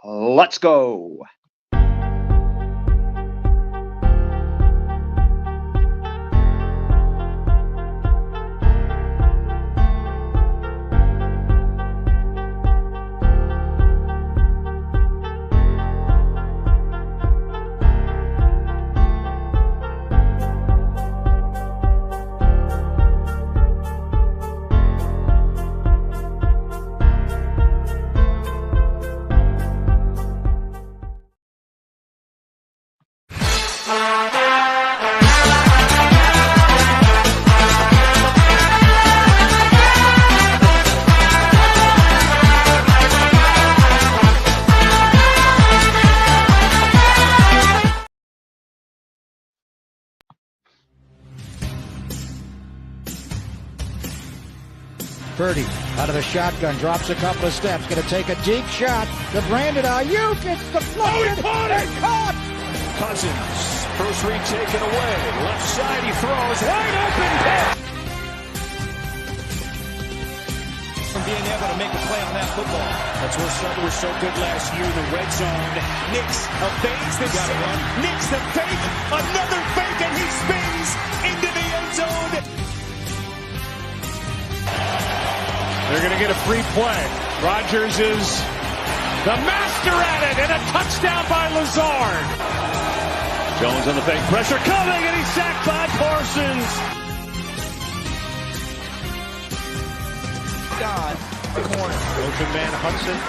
Let's go. Purdy out of the shotgun, drops a couple of steps, going to take a deep shot to Brandon Ayuk. It's deflected and caught. Cousins, first read taken away. Left side, he throws. Wide open pitch. From being able to make a play on that football. That's where Sutter was so good last year. The red zone. Nix evades the run. Nix the fake. Another fake, and he spins into the end zone. They're going to get a free play. Rodgers is the master at it, and a touchdown by Lazard. Jones on the fake. Pressure coming, and he's sacked by Parsons. God, corner. Open man Hudson.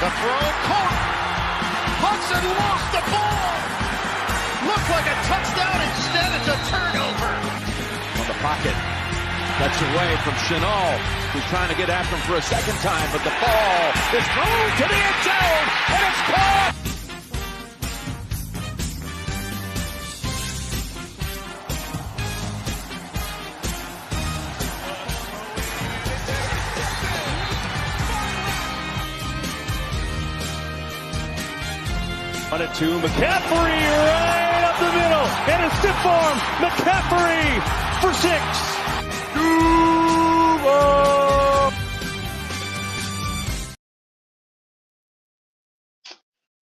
The throw caught. Hudson lost the ball. Looked like a touchdown. Instead, it's a turnover. On the pocket. Cuts away from Chenal, who's trying to get after him for a second time, but the ball is thrown to the end zone, and it's caught! On it to McCaffrey, right up the middle, and a stiff arm, McCaffrey for 6.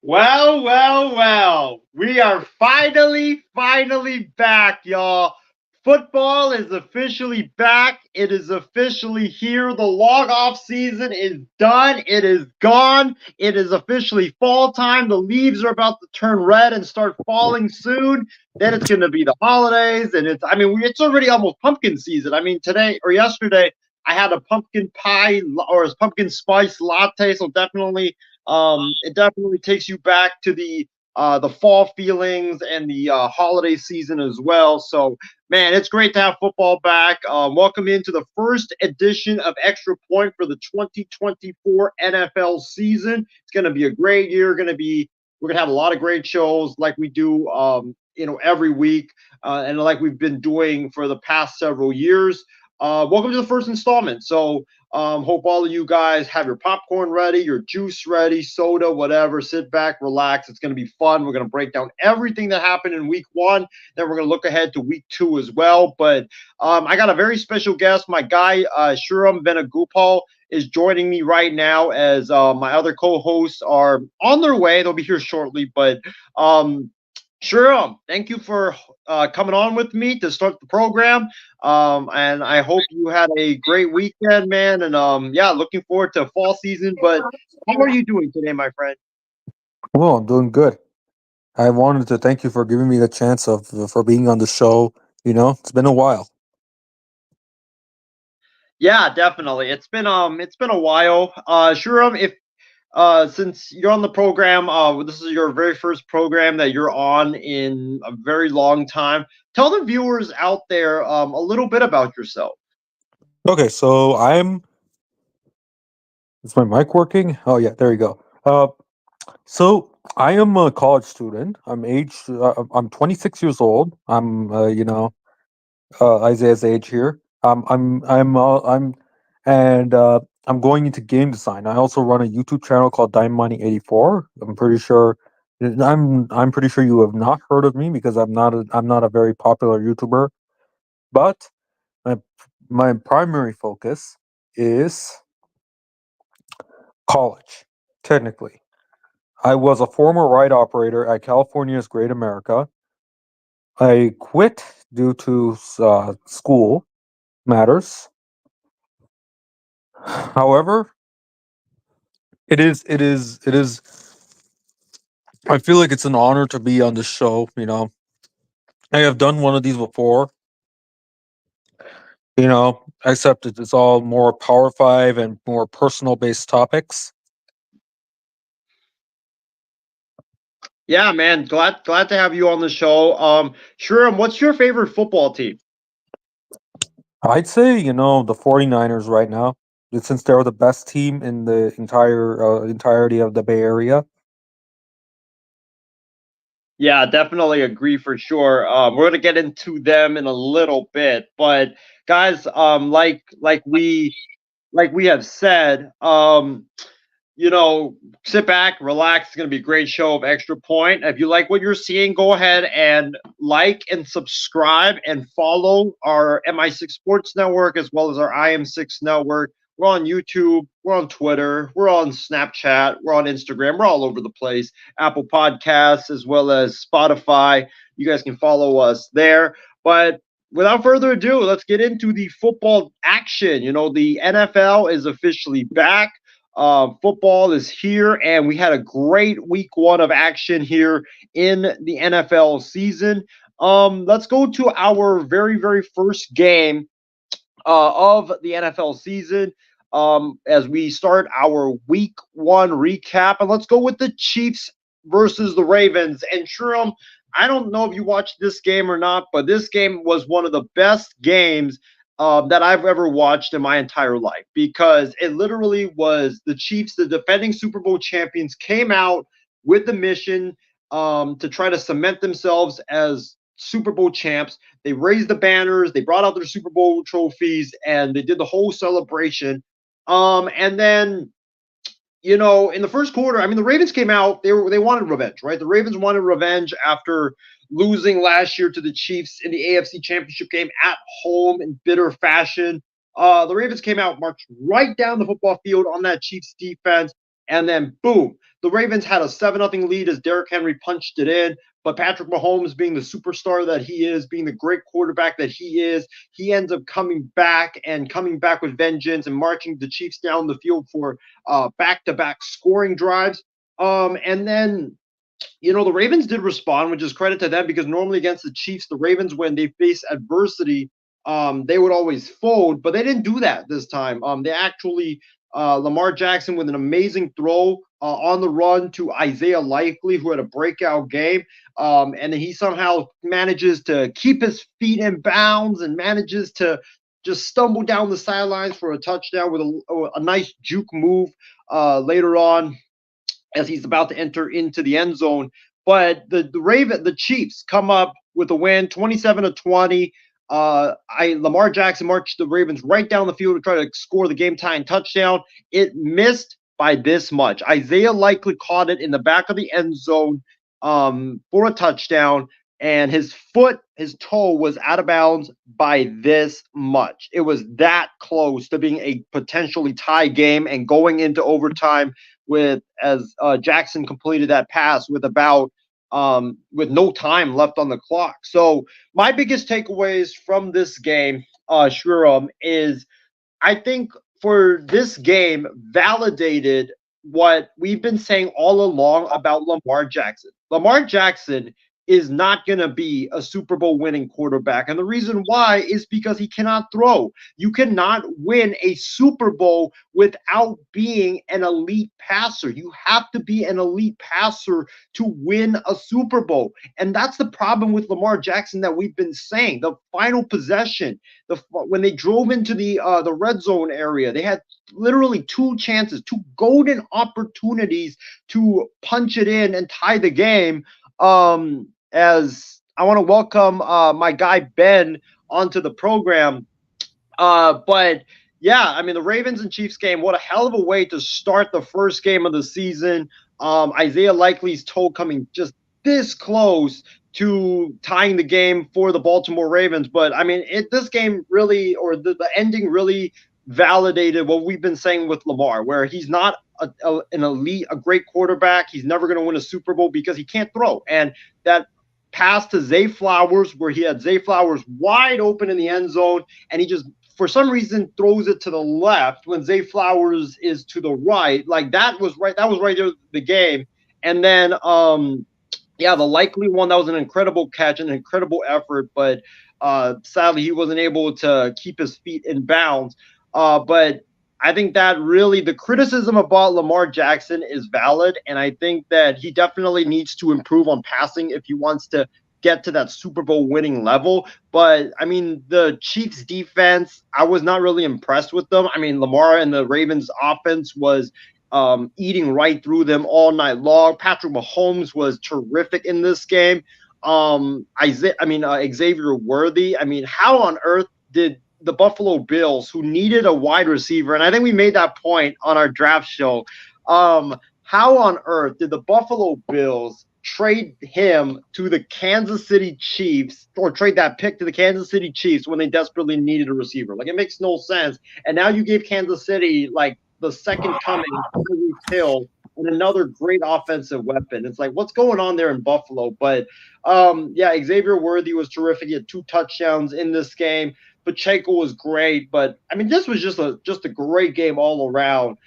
Well. We are finally back, y'all. Football is officially back. It is officially here. The long off season is done. It is gone. It is officially fall time. The leaves are about to turn red and start falling soon. Then it's going to be the holidays, and it's already almost pumpkin season. I mean, today or yesterday I had a pumpkin pie or a pumpkin spice latte, so definitely it definitely takes you back to the fall feelings and the holiday season as well. So, man, it's great to have football back. Welcome into the first edition of Extra Point for the 2024 NFL season. It's going to be a great year. We're going to have a lot of great shows like we do, every week, and like we've been doing for the past several years. Welcome to the first installment. So, hope all of you guys have your popcorn ready, your juice ready, soda, whatever. Sit back, relax. It's going to be fun. We're going to break down everything that happened in week 1. Then we're going to look ahead to week 2 as well. But I got a very special guest. My guy, Shuram Venagopal, is joining me right now as my other co-hosts are on their way. They'll be here shortly. But Shuram, thank you for coming on with me to start the program. And I hope you had a great weekend, man. And looking forward to fall season. But how are you doing today, my friend? Well, I'm doing good. I wanted to thank you for giving me the chance for being on the show. It's been a while. Yeah, definitely. It's been a while. Shuram, if since you're on the program, this is your very first program that you're on in a very long time. Tell the viewers out there a little bit about yourself. Okay, so is my mic working? Oh yeah, there you go. So I am a college student. I'm 26 years old. I'm Isaiah's age here. I'm going into game design. I also run a YouTube channel called Dime Money 84. I'm pretty sure you have not heard of me because I'm not a very popular YouTuber. But my primary focus is college. technically. I was a former ride operator at California's Great America. I quit due to school matters. However, it is. I feel like it's an honor to be on the show. I have done one of these before. Except it's all more Power Five and more personal based topics. Yeah, man. Glad to have you on the show. Shuram, what's your favorite football team? I'd say, the 49ers right now, since they're the best team in the entirety of the Bay Area. Yeah, definitely agree for sure. We're gonna get into them in a little bit, but guys, like we have said, sit back, relax. It's going to be a great show of Extra Point. If you like what you're seeing, go ahead and like and subscribe and follow our MI6 Sports Network as well as our IM6 Network. We're on YouTube, we're on Twitter, we're on Snapchat, we're on Instagram, we're all over the place. Apple Podcasts as well as Spotify. You guys can follow us there. But without further ado, let's get into the football action. The NFL is officially back. Football is here, and we had a great week one of action here in the NFL season. Let's go to our very, very first game of the NFL season as we start our week one recap. And let's go with the Chiefs versus the Ravens. And Shuram, I don't know if you watched this game or not, but this game was one of the best games that I've ever watched in my entire life because it literally was the Chiefs, the defending Super Bowl champions, came out with the mission to try to cement themselves as Super Bowl champs. They raised the banners, they brought out their Super Bowl trophies, and they did the whole celebration. And then in the first quarter, I mean, the Ravens came out. They wanted revenge, right? The Ravens wanted revenge after losing last year to the Chiefs in the AFC Championship game at home in bitter fashion. The Ravens came out, marched right down the football field on that Chiefs defense, and then boom, the Ravens had a 7-0 lead as Derrick Henry punched it in. But Patrick Mahomes, being the superstar that he is, being the great quarterback that he is, he ends up coming back with vengeance and marching the Chiefs down the field for back-to-back scoring drives. And then, the Ravens did respond, which is credit to them because normally against the Chiefs, the Ravens, when they face adversity, they would always fold, but they didn't do that this time. They actually Lamar Jackson with an amazing throw on the run to Isaiah Likely, who had a breakout game. And then he somehow manages to keep his feet in bounds and manages to just stumble down the sidelines for a touchdown with a nice juke move later on as he's about to enter into the end zone. But the Chiefs come up with a win, 27-20. Lamar Jackson marched the Ravens right down the field to try to score the game-tying touchdown. It missed by this much. Isaiah Likely caught it in the back of the end zone for a touchdown, and his toe was out of bounds by this much. It was that close to being a potentially tie game and going into overtime as Jackson completed that pass with no time left on the clock. So my biggest takeaways from this game, Shuram, is I think for this game validated what we've been saying all along about Lamar Jackson. Lamar Jackson is not going to be a Super Bowl winning quarterback. And the reason why is because he cannot throw. You cannot win a Super Bowl without being an elite passer. You have to be an elite passer to win a Super Bowl. And that's the problem with Lamar Jackson that we've been saying. The final possession, when they drove into the red zone area, they had literally two chances, two golden opportunities to punch it in and tie the game. As I want to welcome my guy Ben onto the program. But yeah, I mean, the Ravens and Chiefs game, what a hell of a way to start the first game of the season. Isaiah Likely's toe coming just this close to tying the game for the Baltimore Ravens. But I mean, this game really, or the ending really validated what we've been saying with Lamar, where he's not a great quarterback. He's never going to win a Super Bowl because he can't throw. And that pass to Zay Flowers, where he had Zay Flowers wide open in the end zone, and he just for some reason throws it to the left when Zay Flowers is to the right. Like that was right there the game. And then yeah, the likely one, that was an incredible catch, an incredible effort, but sadly he wasn't able to keep his feet in bounds. But I think that really the criticism about Lamar Jackson is valid, and I think that he definitely needs to improve on passing if he wants to get to that Super Bowl winning level. But I mean, the Chiefs defense, I was not really impressed with them. I mean, Lamar and the Ravens offense was eating right through them all night long. Patrick Mahomes was terrific in this game. Xavier Worthy. I mean, how on earth did the Buffalo Bills, who needed a wide receiver, and I think we made that point on our draft show, how on earth did the Buffalo Bills trade him to the Kansas City Chiefs, or trade that pick to the Kansas City Chiefs when they desperately needed a receiver? Like, it makes no sense. And now you gave Kansas City like the second coming of Hill and another great offensive weapon. It's like, what's going on there in Buffalo? But yeah, Xavier Worthy was terrific. He had 2 touchdowns in this game. Pacheco was great, but I mean, this was just a great game all around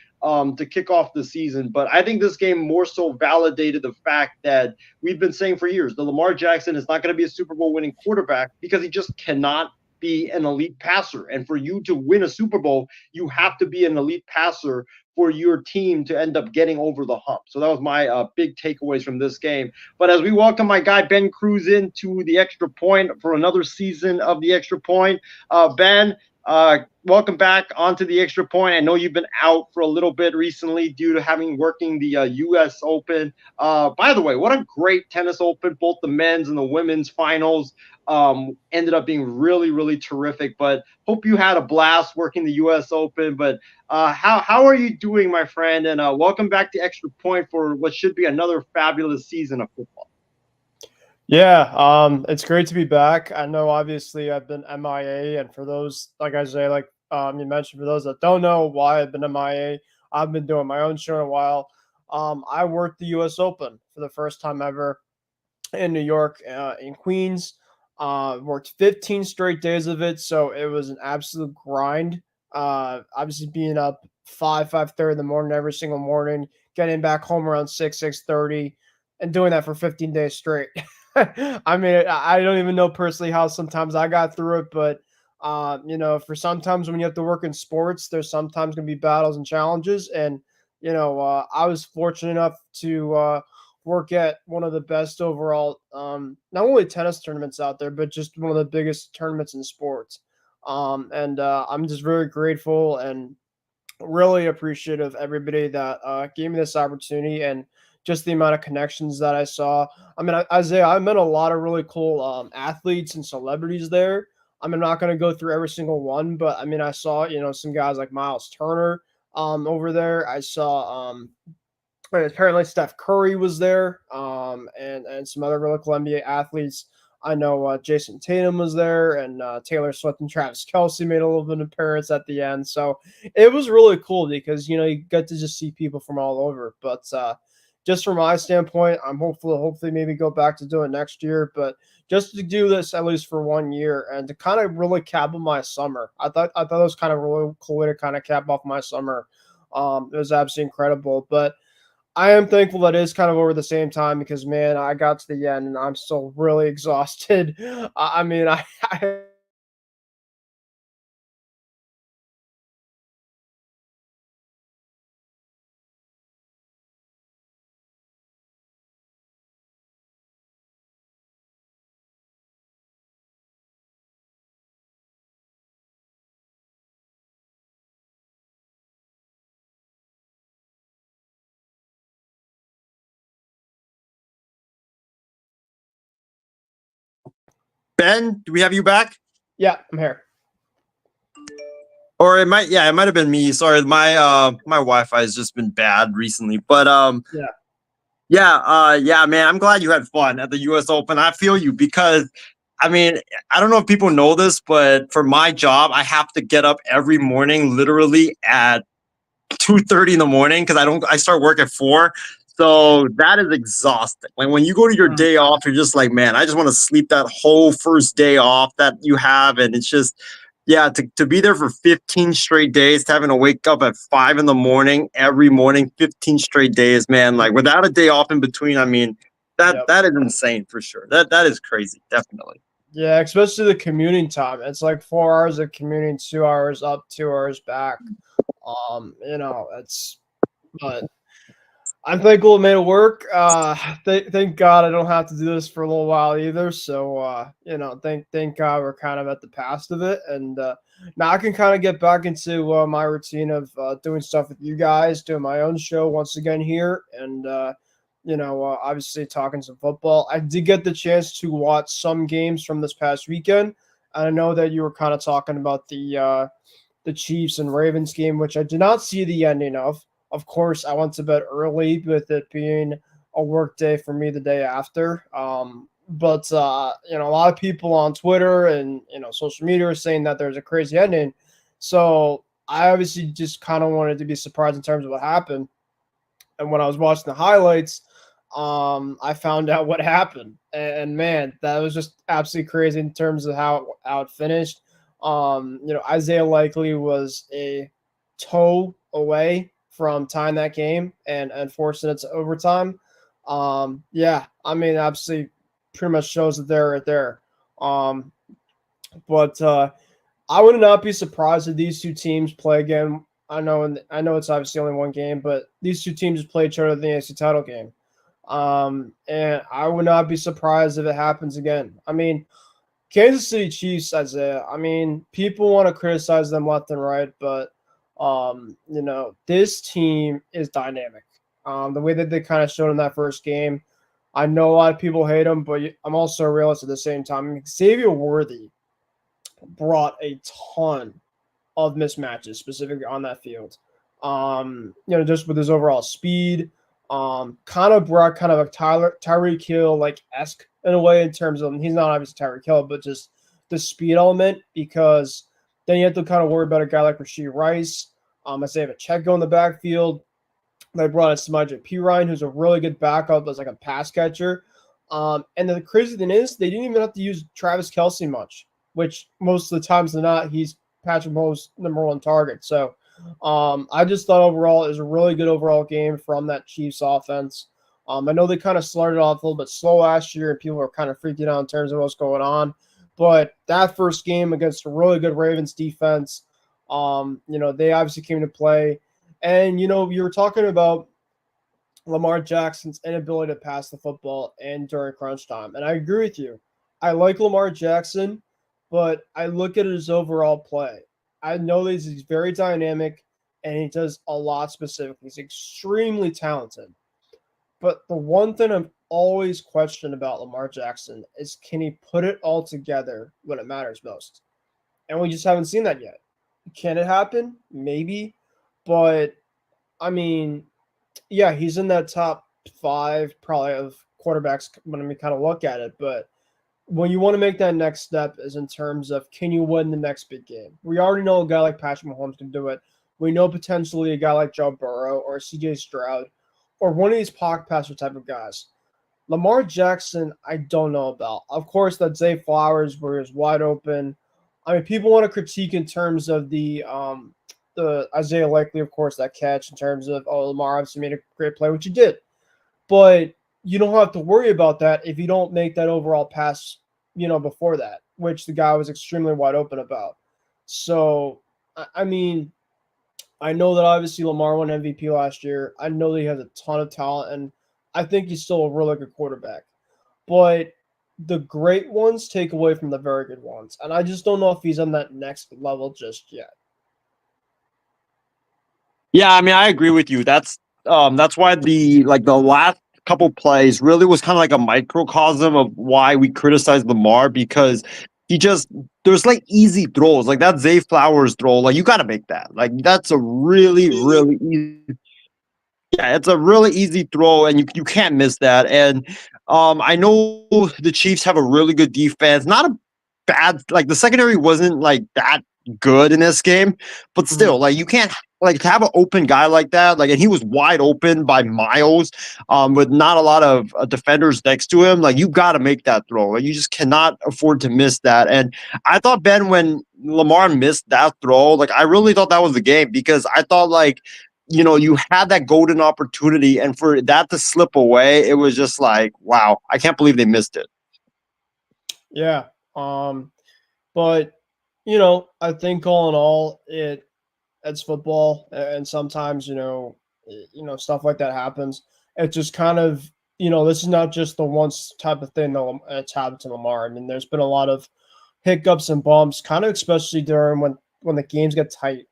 to kick off the season. But I think this game more so validated the fact that we've been saying for years that Lamar Jackson is not going to be a Super Bowl winning quarterback because he just cannot be an elite passer. And for you to win a Super Bowl, you have to be an elite passer for your team to end up getting over the hump. So that was my big takeaways from this game. But as we welcome my guy Ben Cruz into the Extra Point for another season of the Extra Point, Ben, welcome back onto the Extra Point. I know you've been out for a little bit recently due to working the U.S. Open. By the way, what a great tennis open. Both the men's and the women's finals ended up being really, really terrific. But hope you had a blast working the U.S. Open. But how are you doing, my friend? And welcome back to Extra Point for what should be another fabulous season of football. Yeah, it's great to be back. I know, obviously, I've been MIA, and for those, like I say, like you mentioned, for those that don't know why I've been MIA, I've been doing my own show in a while. I worked the U.S. Open for the first time ever in New York, in Queens. Worked 15 straight days of it, so it was an absolute grind. Obviously, being up 5:30 in the morning every single morning, getting back home around 6:30, and doing that for 15 days straight. I mean, I don't even know personally how sometimes I got through it, but for sometimes when you have to work in sports, there's sometimes going to be battles and challenges. And, I was fortunate enough to work at one of the best overall, not only tennis tournaments out there, but just one of the biggest tournaments in sports. I'm just very grateful and really appreciative of everybody that gave me this opportunity and just the amount of connections that I saw. I mean, Isaiah, I met a lot of really cool athletes and celebrities there. I mean, I'm not going to go through every single one, but I mean, I saw, some guys like Miles Turner over there. I saw apparently Steph Curry was there, and some other really cool NBA athletes. I know Jason Tatum was there, and Taylor Swift and Travis Kelce made a little bit of an appearance at the end. So it was really cool because, you get to just see people from all over. But just from my standpoint, I'm hopefully maybe go back to do it next year. But just to do this at least for 1 year and to kind of really cap my summer. I thought it was kind of a really cool way to kind of cap off my summer. It was absolutely incredible. But I am thankful that it is kind of over the same time because, man, I got to the end and I'm still really exhausted. I mean, I Ben, do we have you back? yeah, I'm here. Or it might have been me. Sorry, my Wi-Fi has just been bad recently. But yeah, man, I'm glad you had fun at the US Open. I feel you because I mean, I don't know if people know this, but for my job, I have to get up every morning literally at 2:30 in the morning because I start work at 4. So that is exhausting. Like when you go to your day off, you're just like, man, I just want to sleep that whole first day off that you have. And it's just, yeah, to be there for 15 straight days, to having to wake up at 5 in the morning every morning, 15 straight days, man, like without a day off in between. I mean, that is insane for sure. That is crazy. Definitely. Yeah, especially the commuting time. It's like 4 hours of commuting, 2 hours up, 2 hours back. But I'm thankful it made it work. Thank God I don't have to do this for a little while either. So, thank God we're kind of at the past of it. And now I can kind of get back into my routine of doing stuff with you guys, doing my own show once again here. And, obviously talking some football. I did get the chance to watch some games from this past weekend. And I know that you were kind of talking about the Chiefs and Ravens game, which I did not see the ending of. Of course, I went to bed early with it being a work day for me the day after. But a lot of people on Twitter and, social media are saying that there's a crazy ending. So I obviously just kind of wanted to be surprised in terms of what happened. And when I was watching the highlights, I found out what happened. And man, that was just absolutely crazy in terms of how it finished. Isaiah Likely was a toe away from tying that game and forcing it to overtime. Absolutely pretty much shows that they're right there. But I would not be surprised if these two teams play again. I know it's obviously only one game, but these two teams just play each other in the AFC title game. And I would not be surprised if it happens again. I mean, Kansas City Chiefs, Isaiah, I mean, people want to criticize them left and right, but this team is dynamic. The way that they kind of showed in that first game, I know a lot of people hate them, but I'm also a realist at the same time. I mean, Xavier Worthy brought a ton of mismatches specifically on that field. Just with his overall speed, kind of brought kind of a Tyreek Hill like esque in a way in terms of he's not obviously Tyreek Hill, but just the speed element, because then you have to kind of worry about a guy like Rashee Rice. Isaiah Pacheco in the backfield. They brought in Samaje Perine, who's a really good backup as like a pass catcher. And the crazy thing is they didn't even have to use Travis Kelce much, which most of the times than not, he's Patrick Mahomes' number one target. So I just thought overall it was a really good overall game from that Chiefs offense. I know they kind of started off a little bit slow last year and people were kind of freaking out in terms of what's going on. But that first game against a really good Ravens defense, they obviously came to play. And, you were talking about Lamar Jackson's inability to pass the football and during crunch time. And I agree with you. I like Lamar Jackson, but I look at his overall play. I know that he's very dynamic and he does a lot specifically. He's extremely talented. But the one thing I'm always questioned about Lamar Jackson is, can he put it all together when it matters most? And we just haven't seen that yet. Can it happen? Maybe. But, I mean, yeah, he's in that top 5 probably of quarterbacks when we kind of look at it. But when you want to make that next step is in terms of, can you win the next big game? We already know a guy like Patrick Mahomes can do it. We know potentially a guy like Joe Burrow or CJ Stroud or one of these pocket passer type of guys. Lamar Jackson, I don't know about. Of course, that Zay Flowers where he was wide open. I mean, people want to critique in terms of the Isaiah Likely, of course, that catch in terms of, Lamar obviously made a great play, which he did. But you don't have to worry about that if you don't make that overall pass, before that, which the guy was extremely wide open about. So, I mean, I know that obviously Lamar won MVP last year. I know that he has a ton of talent, and I think he's still a really good quarterback. But the great ones take away from the very good ones. And I just don't know if he's on that next level just yet. Yeah, I mean, I agree with you. That's why the last couple plays really was kind of like a microcosm of why we criticize Lamar, because there's like easy throws, like that Zay Flowers throw, like you got to make that. Like that's a really, really easy. Yeah, it's a really easy throw, and you can't miss that. And I know the Chiefs have a really good defense. Not a bad, like the secondary wasn't like that good in this game, but still, like you can't like to have an open guy like that, like, and he was wide open by miles, with not a lot of defenders next to him. Like, you got to make that throw. Like, you just cannot afford to miss that. And I thought, Ben, when Lamar missed that throw, like, I really thought that was the game, because I thought, like, you had that golden opportunity, and for that to slip away, it was just like, wow, I can't believe they missed it. Yeah. But I think all in all, it's football, and sometimes stuff like that happens. It just kind of this is not just the once type of thing that's happened to Lamar. I mean, there's been a lot of hiccups and bumps, kind of especially during when the games get tight.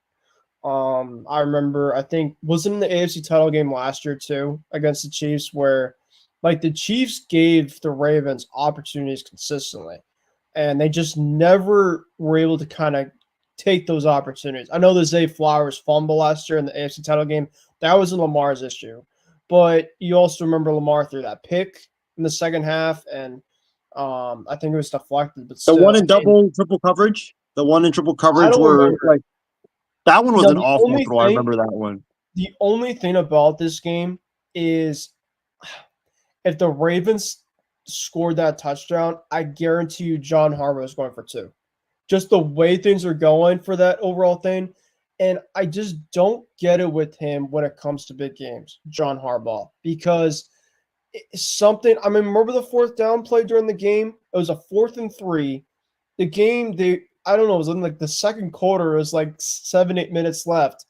I remember, I think, wasn't in the AFC title game last year too against the Chiefs, where like the Chiefs gave the Ravens opportunities consistently, and they just never were able to kind of take those opportunities. I know the Zay Flowers fumble last year in the AFC title game. That wasn't Lamar's issue. But you also remember Lamar threw that pick in the second half, and I think it was deflected. But The still, one in triple coverage, the one in triple I coverage don't where, remember. like, that one was No, an awful throw. I remember that one. The only thing about this game is if the Ravens scored that touchdown, I guarantee you John Harbaugh is going for 2. Just the way things are going for that overall thing. And I just don't get it with him when it comes to big games, John Harbaugh, because it's something. I mean, remember the 4th down play during the game? It was a 4th and 3. The game, I don't know, it was in like the second quarter. It was like 7-8 minutes left,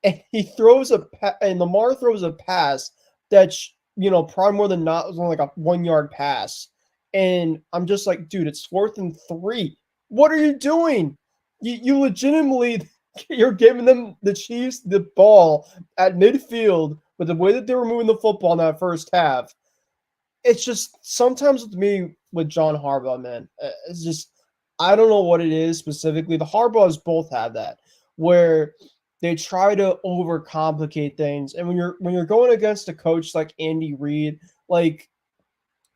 and and Lamar throws a pass that's probably more than not, it was only like a 1-yard pass, and I'm just like, dude, it's 4th and 3. What are you doing? You legitimately, you're giving them, the Chiefs, the ball at midfield with the way that they were moving the football in that first half. It's just sometimes with me with John Harbaugh, man, it's just, I don't know what it is specifically. The Harbaughs both have that, where they try to overcomplicate things, and when you're going against a coach like Andy Reid, like,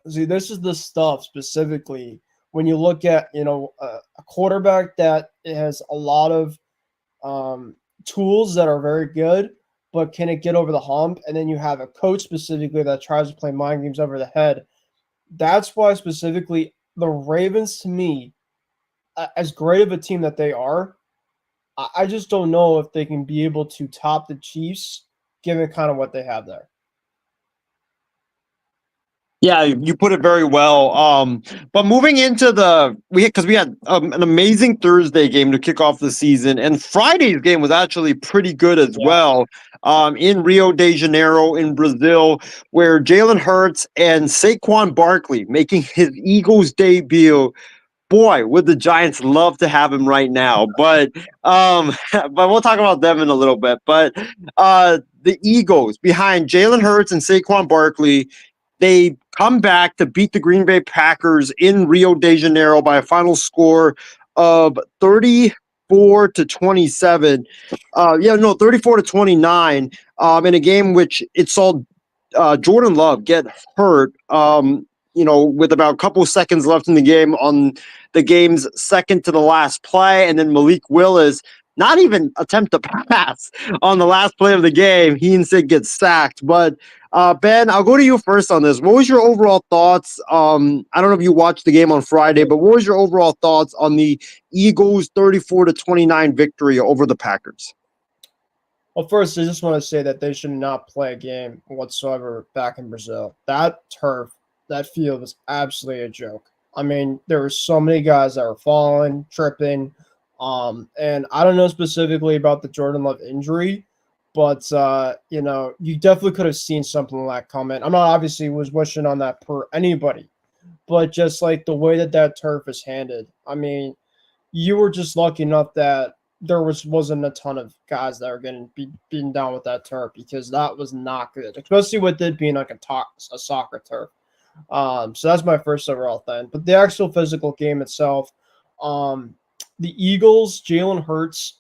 see, this is the stuff specifically when you look at a quarterback that has a lot of tools that are very good, but can it get over the hump? And then you have a coach specifically that tries to play mind games over the head. That's why specifically the Ravens, to me, as great of a team that they are, I just don't know if they can be able to top the Chiefs given kind of what they have there. Yeah, you put it very well. But moving into because we had an amazing Thursday game to kick off the season, and Friday's game was actually pretty good as well. In Rio de Janeiro in Brazil, where Jalen Hurts and Saquon Barkley making his Eagles debut. Boy, would the Giants love to have him right now, but but we'll talk about them in a little bit. But the Eagles, behind Jalen Hurts and Saquon Barkley, they come back to beat the Green Bay Packers in Rio de Janeiro by a final score of 34-27. 34-29. In a game which it saw Jordan Love get hurt. With about a couple of seconds left in the game on the game's second to the last play, and then Malik Willis not even attempt to pass on the last play of the game. He instead gets sacked. But Ben, I'll go to you first on this. What was your overall thoughts? I don't know if you watched the game on Friday, but what was your overall thoughts on the Eagles' 34-29 victory over the Packers? Well, first, I just want to say that they should not play a game whatsoever back in Brazil. That turf, that field was absolutely a joke. I mean, there were so many guys that were falling, tripping. And I don't know specifically about the Jordan Love injury, but, you definitely could have seen something like that coming. I'm not obviously was wishing on that per anybody, but just like the way that turf is handled. I mean, you were just lucky enough that there wasn't a ton of guys that were getting beaten down with that turf, because that was not good, especially with it being like a soccer turf. So that's my first overall thing. But the actual physical game itself, the Eagles, Jalen Hurts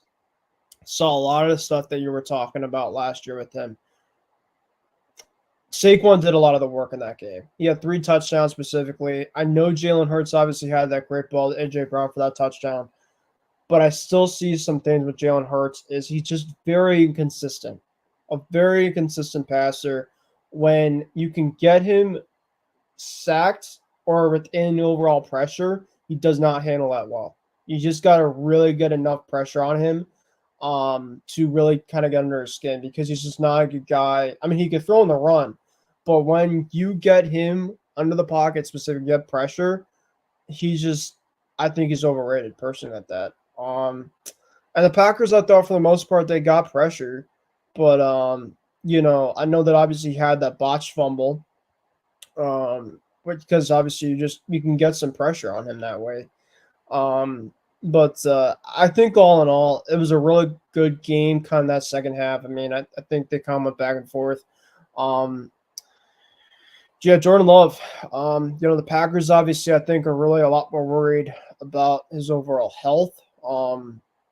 saw a lot of the stuff that you were talking about last year with him. Saquon did a lot of the work in that game. He had 3 touchdowns specifically. I know Jalen Hurts obviously had that great ball to A.J. Brown for that touchdown. but I still see some things with Jalen Hurts is he's just very inconsistent, a very inconsistent passer. When you can get him sacked or within overall pressure, he does not handle that well. You just got to really get enough pressure on him to really kind of get under his skin because he's just not a good guy. I mean, he could throw in the run, but when you get him under the pocket, specifically get pressure, he's just, I think he's overrated personally at that. And the Packers, I thought for the most part they got pressure, but I know that obviously he had that botched fumble, because obviously you can get some pressure on him that way. But I think all in all, it was a really good game. Kind of that second half. I mean, I think they kind of went back and forth. Yeah, Jordan Love. The Packers obviously I think are really a lot more worried about his overall health. I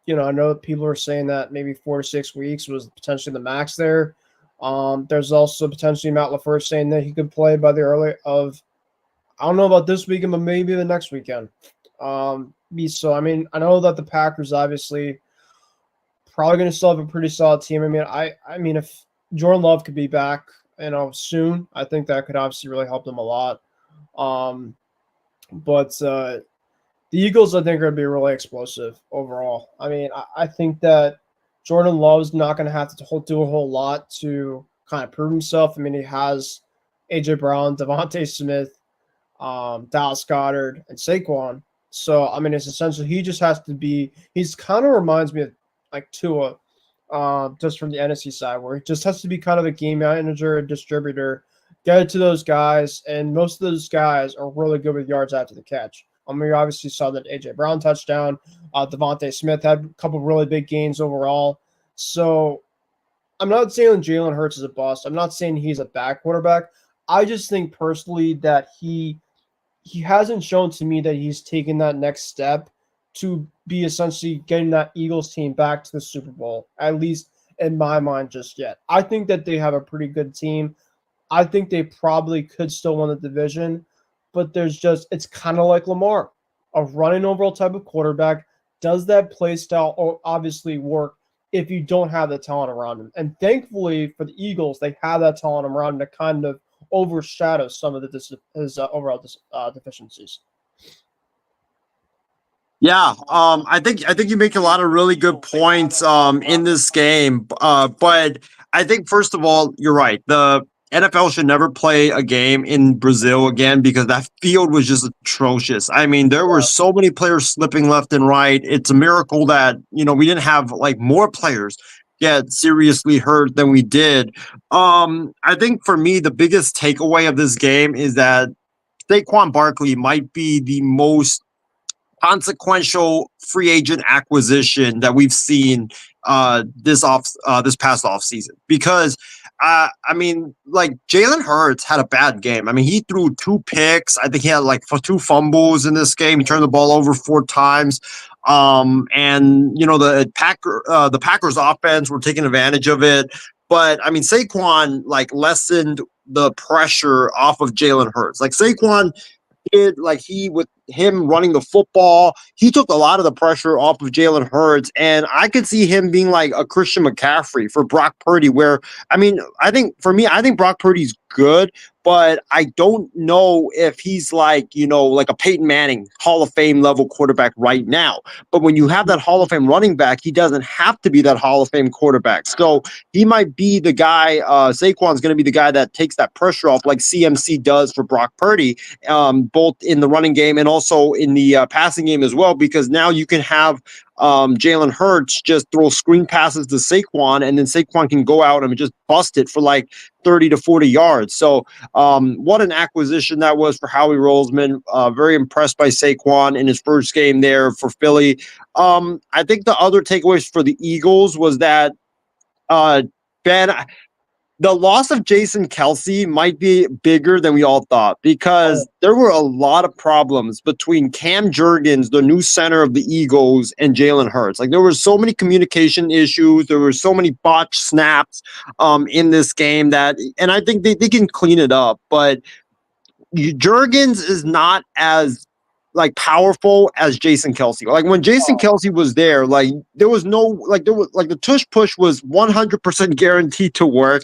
know that people are saying that maybe 4 to 6 weeks was potentially the max there. There's also potentially Matt LaFleur saying that he could play by the early of, I don't know about this weekend, but maybe the next weekend. So I mean, I know that the Packers obviously probably going to still have a pretty solid team. I mean, if Jordan Love could be back, soon, I think that could obviously really help them a lot. But the Eagles, I think, are going to be really explosive overall. I mean, I think that Jordan Love's not going to have to do a whole lot to kind of prove himself. I mean, he has A.J. Brown, Devontae Smith, Dallas Goedert, and Saquon. So, I mean, it's essentially he just has to be – he's kind of reminds me of like Tua, just from the NFC side, where he just has to be kind of a game manager, a distributor, get it to those guys, and most of those guys are really good with yards after the catch. We obviously saw that A.J. Brown touchdown. Devontae Smith had a couple really big gains overall. So I'm not saying Jalen Hurts is a bust. I'm not saying he's a bad quarterback. I just think personally that he hasn't shown to me that he's taken that next step to be essentially getting that Eagles team back to the Super Bowl, at least in my mind just yet. I think that they have a pretty good team. I think they probably could still win the division, but it's kind of like Lamar, a running overall type of quarterback. Does that play style obviously work if you don't have the talent around him? And thankfully for the Eagles, they have that talent around him to kind of overshadow some of his overall deficiencies. Yeah, I think you make a lot of really good points in this game. But I think first of all, you're right. The NFL should never play a game in Brazil again because that field was just atrocious. I mean, there were so many players slipping left and right. It's a miracle that we didn't have like more players get seriously hurt than we did. I think for me, the biggest takeaway of this game is that Saquon Barkley might be the most consequential free agent acquisition that we've seen this past off season because I mean, like Jalen Hurts had a bad game. I mean, he threw 2 picks. I think he had like 2 fumbles in this game. He turned the ball over 4 times. And the Packers offense were taking advantage of it. But I mean, Saquon like lessened the pressure off of Jalen Hurts. Like Saquon did, like with him running the football, he took a lot of the pressure off of Jalen Hurts, and I could see him being like a Christian McCaffrey for Brock Purdy. Where I mean, I think Brock Purdy's good, but I don't know if he's like a Peyton Manning Hall of Fame level quarterback right now. But when you have that Hall of Fame running back, he doesn't have to be that Hall of Fame quarterback. So he might be the guy. Saquon's going to be the guy that takes that pressure off, like CMC does for Brock Purdy, both in the running game and also in the passing game as well. Because now you can have Jalen Hurts just throw screen passes to Saquon, and then Saquon can go out and just bust it for like 30 to 40 yards. So what an acquisition that was for Howie Roseman. Very impressed by Saquon in his first game there for Philly. I think the other takeaways for the Eagles was that Ben, the loss of Jason Kelce might be bigger than we all thought because there were a lot of problems between Cam Jurgens, the new center of the Eagles, and Jalen Hurts. Like there were so many communication issues. There were so many botched snaps in this game and I think they can clean it up. But Jurgens is not as like powerful as Jason Kelsey. Like when Jason Kelsey was there, like there was no like there was like the tush push was 100% guaranteed to work.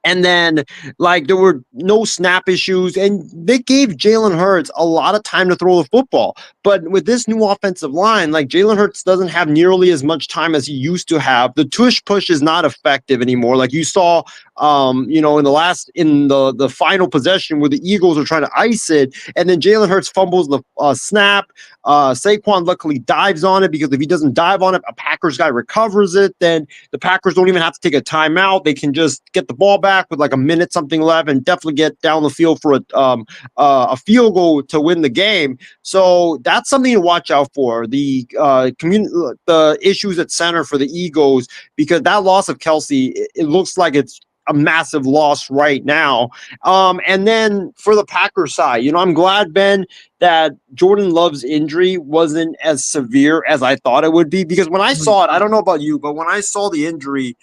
And then, like, there were no snap issues, and they gave Jalen Hurts a lot of time to throw the football. But with this new offensive line, like, Jalen Hurts doesn't have nearly as much time as he used to have. The tush push is not effective anymore. Like you saw, in the final possession where the Eagles are trying to ice it, and then Jalen Hurts fumbles the snap. Saquon luckily dives on it, because if he doesn't dive on it, a Packers guy recovers it. Then the Packers don't even have to take a timeout. They can just get the ball back with like a minute something left and definitely get down the field for a field goal to win the game. So that's something to watch out for. The issues at center for the Eagles, because that loss of Kelsey, it looks like it's a massive loss right now. And then for the Packers side, I'm glad, Ben, that Jordan Love's injury wasn't as severe as I thought it would be, because when I saw it, I don't know about you, but when I saw the injury,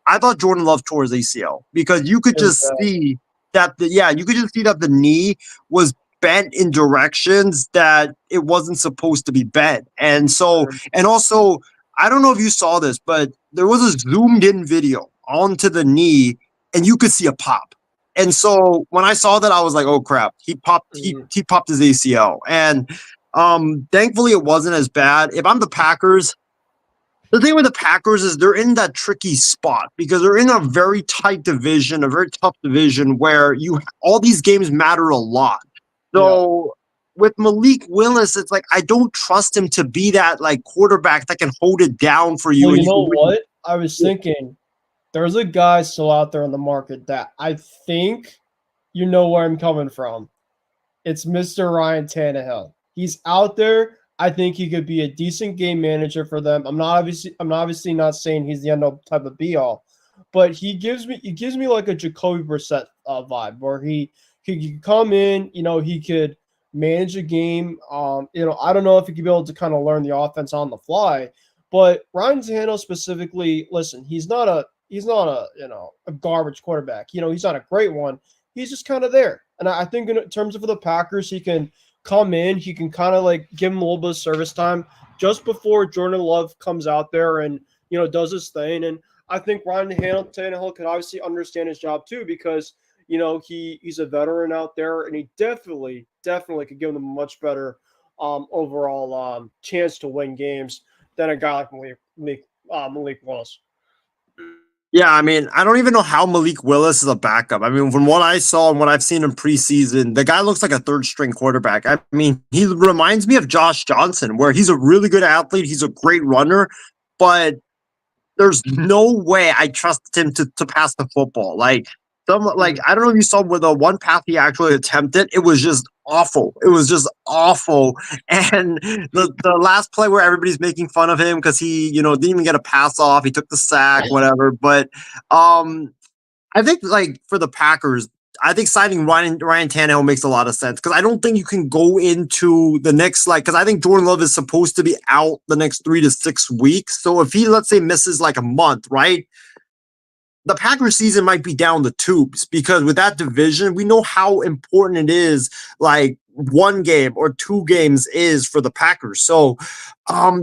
I thought Jordan Love tore his ACL, because you could just see that the knee was bent in directions that it wasn't supposed to be bent. And so, and also, I don't know if you saw this, but there was a zoomed in video onto the knee and you could see a pop. And so when I saw that, I was like, oh crap, he popped his ACL. And thankfully it wasn't as bad. If I'm the Packers, the thing with the Packers is they're in that tricky spot, because they're in a very tight division, a very tough division, where all these games matter a lot. So with Malik Willis, it's like I don't trust him to be that like quarterback that can hold it down for you. Well, you know what? I was thinking there's a guy still out there in the market that I think you know where I'm coming from. It's Mr. Ryan Tannehill. He's out there. I think he could be a decent game manager for them. I'm obviously not saying he's the end all type of be all, but he gives me like a Jacoby Brissett vibe, where he could come in, he could manage a game. I don't know if he could be able to kind of learn the offense on the fly, but Ryan Tannehill specifically, listen, he's not a garbage quarterback. He's not a great one. He's just kind of there. And I think in terms of the Packers, he can come in, he can kind of like give him a little bit of service time just before Jordan Love comes out there and, does his thing. And I think Ryan Tannehill could obviously understand his job too, because, he's a veteran out there, and he definitely could give them a much better overall chance to win games than a guy like Malik Willis. Yeah, I mean, I don't even know how Malik Willis is a backup. I mean, from what I saw and what I've seen in preseason, the guy looks like a third-string quarterback. I mean, he reminds me of Josh Johnson, where he's a really good athlete. He's a great runner, but there's no way I trust him to pass the football. I don't know if you saw with the one pass he actually attempted, it was just awful. It was just awful. And the last play where everybody's making fun of him because he, didn't even get a pass off. He took the sack, whatever. But I think for the Packers, I think signing Ryan Tannehill makes a lot of sense, because I don't think you can go into the next, because I think Jordan Love is supposed to be out the next 3 to 6 weeks. So if he, let's say, misses a month, right? The Packers season might be down the tubes, because with that division, we know how important it is, one game or 2 games is for the Packers. So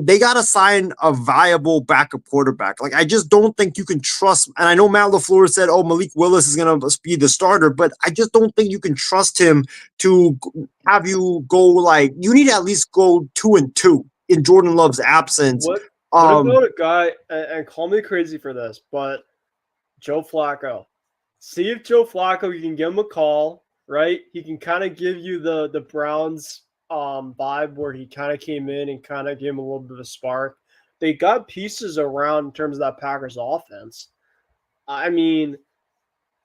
they got to sign a viable backup quarterback. I just don't think you can trust. And I know Matt LaFleur said, oh, Malik Willis is going to be the starter, but I just don't think you can trust him to have you go you need to at least go 2-2 in Jordan Love's absence. What about a guy, and call me crazy for this, but Joe Flacco. See if Joe Flacco, you can give him a call, right? He can kind of give you the Browns vibe, where he kind of came in and kind of gave him a little bit of a spark. They got pieces around in terms of that Packers offense. I mean,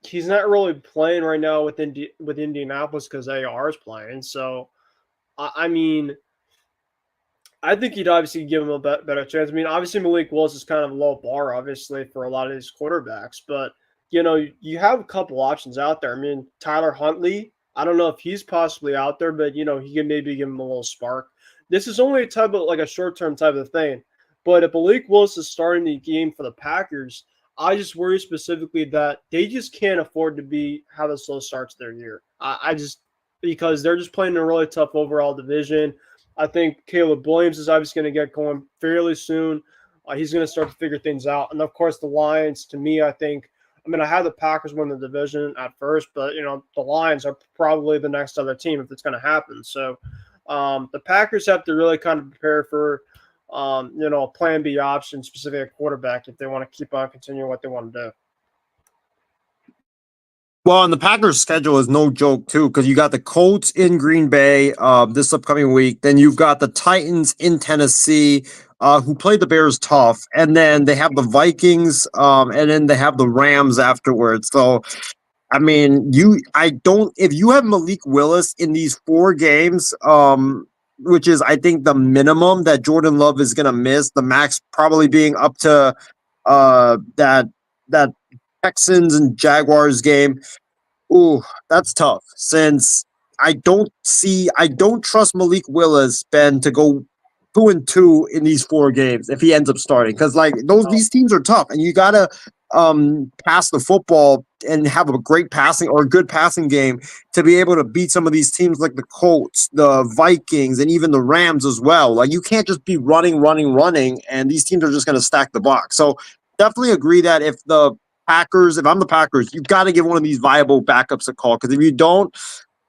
he's not really playing right now with Indianapolis because AR is playing. So, I mean, I think you'd obviously give him a better chance. I mean, obviously Malik Willis is kind of a low bar, obviously, for a lot of these quarterbacks. But, you have a couple options out there. I mean, Tyler Huntley, I don't know if he's possibly out there, but, he can maybe give him a little spark. This is only a type of, a short-term type of thing. But if Malik Willis is starting the game for the Packers, I just worry specifically that they just can't afford to have a slow start to their year. because they're just playing in a really tough overall division. I think Caleb Williams is obviously going to get going fairly soon. He's going to start to figure things out. And, of course, the Lions, to me, I had the Packers win the division at first, but, the Lions are probably the next other team if it's going to happen. So the Packers have to really kind of prepare for, a plan B option, specifically a quarterback, if they want to keep on continuing what they want to do. Well, and the Packers' schedule is no joke too, because you got the Colts in Green Bay this upcoming week. Then you've got the Titans in Tennessee, who played the Bears tough, and then they have the Vikings, and then they have the Rams afterwards. So, I mean, if you have Malik Willis in these 4 games, which is I think the minimum that Jordan Love is going to miss, the max probably being up to that Texans and Jaguars game. Ooh, that's tough. Since I don't trust Malik Willis, Ben, to go 2-2 in these 4 games if he ends up starting. Because these teams are tough, and you gotta pass the football and have a great passing or a good passing game to be able to beat some of these teams like the Colts, the Vikings, and even the Rams as well. Like, you can't just be running, and these teams are just going to stack the box. So definitely agree that if I'm the Packers, you've got to give one of these viable backups a call, because if you don't,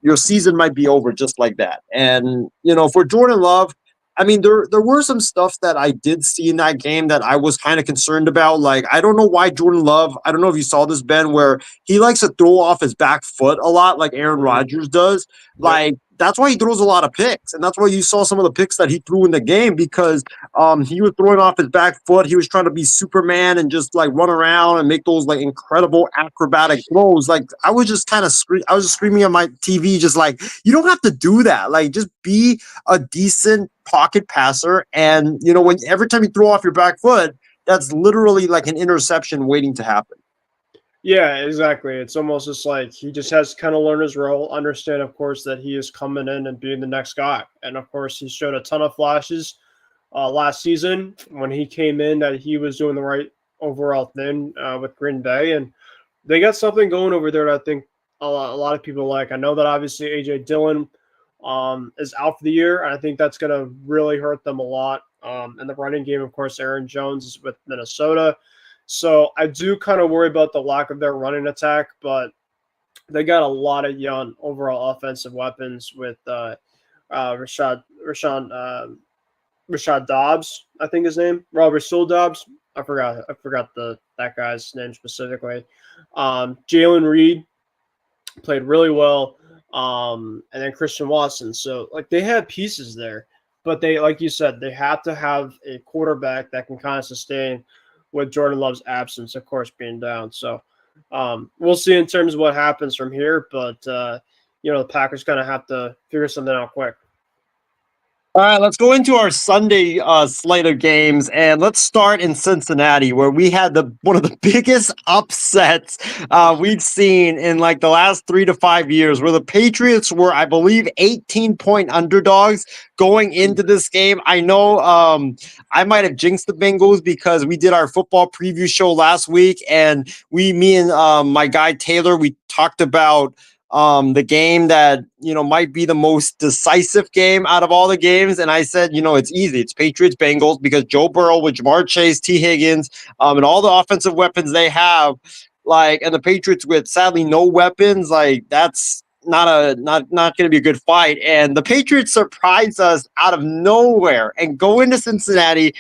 your season might be over just like that. And, for Jordan Love, I mean, there were some stuff that I did see in that game that I was kind of concerned about. Like, I don't know why Jordan Love, I don't know if you saw this, Ben, where he likes to throw off his back foot a lot like Aaron Rodgers does. Like, that's why he throws a lot of picks. And that's why you saw some of the picks that he threw in the game, because he was throwing off his back foot. He was trying to be Superman and just run around and make those incredible acrobatic throws. Like, I was just screaming at my TV, just you don't have to do that. Like, just be a decent pocket passer. And, every time you throw off your back foot, that's literally like an interception waiting to happen. Yeah, exactly. It's almost just like he just has to kind of learn his role, understand, of course, that he is coming in and being the next guy. And, of course, he showed a ton of flashes last season when he came in that he was doing the right overall thing with Green Bay. And they got something going over there that I think a lot of people like. I know that, obviously, A.J. Dillon is out for the year, and I think that's going to really hurt them a lot. In the running game, of course, Aaron Jones is with Minnesota. So I do kind of worry about the lack of their running attack, but they got a lot of young overall offensive weapons with Rashad Dobbs, I think his name, Rasul Dobbs. I forgot that guy's name specifically. Jalen Reed played really well, and then Christian Watson. So they have pieces there, but they, like you said, they have to have a quarterback that can kind of sustain with Jordan Love's absence, of course, being down. So we'll see in terms of what happens from here. But, the Packers going to have to figure something out quick. All right, let's go into our Sunday slate of games, and let's start in Cincinnati, where we had one of the biggest upsets we've seen in the last 3 to 5 years, where the Patriots were, I believe, 18-point underdogs going into this game. I know I might have jinxed the Bengals because we did our football preview show last week, and me and my guy Taylor, we talked about the game that, might be the most decisive game out of all the games. And I said, it's easy. It's Patriots Bengals, because Joe Burrow with Jamar Chase, T. Higgins, and all the offensive weapons they have, and the Patriots with sadly no weapons, that's not going to be a good fight. And the Patriots surprised us out of nowhere and go into Cincinnati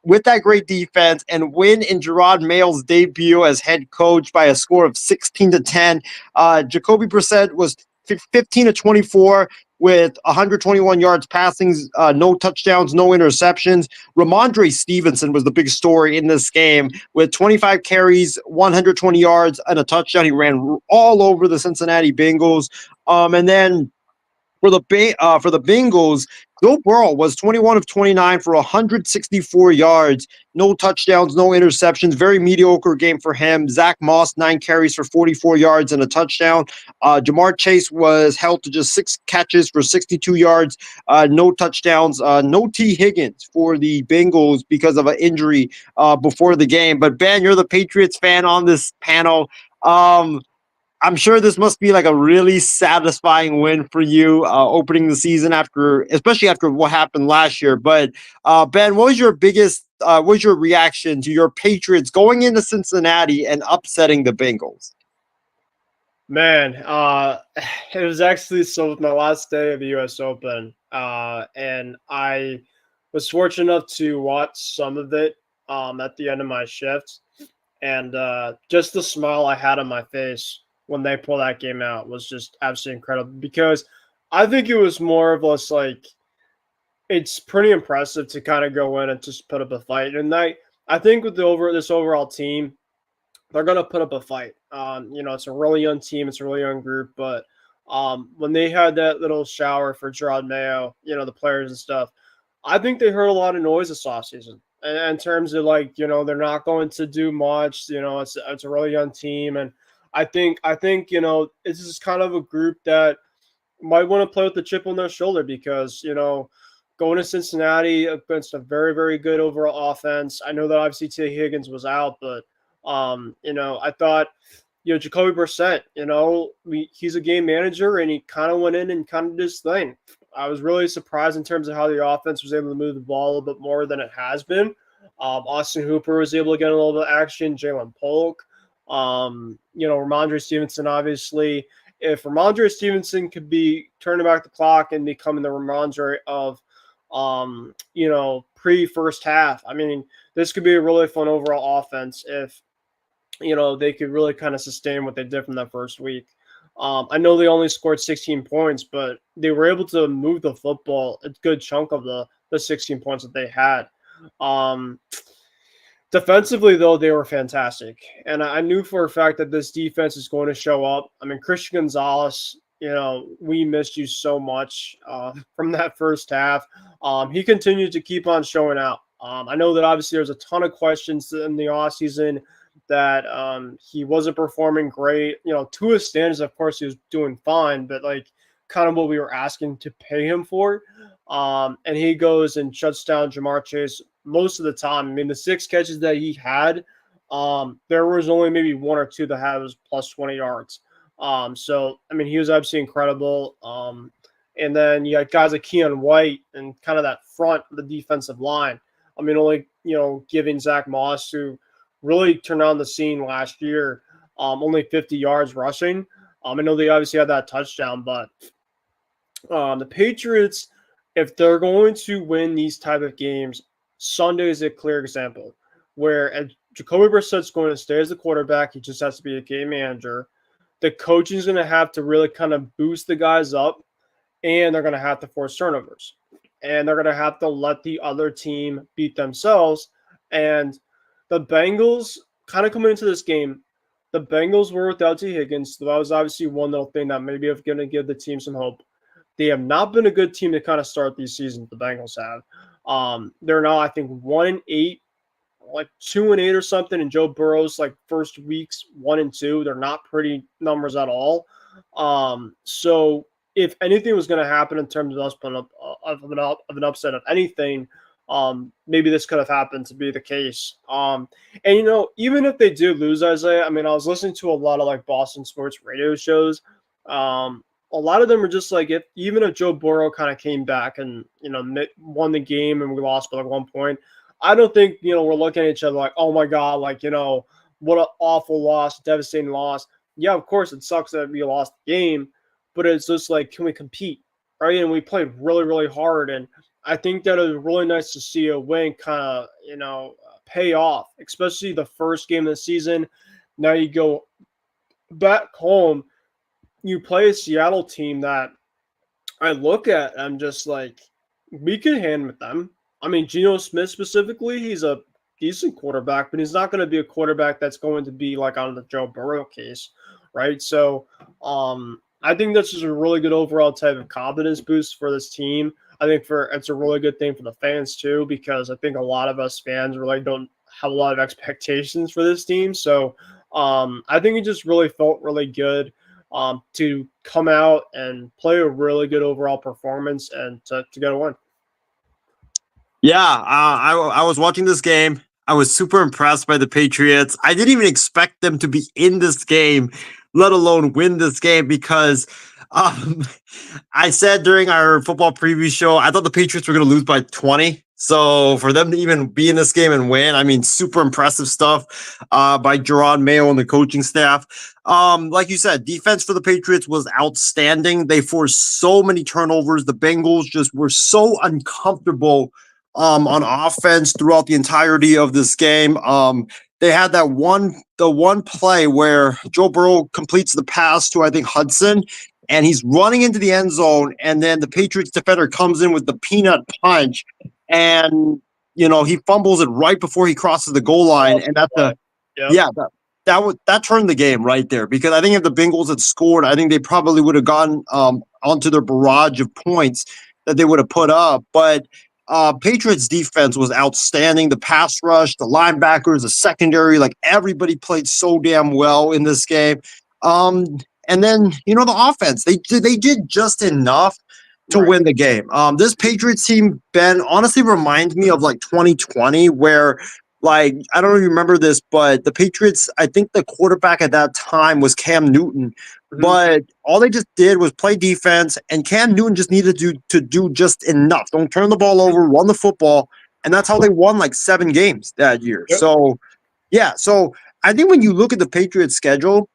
with that great defense and win in Gerard Mayo's debut as head coach by a score of 16-10. Jacoby Brissett was 15-24 with 121 yards passing, no touchdowns, no interceptions. Ramondre Stevenson was the big story in this game with 25 carries, 120 yards, and a touchdown. He ran all over the Cincinnati Bengals. And then for the Bengals, Joe Burrow was 21 of 29 for 164 yards, no touchdowns, no interceptions. Very mediocre game for him. Zach Moss, 9 carries for 44 yards and a touchdown. Jamar Chase was held to just 6 catches for 62 yards, no touchdowns. No T. Higgins for the Bengals because of an injury before the game. But Ben, you're the Patriots fan on this panel. I'm sure this must be like a really satisfying win for you opening the season especially after what happened last year. But Ben, what was your reaction to your Patriots going into Cincinnati and upsetting the Bengals? Man, it was actually my last day of the U.S. Open, and I was fortunate enough to watch some of it at the end of my shift, and just the smile I had on my face when they pulled that game out was just absolutely incredible. Because I think it was more of us like it's pretty impressive to kind of go in and just put up a fight, and I think with this overall team they're going to put up a fight. It's a really young team, it's a really young group, but when they had that little shower for Gerard Mayo, the players and stuff, I think they heard a lot of noise this offseason. And in terms of they're not going to do much. It's a really young team, and I think this is kind of a group that might want to play with the chip on their shoulder because going to Cincinnati against a very, very good overall offense. I know that obviously T. Higgins was out, but I thought, Jacoby Brissett, he's a game manager and he kind of went in and kind of did his thing. I was really surprised in terms of how the offense was able to move the ball a little bit more than it has been. Austin Hooper was able to get a little bit of action. Jalen Polk, Ramondre Stevenson, obviously. If Ramondre Stevenson could be turning back the clock and becoming the Ramondre of, pre-first half, I mean, this could be a really fun overall offense if, they could really kind of sustain what they did from that first week. I know they only scored 16 points, but they were able to move the football a good chunk of the 16 points that they had. Defensively, though, they were fantastic. And I knew for a fact that this defense is going to show up. I mean, Christian Gonzalez, we missed you so much from that first half. He continued to keep on showing out. I know that obviously there's a ton of questions in the offseason that he wasn't performing great. To his standards, of course, he was doing fine, but kind of what we were asking to pay him for. And he goes and shuts down Jamar Chase most of the time. I mean, the 6 catches that he had, there was only maybe 1 or 2 that had was plus 20 yards. So, I mean, he was absolutely incredible. And then you got guys like Keon White and kind of that front of the defensive line. I mean, only, giving Zach Moss, who really turned on the scene last year, only 50 yards rushing. I know they obviously had that touchdown, but the Patriots, if they're going to win these type of games, Sunday is a clear example where Jacoby Brissett's going to stay as the quarterback. He just has to be a game manager. The coaching is going to have to really kind of boost the guys up, and they're going to have to force turnovers. And they're going to have to let the other team beat themselves. And the Bengals, kind of coming into this game, the Bengals were without T. Higgins. So that was obviously one little thing that maybe is going to give the team some hope. They have not been a good team to kind of start these seasons. The Bengals have. They're now, I think, 1-8, 2-8 or something. And Joe Burrow's first weeks 1-2. They're not pretty numbers at all. So if anything was going to happen in terms of us putting up of an upset of anything, maybe this could have happened to be the case. And even if they do lose, Isaiah, I mean, I was listening to a lot of Boston sports radio shows. A lot of them are just even if Joe Burrow kind of came back and won the game and we lost by 1 point, I don't think we're looking at each other oh my god, what an awful loss, devastating loss. Yeah, of course it sucks that we lost the game, but it's just can we compete, right? And we played really, really hard, and I think that it was really nice to see a win kind of pay off, especially the first game of the season. Now you go back home. You play a Seattle team that I look at and I'm just we can hang with them. I mean, Geno Smith specifically, he's a decent quarterback, but he's not going to be a quarterback that's going to be on the Joe Burrow case, right? So I think this is a really good overall type of confidence boost for this team. I think it's a really good thing for the fans too, because I think a lot of us fans really don't have a lot of expectations for this team. So I think it just really felt really good to come out and play a really good overall performance and to get a win. Yeah, I was watching this game. I was super impressed by the Patriots. I didn't even expect them to be in this game, let alone win this game because um, I said during our football preview show, I thought the Patriots were going to lose by 20. So for them to even be in this game and win, I mean, super impressive stuff by Gerard Mayo and the coaching staff. Like you said, defense for the Patriots was outstanding. They forced so many turnovers. The Bengals just were so uncomfortable on offense throughout the entirety of this game. They had the one play where Joe Burrow completes the pass to, I think, Hudson, and he's running into the end zone, and then the Patriots defender comes in with the peanut punch, and he fumbles it right before he crosses the goal line, and that turned the game right there, because I think if the Bengals had scored, I think they probably would have gone onto their barrage of points that they would have put up. But Patriots defense was outstanding. The pass rush, the linebackers, the secondary, like everybody played so damn well in this game. And then, the offense, they did just enough to win the game. This Patriots team, Ben, honestly reminds me of like 2020, where like, I don't know if you remember this, but the Patriots, I think the quarterback at that time was Cam Newton, but all they just did was play defense, and Cam Newton just needed to do just enough. Don't turn the ball over, run the football, and that's how they won like 7 games that year. Yep. So I think when you look at the Patriots schedule,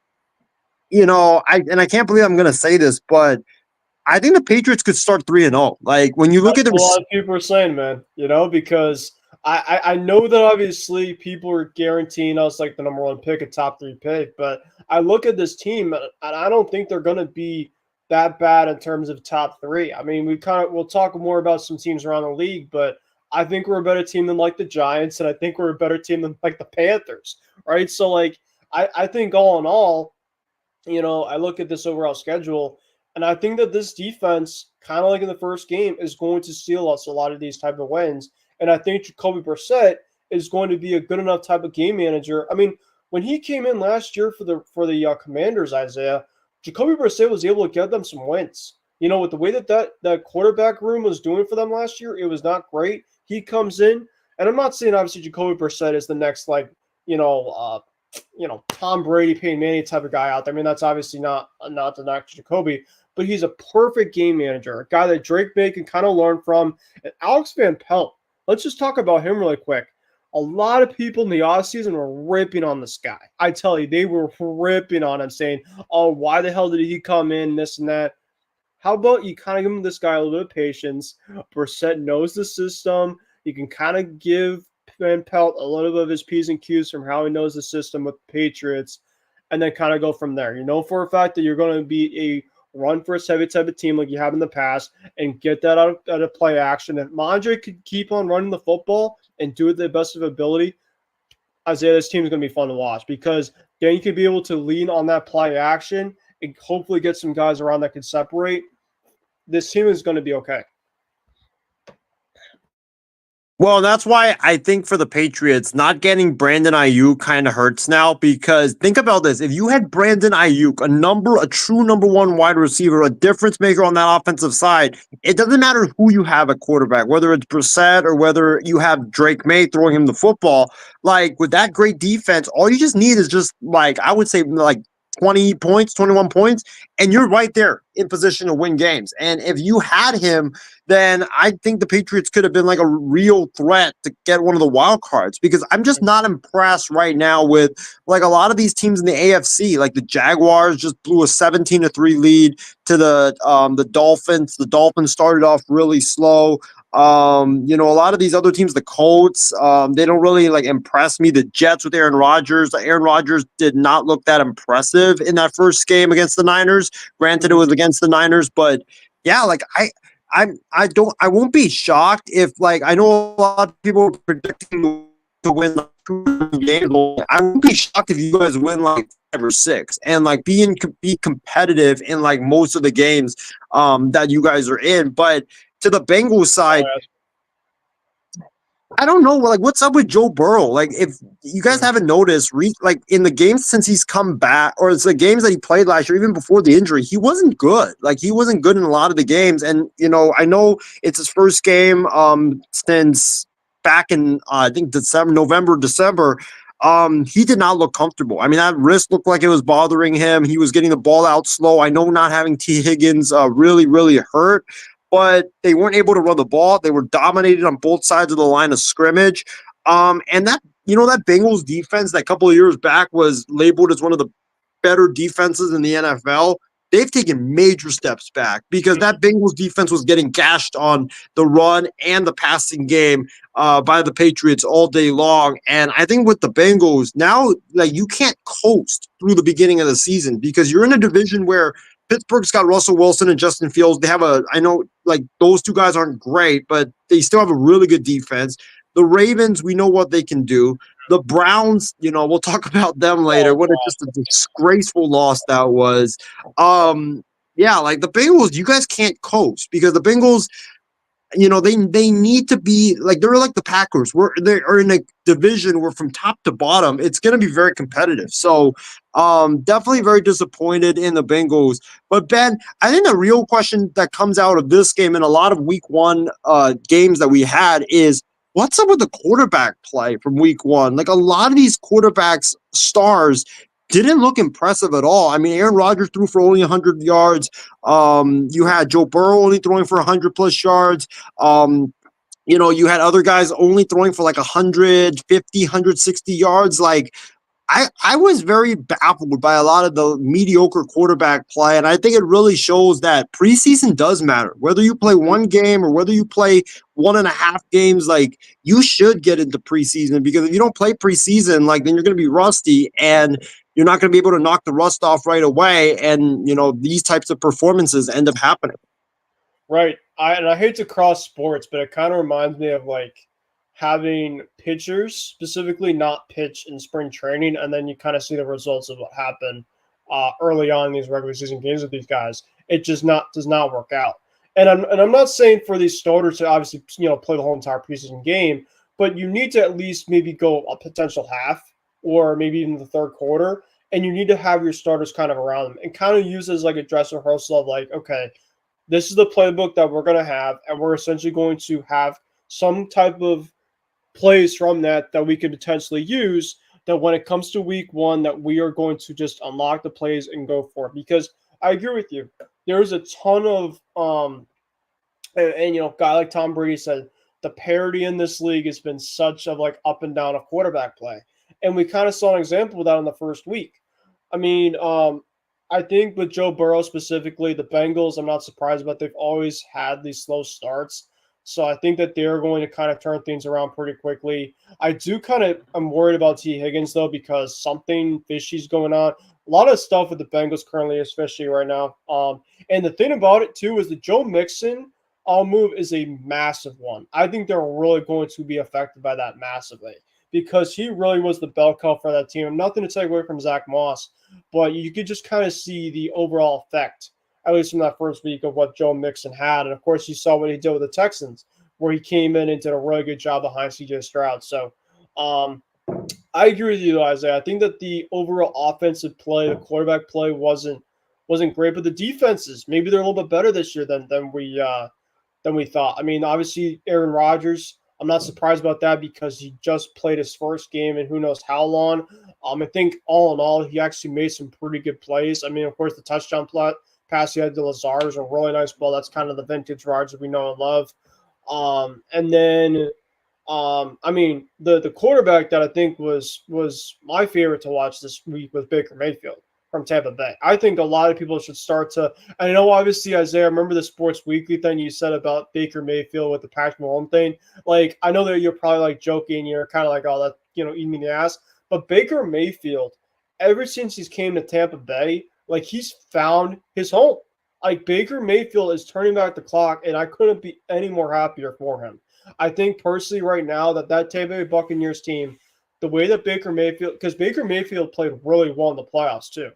I can't believe I'm going to say this, but I think the Patriots could start 3-0. Like when you look at a lot of people are saying, man, because I know that obviously people are guaranteeing us like the number 1 pick, a top 3 pick, but I look at this team and I don't think they're going to be that bad in terms of top 3. I mean, we'll talk more about some teams around the league, but I think we're a better team than like the Giants, and I think we're a better team than like the Panthers, right? So like I think all in all, I look at this overall schedule, and I think that this defense, kind of like in the first game, is going to steal us a lot of these type of wins. And I think Jacoby Brissett is going to be a good enough type of game manager. I mean, when he came in last year for the Commanders, Isaiah, Jacoby Brissett was able to get them some wins. With the way that quarterback room was doing for them last year, it was not great. He comes in, and I'm not saying obviously Jacoby Brissett is the next Tom Brady, Peyton Manning type of guy out there. I mean, that's obviously not the next Jacoby, but he's a perfect game manager, a guy that Drake May can kind of learn from. And Alex Van Pelt, let's just talk about him really quick. A lot of people in the offseason were ripping on this guy. I tell you, they were ripping on him, saying, oh, why the hell did he come in, this and that. How about you kind of give this guy a little bit of patience? Brissett knows the system. You can kind of give Van Pelt a little bit of his P's and Q's from how he knows the system with the Patriots, and then kind of go from there. For a fact that you're going to be a run first heavy type of team like you have in the past, and get that out of play action. If Mondre could keep on running the football and do it to the best of ability, Isaiah, this team is going to be fun to watch, because then you could be able to lean on that play action and hopefully get some guys around that can separate. This team is going to be okay. Well, that's why I think for the Patriots, not getting Brandon Ayuk kind of hurts now, because think about this. If you had Brandon Ayuk, a true number 1 wide receiver, a difference maker on that offensive side, it doesn't matter who you have at quarterback, whether it's Brissett or whether you have Drake May throwing him the football. Like with that great defense, all you just need is just like, I would say like 20 points, 21 points, and you're right there in position to win games. And if you had him, then I think the Patriots could have been like a real threat to get one of the wild cards, because I'm just not impressed right now with like a lot of these teams in the AFC. Like the Jaguars just blew a 17-3 lead to the Dolphins. The Dolphins started off really slow. A lot of these other teams, the Colts, they don't really like impress me. The Jets with Aaron Rodgers. Aaron Rodgers did not look that impressive in that first game against the Niners. Granted, it was against the Niners, but yeah, like I won't be shocked if, like, I know a lot of people are predicting to win like 2 games. I won't be shocked if you guys win like 5 or 6 and like be competitive in like most of the games that you guys are in. But to the Bengals side, I don't know, like, what's up with Joe Burrow? Like, if you guys haven't noticed, like, in the games since he's come back, or it's the games that he played last year, even before the injury, he wasn't good. Like, he wasn't good in a lot of the games. And, I know it's his first game since back in, I think, November, December. he did not look comfortable. I mean, that wrist looked like it was bothering him. He was getting the ball out slow. I know not having T. Higgins really, really hurt, but they weren't able to run the ball. They were dominated on both sides of the line of scrimmage. And that, that Bengals defense that couple of years back was labeled as one of the better defenses in the NFL. They've taken major steps back because that Bengals defense was getting gashed on the run and the passing game by the Patriots all day long. And I think with the Bengals now, like, you can't coast through the beginning of the season because you're in a division where Pittsburgh's got Russell Wilson and I know like those two guys aren't great, but they still have a really good defense. The Ravens, we know what they can do. The Browns, we'll talk about them later. What just a disgraceful loss that was. Like the Bengals, you guys can't coast because the Bengals, they need to be like they're like the Packers. They are in a division where from top to bottom, it's going to be very competitive. So, definitely very disappointed in the Bengals. But Ben, I think the real question that comes out of this game and a lot of Week 1 games that we had is, what's up with the quarterback play from Week 1? Like, a lot of these quarterbacks stars didn't look impressive at all. I mean, Aaron Rodgers threw for only 100 yards. You had Joe Burrow only throwing for 100+ yards. You had other guys only throwing for like 150, 160 yards. Like, I was very baffled by a lot of the mediocre quarterback play, and I think it really shows that preseason does matter. Whether you play one game or whether you play 1.5 games, like, you should get into preseason because if you don't play preseason, like, then you're going to be rusty and you're not going to be able to knock the rust off right away, and these types of performances end up happening. Right. I hate to cross sports, but it kind of reminds me of like having pitchers specifically not pitch in spring training, and then you kind of see the results of what happened early on in these regular season games with these guys. It just does not work out. And I'm not saying for these starters to obviously play the whole entire preseason game, but you need to at least maybe go a potential half or maybe even the third quarter, and you need to have your starters kind of around them and kind of use as like a dress rehearsal of like, okay, this is the playbook that we're going to have, and we're essentially going to have some type of plays from that we could potentially use, that when it comes to Week 1 that we are going to just unlock the plays and go for it. Because I agree with you. There's a ton of a guy like Tom Brady said, the parity in this league has been such of like up and down of quarterback play. And we kind of saw an example of that in the first week. I mean, I think with Joe Burrow specifically, the Bengals, I'm not surprised about. They've always had these slow starts. So I think that they're going to kind of turn things around pretty quickly. I'm worried about T. Higgins, though, because something fishy is going on. A lot of stuff with the Bengals currently, especially right now. And the thing about it, too, is the Joe Mixon move is a massive one. I think they're really going to be affected by that massively because he really was the bell cow for that team. Nothing to take away from Zach Moss, but you could just kind of see the overall effect, at least from that first week, of what Joe Mixon had. And, of course, you saw what he did with the Texans, where he came in and did a really good job behind C.J. Stroud. So I agree with you, Isaiah. I think that the overall offensive play, the quarterback play wasn't great, but the defenses, maybe they're a little bit better this year than we thought. I mean, obviously, Aaron Rodgers, I'm not surprised about that because he just played his first game in who knows how long. I think all in all, he actually made some pretty good plays. I mean, of course, the touchdown pass he had to Lazard was a really nice ball. That's kind of the vintage Rodgers we know and love. And then, I mean, the quarterback that I think was my favorite to watch this week was Baker Mayfield from Tampa Bay. I think a lot of people should start to – I know, obviously, Isaiah, remember the Sports Weekly thing you said about Baker Mayfield with the Patrick Mahomes thing? Like, I know that you're probably, like, joking. You're kind of like, oh, that, eating me in the ass. But Baker Mayfield, ever since he's came to Tampa Bay, like, he's found his home. Like, Baker Mayfield is turning back the clock, and I couldn't be any more happier for him. I think personally right now that Tampa Bay Buccaneers team, the way that Baker Mayfield – because Baker Mayfield played really well in the playoffs too.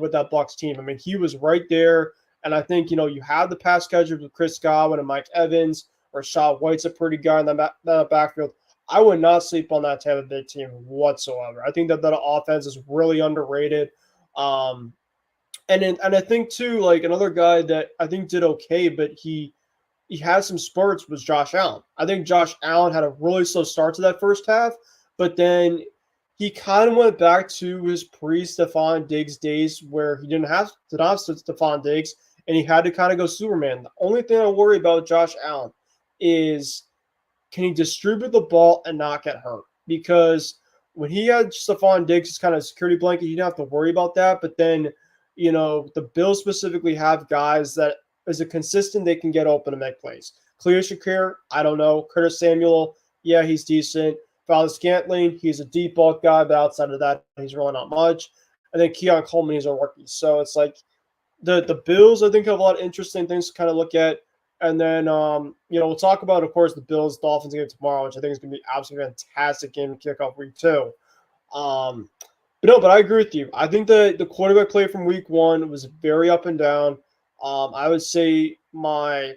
With that Bucs team. I mean, he was right there. And I think, you have the pass catchers with Chris Godwin and Mike Evans. Rashad White's a pretty guy in the backfield. I would not sleep on that Tampa Bay team whatsoever. I think that offense is really underrated. And I think, too, like another guy that I think did okay, but he had some spurts was Josh Allen. I think Josh Allen had a really slow start to that first half, but then he kind of went back to his pre-Stephon Diggs days where he didn't have Stephon Diggs and he had to kind of go Superman. The only thing I worry about Josh Allen is can he distribute the ball and not get hurt? Because when he had Stephon Diggs as kind of security blanket, you didn't have to worry about that. But then, the Bills specifically have guys that is a consistent they can get open and make plays. Cleo Shakir, I don't know. Curtis Samuel, yeah, he's decent. Valdez Scantling, he's a deep ball guy, but outside of that, he's really not much. And then Keon Coleman, he's a rookie. So it's like the Bills, I think, have a lot of interesting things to kind of look at. And then, we'll talk about, of course, the Bills-Dolphins game tomorrow, which I think is going to be absolutely fantastic game to kick off week 2. But I agree with you. I think the quarterback play from week 1 was very up and down. I would say my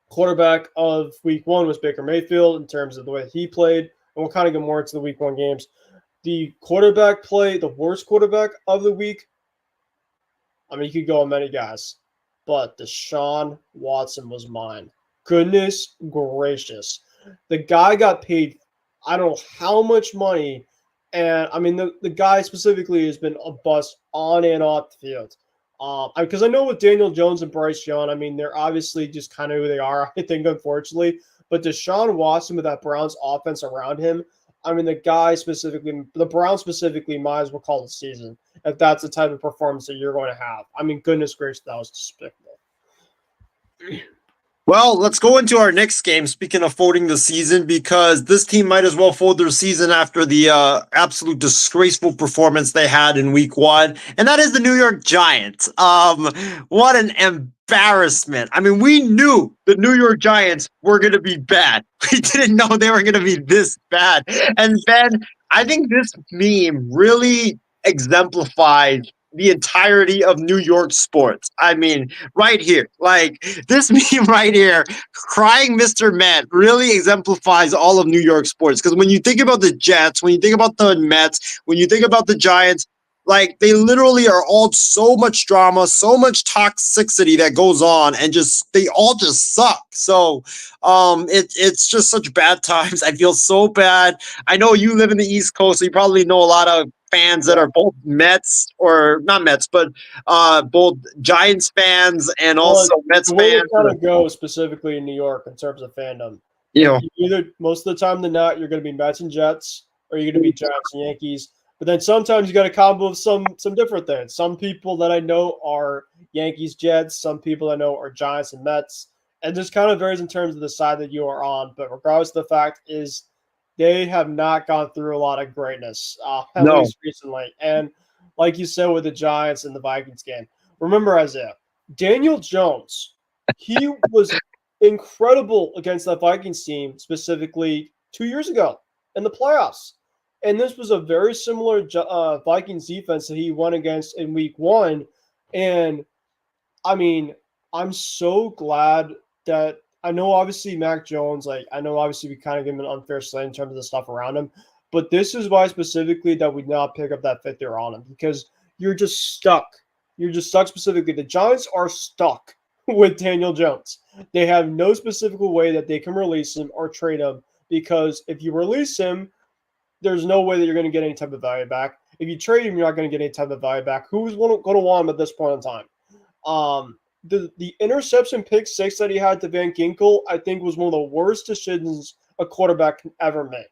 quarterback of week 1 was Baker Mayfield in terms of the way he played. And we'll kind of get more into the week 1 games. The quarterback play, the worst quarterback of the week, I mean, you could go on many guys, but Deshaun Watson was mine. Goodness gracious. The guy got paid, I don't know how much money, and I mean, the guy specifically has been a bust on and off the field. Because I know with Daniel Jones and Bryce Young, I mean, they're obviously just kind of who they are, I think, unfortunately. But Deshaun Watson with that Browns offense around him, I mean, the Browns specifically might as well call the season if that's the type of performance that you're going to have. I mean, goodness gracious, that was despicable. Well, let's go into our next game, speaking of folding the season, because this team might as well fold their season after the absolute disgraceful performance they had in week 1, and that is the New York Giants. What an embarrassment. I mean, we knew the New York Giants were going to be bad. We didn't know they were going to be this bad. And then I think this meme really exemplifies the entirety of New York sports. I mean, right here, like this meme right here, crying Mr. Met really exemplifies all of New York sports. Because when you think about the Jets, when you think about the Mets, when you think about the Giants, like they literally are all so much drama, so much toxicity that goes on, and they all just suck. So it's just such bad times. I feel so bad. I know you live in the East Coast, so you probably know a lot of fans that are both Mets, or not Mets, but both Giants fans and also Mets the way fans. It kind of goes specifically in New York in terms of fandom. Either most of the time than not, you're going to be Mets and Jets, or you're going to be Giants and Yankees. But then sometimes you got a combo of some different things. Some people that I know are Yankees, Jets. Some people I know are Giants and Mets. And just kind of varies in terms of the side that you are on. But regardless of the fact is they have not gone through a lot of greatness, at least recently. And like you said with the Giants and the Vikings game, remember, Isaiah, Daniel Jones, he was incredible against that Vikings team specifically 2 years ago in the playoffs. And this was a very similar Vikings defense that he won against in week 1. And, I mean, I'm so glad that I know obviously Mac Jones, I know obviously we kind of give him an unfair slate in terms of the stuff around him. But this is why specifically that we not pick up that fifth year on him, because you're just stuck. You're just stuck specifically. The Giants are stuck with Daniel Jones. They have no specific way that they can release him or trade him, because if you release him, there's no way that you're going to get any type of value back. If you trade him, you're not going to get any type of value back. Who's going to want him at this point in time? The interception pick 6 that he had to Van Ginkel, I think, was one of the worst decisions a quarterback can ever make.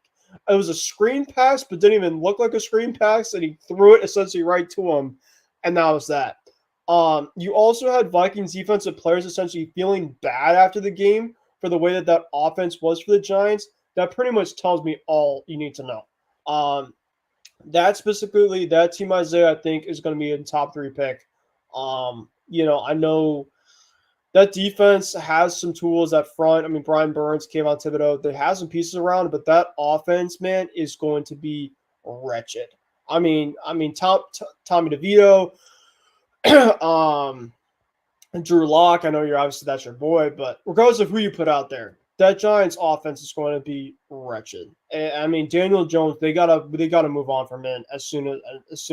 It was a screen pass, but didn't even look like a screen pass, and he threw it essentially right to him, and that was that. You also had Vikings defensive players essentially feeling bad after the game for the way that offense was for the Giants. That pretty much tells me all you need to know. That team, Isaiah, I think is going to be a top 3 pick. I know that defense has some tools up front. I mean, Brian Burns, Kayvon Thibodeau, they have some pieces around, but that offense, man, is going to be wretched. I mean, Tommy DeVito, Drew Lock. I know that's your boy, but regardless of who you put out there, that Giants offense is going to be wretched. And, I mean, Daniel Jones, they gotta move on from him as soon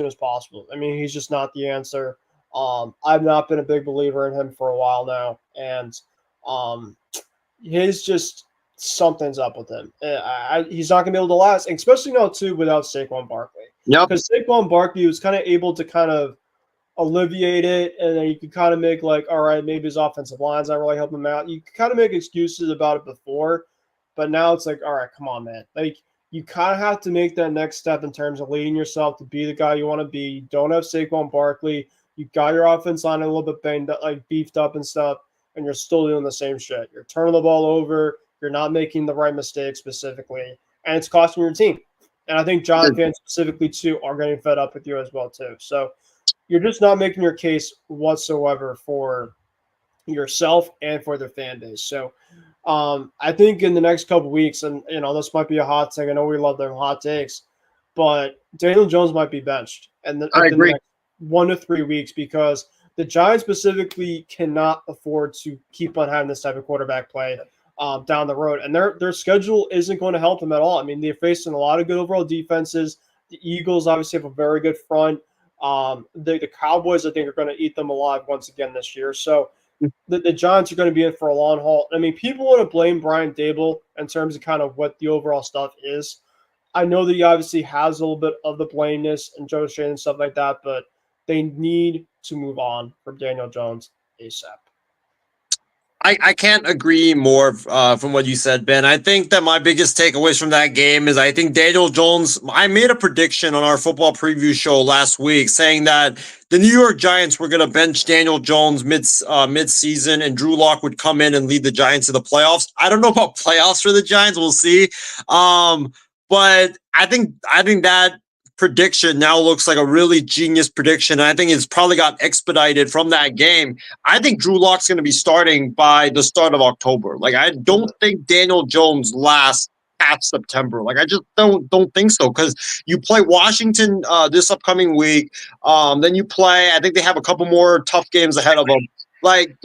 as possible. I mean, he's just not the answer. I've not been a big believer in him for a while now, and his just something's up with him. He's not going to be able to last, especially now too without Saquon Barkley. Yep. Because Saquon Barkley was kind of able to kind of alleviate it, and then you could kind of make like, all right, maybe his offensive line's not really helping him out. You could kind of make excuses about it before, but now it's like, all right, come on, man. Like, you kind of have to make that next step in terms of leading yourself to be the guy you want to be. You don't have Saquon Barkley. You got your offense line a little bit banged up, like beefed up and stuff, and you're still doing the same shit. You're turning the ball over. You're not making the right mistakes specifically, and it's costing your team. And I think Giant fans specifically too are getting fed up with you as well too. So you're just not making your case whatsoever for yourself and for their fan base. So I think in the next couple of weeks, and this might be a hot take. I know we love them hot takes, but Daniel Jones might be benched, and I agree. The next 1 to 3 weeks, because the Giants specifically cannot afford to keep on having this type of quarterback play down the road, and their schedule isn't going to help them at all. I mean, they're facing a lot of good overall defenses. The Eagles obviously have a very good front. The Cowboys, I think, are going to eat them alive once again this year. So the Giants are going to be in for a long haul. I mean, people want to blame Brian Daboll in terms of kind of what the overall stuff is. I know that he obviously has a little bit of the blameness and Joe Shane and stuff like that, but they need to move on from Daniel Jones ASAP. I can't agree more from what you said, Ben. I think that my biggest takeaways from that game is I think Daniel Jones, I made a prediction on our football preview show last week saying that the New York Giants were going to bench Daniel Jones mid-season and Drew Lock would come in and lead the Giants to the playoffs. I don't know about playoffs for the Giants. We'll see. But I think that prediction now looks like a really genius prediction. And I think it's probably got expedited from that game. I think Drew Lock's going to be starting by the start of October. Like, I don't think Daniel Jones lasts past September. Like, I just don't think so, because you play Washington this upcoming week. Then you play, I think they have a couple more tough games ahead of them. Like,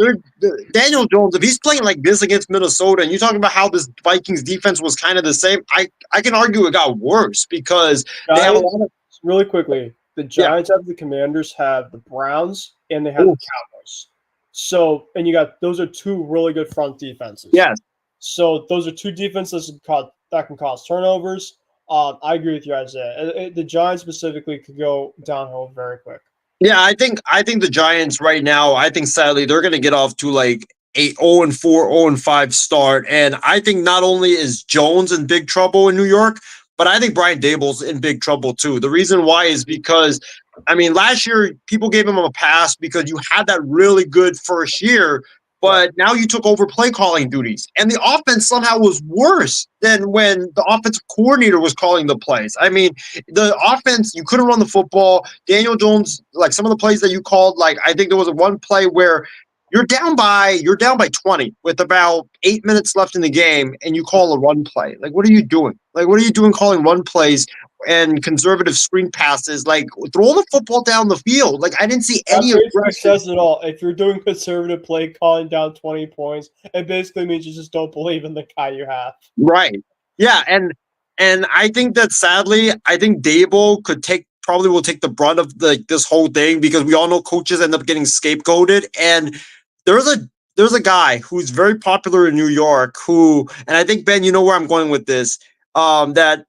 Daniel Jones, if he's playing like this against Minnesota, and you're talking about how this Vikings defense was kind of the same, I can argue it got worse because they have a lot of. Really quickly, the Giants have the Commanders, have the Browns, and they have the Cowboys. So, and you got, those are two really good front defenses. Yes. So those are two defenses that can cause turnovers. I agree with you, Isaiah. The Giants specifically could go downhill very quick. Yeah, I think the Giants right now, I think sadly they're going to get off to like a 0-4, 0-5 start. And I think not only is Jones in big trouble in New York, but I think Brian Daboll's in big trouble too. The reason why is because, I mean, last year people gave him a pass because you had that really good first year, but now you took over play calling duties. And the offense somehow was worse than when the offensive coordinator was calling the plays. I mean, the offense, you couldn't run the football. Daniel Jones, like some of the plays that you called, like I think there was one play where you're down by 20 with about 8 minutes left in the game, and you call a run play. Like, what are you doing? Like, what are you doing calling run plays and conservative screen passes? Like, throw the football down the field. Like, I didn't see any aggression. Says it all. If you're doing conservative play calling down 20 points, it basically means you just don't believe in the guy you have. Right. Yeah, and I think that sadly, I think Daboll probably will take the brunt of this whole thing, because we all know coaches end up getting scapegoated. And there's a guy who's very popular in New York who, and I think, Ben, you know where I'm going with this, that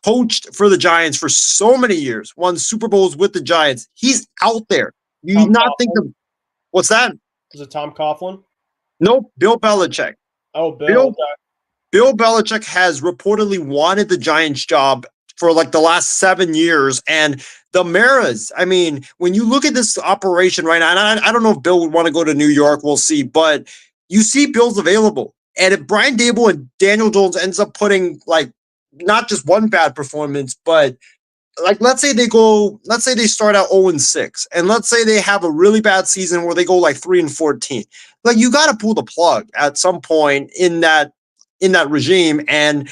coached for the Giants for so many years, won Super Bowls with the Giants. He's out there. You Tom not Coughlin? think of what's that? Is it Tom Coughlin? Nope, Bill Belichick. Oh, Bill. Bill Belichick has reportedly wanted the Giants job for like the last 7 years. And the Maras, I mean, when you look at this operation right now, and I don't know if Bill would want to go to New York, we'll see, but you see Bill's available. And if Brian Daboll and Daniel Jones ends up putting like not just one bad performance, but like let's say they start out 0-6, and let's say they have a really bad season where they go like 3-14. Like, you got to pull the plug at some point in that regime. And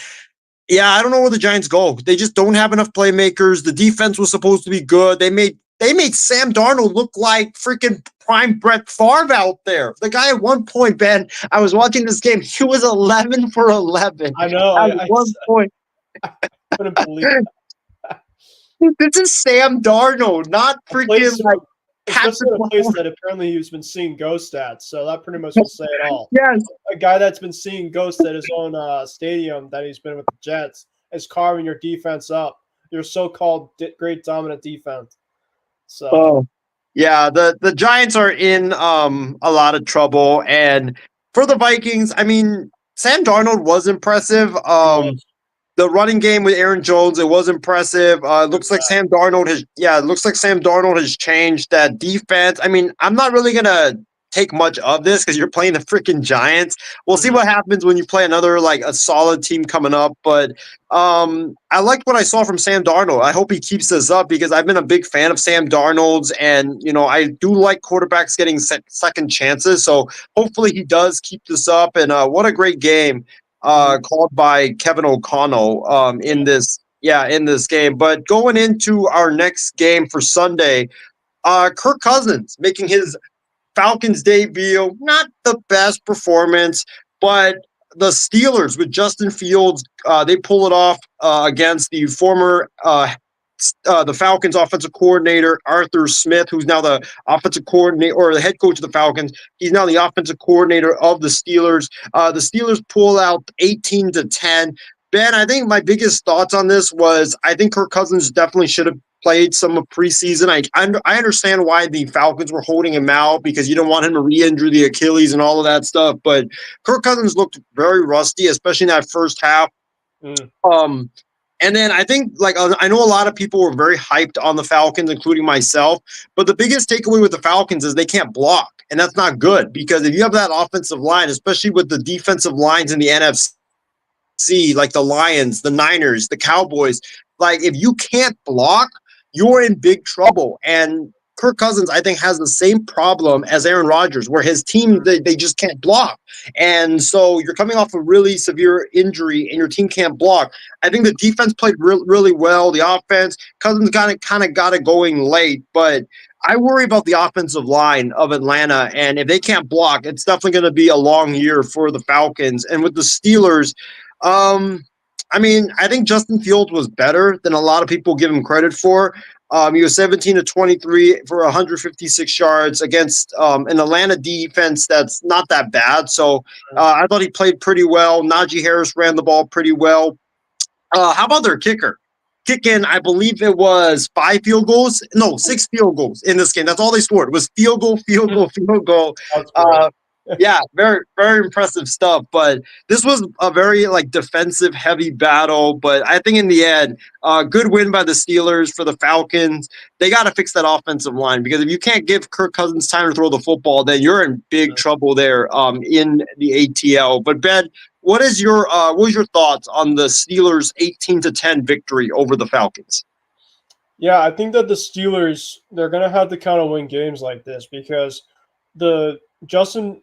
yeah, I don't know where the Giants go. They just don't have enough playmakers. The defense was supposed to be good. They made Sam Darnold look like freaking prime Brett Favre out there. The guy at one point, Ben, I was watching this game. He was 11 for 11. I know. At one point. I couldn't believe it. This is Sam Darnold, not freaking like Especially in a place that apparently he's been seeing ghosts at. So that pretty much will say it all. Yes. A guy that's been seeing ghosts at his own stadium that he's been with the Jets is carving your defense up. Your so-called great dominant defense. So. Oh, yeah. The Giants are in a lot of trouble, and for the Vikings, I mean, Sam Darnold was impressive. The running game with Aaron Jones, it was impressive. It looks like Sam Darnold has changed that defense. I mean, I'm not really gonna take much of this because you're playing the freaking Giants. We'll see what happens when you play another like a solid team coming up. But I liked what I saw from Sam Darnold. I hope he keeps this up because I've been a big fan of Sam Darnold's, and I do like quarterbacks getting second chances. So hopefully he does keep this up. And what a great game. Called by Kevin O'Connell in this game. But going into our next game for Sunday, Kirk Cousins making his Falcons debut. Not the best performance, but the Steelers with Justin Fields, they pull it off against the former the Falcons offensive coordinator, Arthur Smith, who's now the offensive coordinator or the head coach of the Falcons. He's now the offensive coordinator of the Steelers. The Steelers pull out 18-10. Ben, I think my biggest thoughts on this was I think Kirk Cousins definitely should have played some of preseason. I understand why the Falcons were holding him out because you don't want him to re-injure the Achilles and all of that stuff. But Kirk Cousins looked very rusty, especially in that first half. And then I think, I know a lot of people were very hyped on the Falcons, including myself. But the biggest takeaway with the Falcons is they can't block. And that's not good because if you have that offensive line, especially with the defensive lines in the NFC, like the Lions, the Niners, the Cowboys, like if you can't block, you're in big trouble. And Kirk Cousins, I think, has the same problem as Aaron Rodgers, where his team, they just can't block. And so you're coming off a really severe injury and your team can't block. I think the defense played really well. The offense, Cousins kind of got it going late, but I worry about the offensive line of Atlanta. And if they can't block, it's definitely going to be a long year for the Falcons. And with the Steelers, I mean, I think Justin Fields was better than a lot of people give him credit for. He was 17-23 for 156 yards against an Atlanta defense that's not that bad. So I thought he played pretty well. Najee Harris ran the ball pretty well. How about their kicker? Kicking, I believe it was 6 field goals in this game. That's all they scored. It was field goal. Yeah, very, very impressive stuff. But this was a very defensive heavy battle. But I think in the end, good win by the Steelers for the Falcons. They got to fix that offensive line because if you can't give Kirk Cousins time to throw the football, then you're in big trouble there in the ATL. But Ben, what was your thoughts on the Steelers' 18-10 victory over the Falcons? Yeah, I think that the Steelers, they're going to have to kind of win games like this because the Justin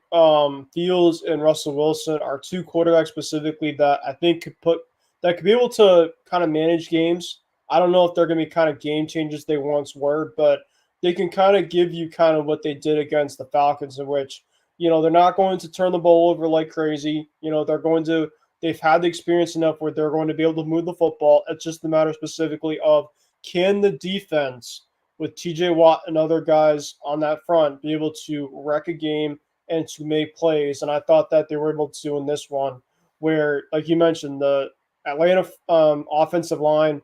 Fields and Russell Wilson are two quarterbacks specifically that I think could be able to kind of manage games. I don't know if they're going to be kind of game changers they once were, but they can kind of give you kind of what they did against the Falcons, in which, they're not going to turn the ball over like crazy. They've had the experience enough where they're going to be able to move the football. It's just a matter specifically of can the defense with TJ Watt and other guys on that front be able to wreck a game and to make plays. And I thought that they were able to do in this one where, like you mentioned, the Atlanta offensive line,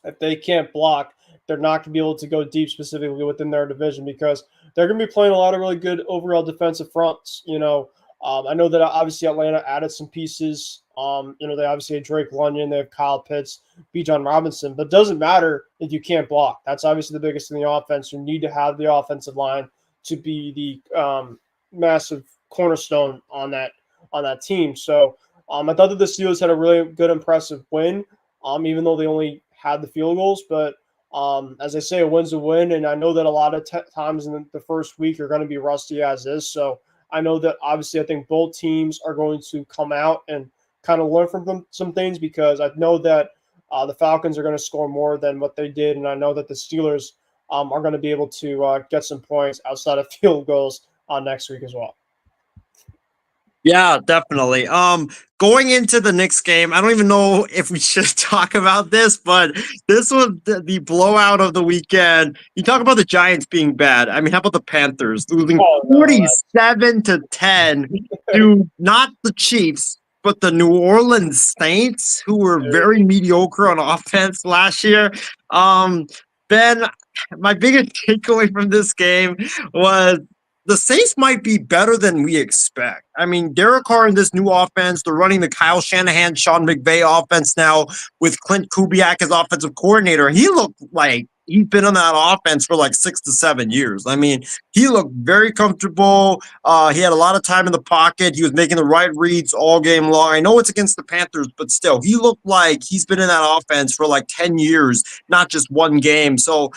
if they can't block, they're not going to be able to go deep specifically within their division because they're going to be playing a lot of really good overall defensive fronts. I know that obviously Atlanta added some pieces. They obviously have Drake London, they have Kyle Pitts, Bijan Robinson, but it doesn't matter if you can't block. That's obviously the biggest in the offense. You need to have the offensive line to be the massive cornerstone on that team. So I thought that the Steelers had a really good, impressive win, even though they only had the field goals. But as I say, a win's a win, and I know that a lot of times in the first week are going to be rusty as is. So I know that obviously I think both teams are going to come out and kind of learn from them some things because I know that the Falcons are going to score more than what they did, and I know that the Steelers are going to be able to get some points outside of field goals next week as well. Yeah, definitely. Going into the Knicks game, I don't even know if we should talk about this, but this was the blowout of the weekend. You talk about the Giants being bad. I mean, how about the Panthers losing Oh no, 47-10 to not the Chiefs, but the New Orleans Saints, who were very mediocre on offense last year. Um, Ben, my biggest takeaway from this game was the Saints might be better than we expect. I mean, Derek Carr in this new offense, they're running the Kyle Shanahan, Sean McVay offense now with Clint Kubiak as offensive coordinator. He looked like he's been on that offense for like 6 to 7 years. I mean, he looked very comfortable. He had a lot of time in the pocket. He was making the right reads all game long. I know it's against the Panthers, but still, he looked like he's been in that offense for like 10 years, not just one game. So,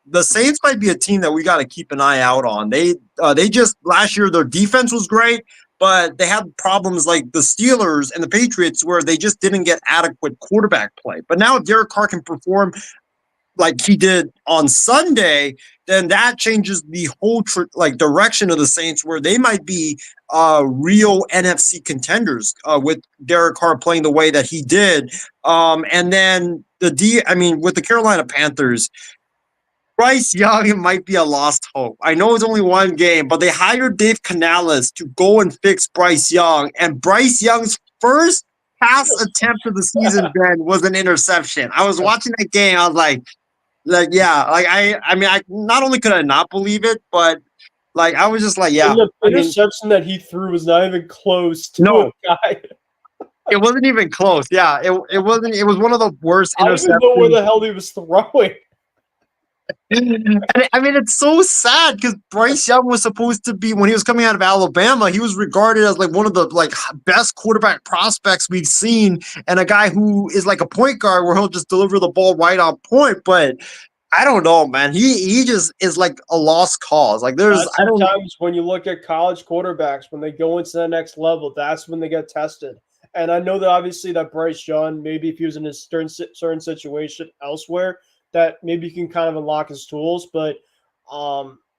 the Saints might be a team that we got to keep an eye out on. They just last year their defense was great, but they had problems like the Steelers and the Patriots where they just didn't get adequate quarterback play. But now if Derek Carr can perform like he did on Sunday, then that changes the whole direction of the Saints, where they might be real NFC contenders with Derek Carr playing the way that he did. And then with the Carolina Panthers. Bryce Young might be a lost hope. I know it's only one game, but they hired Dave Canales to go and fix Bryce Young. And Bryce Young's first pass attempt of the season, Ben, was an interception. I was watching that game. I was I not only could I not believe it, but like I was just like, yeah. And the interception that he threw was not even close to a guy. It wasn't even close. Yeah, it wasn't. It was one of the worst interceptions. I don't even know where the hell he was throwing. I mean, it's so sad because Bryce Young was supposed to be, when he was coming out of Alabama, he was regarded as like one of the best quarterback prospects we've seen, and a guy who is like a point guard where he'll just deliver the ball right on point. But I don't know, man. He just is like a lost cause. Like sometimes when you look at college quarterbacks, when they go into the next level, that's when they get tested. And I know that obviously that Bryce Young, maybe if he was in a certain situation elsewhere, that maybe you can kind of unlock his tools. But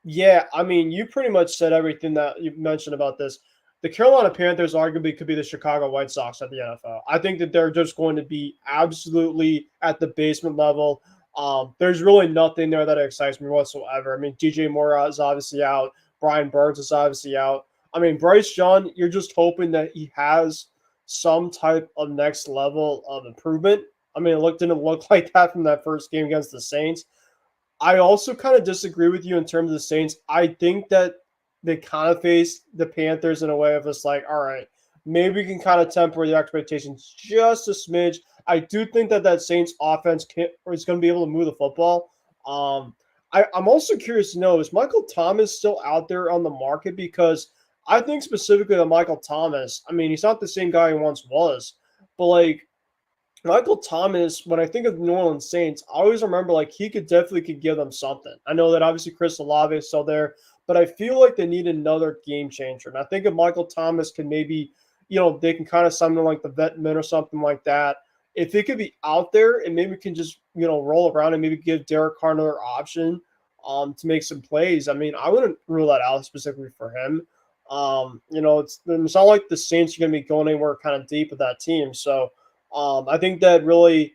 yeah, I mean, you pretty much said everything that you mentioned about this. The Carolina Panthers arguably could be the Chicago White Sox at the NFL. I think that they're just going to be absolutely at the basement level. There's really nothing there that excites me whatsoever. I mean, DJ Moore is obviously out. Brian Burns is obviously out. I mean, Bryce Young, you're just hoping that he has some type of next level of improvement. I mean, didn't look like that from that first game against the Saints. I also kind of disagree with you in terms of the Saints. I think that they kind of face the Panthers in a way of just like, all right, maybe we can kind of temper the expectations just a smidge. I do think that Saints offense is going to be able to move the football. I'm also curious to know, is Michael Thomas still out there on the market? Because I think specifically that Michael Thomas, I mean, he's not the same guy he once was, but like, Michael Thomas, when I think of the New Orleans Saints, I always remember like he could give them something. I know that obviously Chris Olave is still there, but I feel like they need another game changer. And I think if Michael Thomas can maybe, they can kind of summon like the Vetman or something like that. If it could be out there and maybe we can just, roll around and maybe give Derek Carr another option to make some plays. I mean, I wouldn't rule that out specifically for him. It's not like the Saints are going to be going anywhere kind of deep with that team. So, I think that really,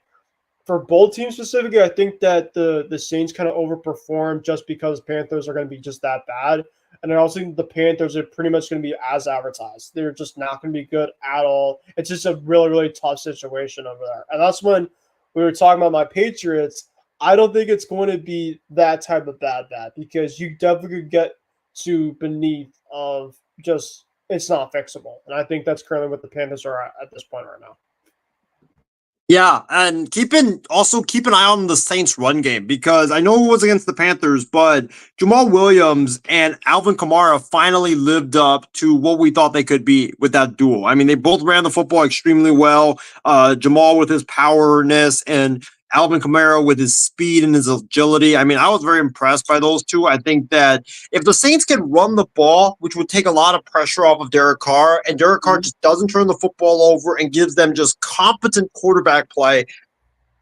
for both teams specifically, I think that the Saints kind of overperformed just because Panthers are going to be just that bad. And I also think the Panthers are pretty much going to be as advertised. They're just not going to be good at all. It's just a really, really tough situation over there. And that's when we were talking about my Patriots. I don't think it's going to be that type of bad because you definitely could get to beneath of just it's not fixable. And I think that's currently what the Panthers are at this point right now. Yeah, and keep an eye on the Saints run game, because I know it was against the Panthers, but Jamal Williams and Alvin Kamara finally lived up to what we thought they could be with that duo. I mean, they both ran the football extremely well. Jamal with his powerness and Alvin Kamara with his speed and his agility. I mean, I was very impressed by those two. I think that if the Saints can run the ball, which would take a lot of pressure off of Derek Carr, and Derek Carr just doesn't turn the football over and gives them just competent quarterback play,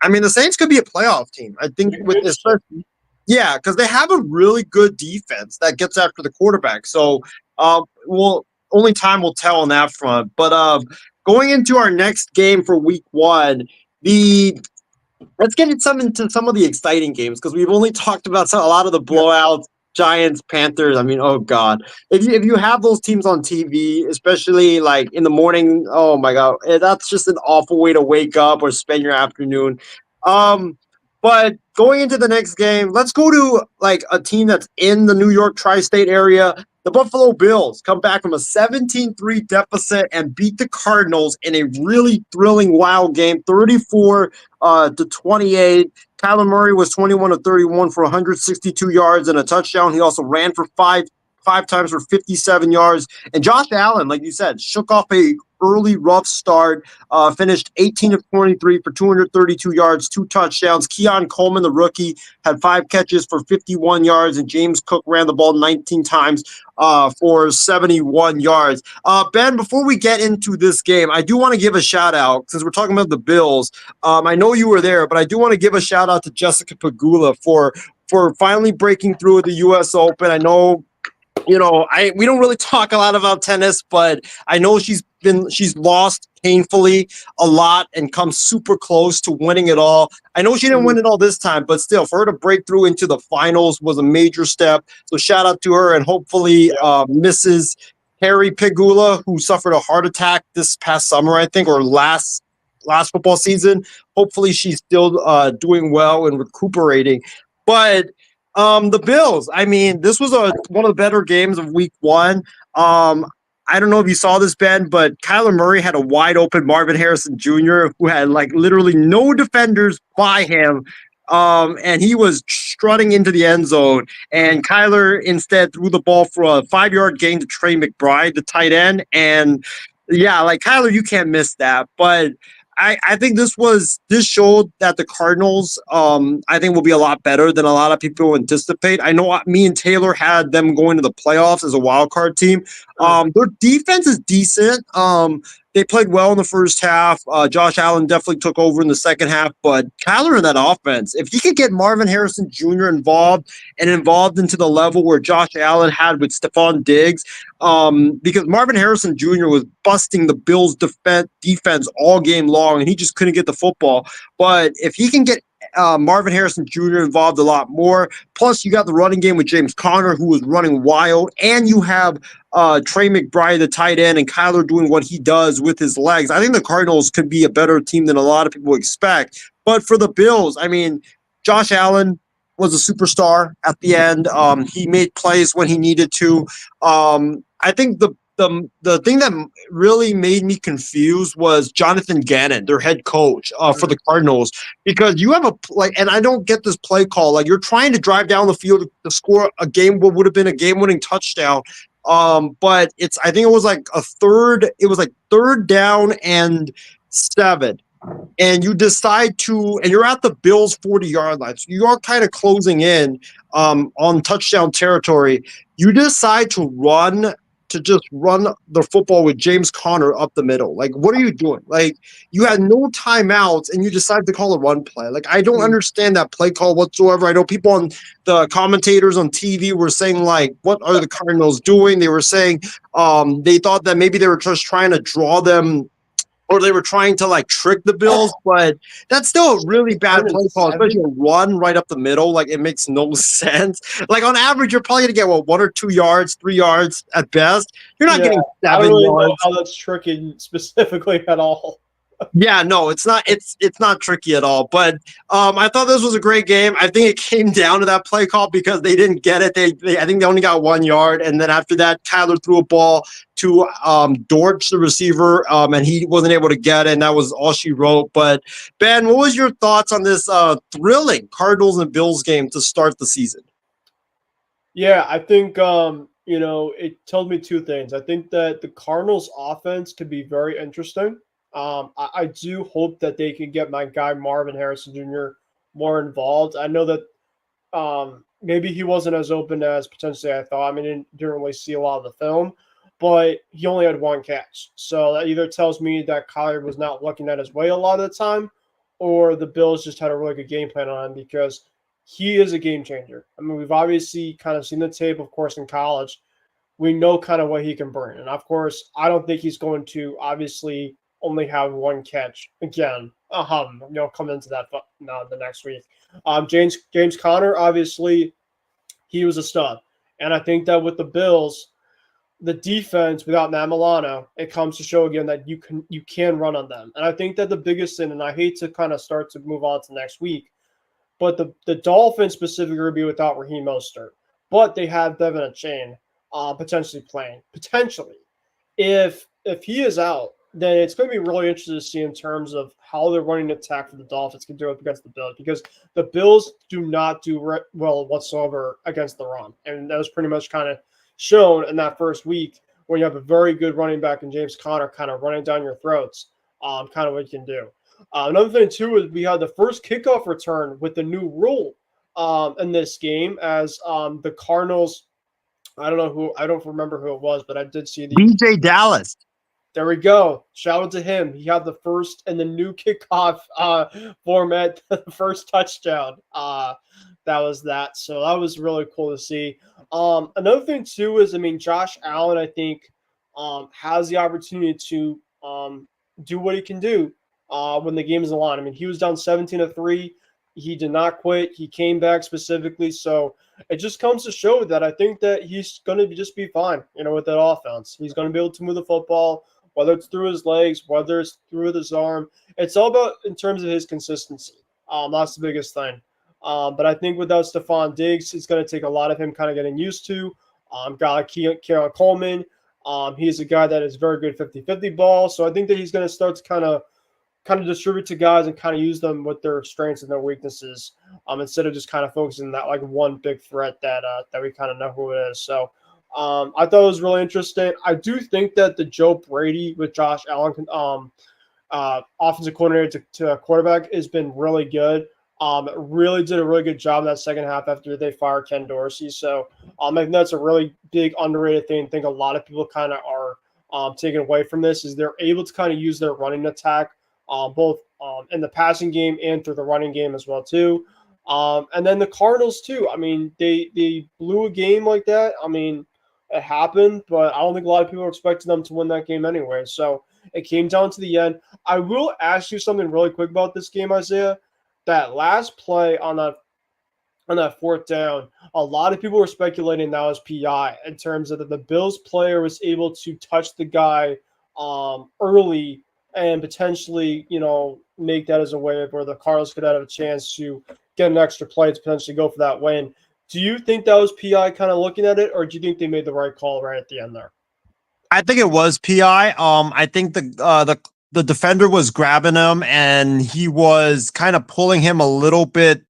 I mean, the Saints could be a playoff team. I think because they have a really good defense that gets after the quarterback. So, only time will tell on that front. But going into our next game for week 1, let's get into some of the exciting games because we've only talked about a lot of the blowouts. Giants, Panthers. I mean, oh god, if you have those teams on TV, especially like in the morning, oh my god, that's just an awful way to wake up or spend your afternoon. But going into the next game, let's go to like a team that's in the New York tri-state area. The Buffalo Bills come back from a 17-3 deficit and beat the Cardinals in a really thrilling, wild game, 34 to 28. Kyler Murray was 21 of 31 for 162 yards and a touchdown. He also ran for five times for 57 yards. And Josh Allen, like you said, shook off a early rough start, finished 18 of 23 for 232 yards, 2 touchdowns. Keon Coleman, the rookie, had 5 catches for 51 yards, and James Cook ran the ball 19 times for 71 yards. Ben, before we get into this game, I do want to give a shout out, since we're talking about the Bills. I know you were there, but I do want to give a shout out to Jessica Pegula for finally breaking through at the U.S. Open. I know, we don't really talk a lot about tennis, but I know she's lost painfully a lot and come super close to winning it all. I know she didn't win it all this time, but still, for her to break through into the finals was a major step. So shout out to her, and hopefully Mrs. Harry Pegula, who suffered a heart attack this past summer, I think, or last football season. Hopefully she's still doing well and recuperating. But the Bills, I mean, this was one of the better games of week 1. I don't know if you saw this, Ben, but Kyler Murray had a wide open Marvin Harrison Jr. who had like literally no defenders by him. And he was strutting into the end zone, and Kyler instead threw the ball for a 5-yard gain to Trey McBride, the tight end. And yeah, like Kyler, you can't miss that. But I think this showed that the Cardinals, I think, will be a lot better than a lot of people anticipate. I know me and Taylor had them going to the playoffs as a wild card team. Their defense is decent. They played well in the first half. Josh Allen definitely took over in the second half, but Kyler in that offense, if he could get Marvin Harrison Jr. involved into the level where Josh Allen had with Stephon Diggs, because Marvin Harrison Jr. was busting the Bills' defense all game long, and he just couldn't get the football. But if he can get Marvin Harrison Jr. involved a lot more, plus you got the running game with James Conner, who was running wild, and you have Trey McBride, the tight end, and Kyler doing what he does with his legs. I think the Cardinals could be a better team than a lot of people expect. But for the Bills, I mean, Josh Allen was a superstar at the end. He made plays when he needed to. I think the thing that really made me confused was Jonathan Gannon, their head coach for the Cardinals, because you have and I don't get this play call. Like, you're trying to drive down the field to score what would have been a game-winning touchdown. But I think it was like third down and 7. And you decide and you're at the Bills' 40-yard line. So you are kind of closing in on touchdown territory. You decide to just run the football with James Conner up the middle. Like, what are you doing? Like, you had no timeouts and you decide to call a run play. Like, I don't understand that play call whatsoever. I know people the commentators on TV were saying, like, what are the Cardinals doing? They were saying they thought that maybe they were just trying to draw them, or they were trying to like trick the Bills, but that's still a really bad play call, especially a run right up the middle. Like, it makes no sense. Like, on average, you're probably gonna get 1 or 2 yards, 3 yards at best. You're not getting 7 I don't really yards. know how that's tricky specifically at all. Yeah, no, it's not. It's not tricky at all. But I thought this was a great game. I think it came down to that play call because they didn't get it. I think they only got 1 yard, and then after that, Kyler threw a ball to Dortch, the receiver, and he wasn't able to get it, and that was all she wrote. But Ben, what was your thoughts on this thrilling Cardinals and Bills game to start the season? Yeah, I think it told me 2 things. I think that the Cardinals' offense could be very interesting. I do hope that they can get my guy Marvin Harrison Jr. more involved. I know that maybe he wasn't as open as potentially I thought. I mean, didn't really see a lot of the film, but he only had 1 catch. So that either tells me that Kyler was not looking at his way a lot of the time, or the Bills just had a really good game plan on him, because he is a game changer. I mean, we've obviously kind of seen the tape, of course, in college, we know kind of what he can bring. And of course, I don't think he's going to obviously only have one catch again. Come into that the next week. James Conner, obviously, he was a stud, and I think that with the Bills, the defense without Matt Milano, it comes to show again that you can run on them. And I think that the biggest thing, and I hate to kind of start to move on to next week, but the Dolphins specifically will be without Raheem Mostert, but they have Devin Achane potentially playing. Potentially, if he is out, then it's going to be really interesting to see in terms of how they're running the attack for the Dolphins can do up against the Bills, because the Bills do not do well whatsoever against the run, and that was pretty much kind of shown in that first week when you have a very good running back in James Conner kind of running down your throats, kind of what you can do. Another thing too is we had the first kickoff return with the new rule in this game as the Cardinals. I don't remember who it was, but I did see the BJ Dallas. There we go. Shout out to him. He had the first and the new kickoff format, the first touchdown. That was that. So that was really cool to see. Another thing too is, I mean, Josh Allen, I think, has the opportunity to do what he can do when the game is on the line. I mean, he was down 17-3. He did not quit. He came back specifically. So it just comes to show that I think that he's going to just be fine, with that offense. He's going to be able to move the football, whether it's through his legs, whether it's through his arm. It's all about in terms of his consistency. That's the biggest thing. But I think without Stephon Diggs, it's going to take a lot of him kind of getting used to. Guy like Keon Coleman, he's a guy that is very good 50-50 ball. So I think that he's going to start to kind of distribute to guys and kind of use them with their strengths and their weaknesses, instead of just kind of focusing on that like one big threat that we kind of know who it is. So I thought it was really interesting. I do think that the Joe Brady with Josh Allen offensive coordinator to quarterback has been really good. Really did a really good job in that second half after they fired Ken Dorsey. So I think that's a really big underrated thing. I think a lot of people kind of are taken away from this is they're able to kind of use their running attack both in the passing game and through the running game as well too. And then the Cardinals too. I mean, they blew a game like that. I mean, it happened, but I don't think a lot of people were expecting them to win that game anyway. So it came down to the end. I will ask you something really quick about this game, Isaiah. That last play on that fourth down, a lot of people were speculating that was PI in terms of that the Bills player was able to touch the guy early and potentially, make that as a way of where the Cardinals could have a chance to get an extra play to potentially go for that win. Do you think that was PI kind of looking at it, or do you think they made the right call right at the end there? I think it was PI. I think the defender was grabbing him and he was kind of pulling him a little bit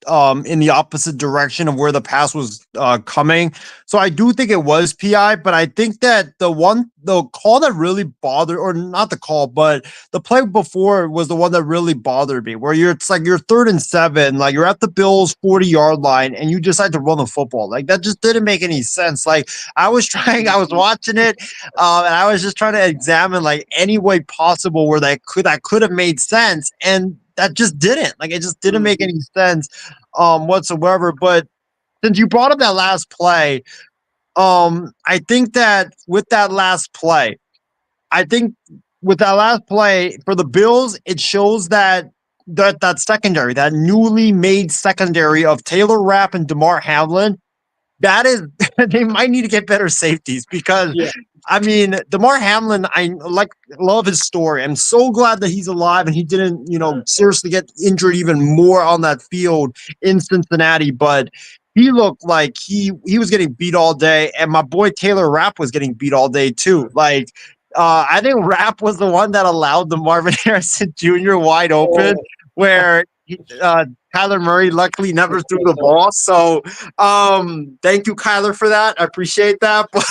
in the opposite direction of where the pass was coming. So I do think it was PI, but I think that the call that really bothered, or not the call, but the play before was the one that really bothered me, where you're 3rd and 7, like you're at the Bills 40-yard line and you decide to run the football. Like that just didn't make any sense. Like I was watching it and I was just trying to examine like any way possible where that could have made sense, and that just didn't. Like it just didn't make any sense whatsoever. But since you brought up that last play, I think that with that last play for the Bills, it shows that secondary, that newly made secondary of Taylor Rapp and DeMar Hamlin, that is, they might need to get better safeties because, I mean, DeMar Hamlin, I love his story. I'm so glad that he's alive and he didn't, seriously get injured even more on that field in Cincinnati. But he looked like he was getting beat all day, and my boy Taylor Rapp was getting beat all day too. Like, I think Rapp was the one that allowed the Marvin Harrison Jr. wide open, where Kyler Murray luckily never threw the ball. So thank you, Kyler, for that. I appreciate that. But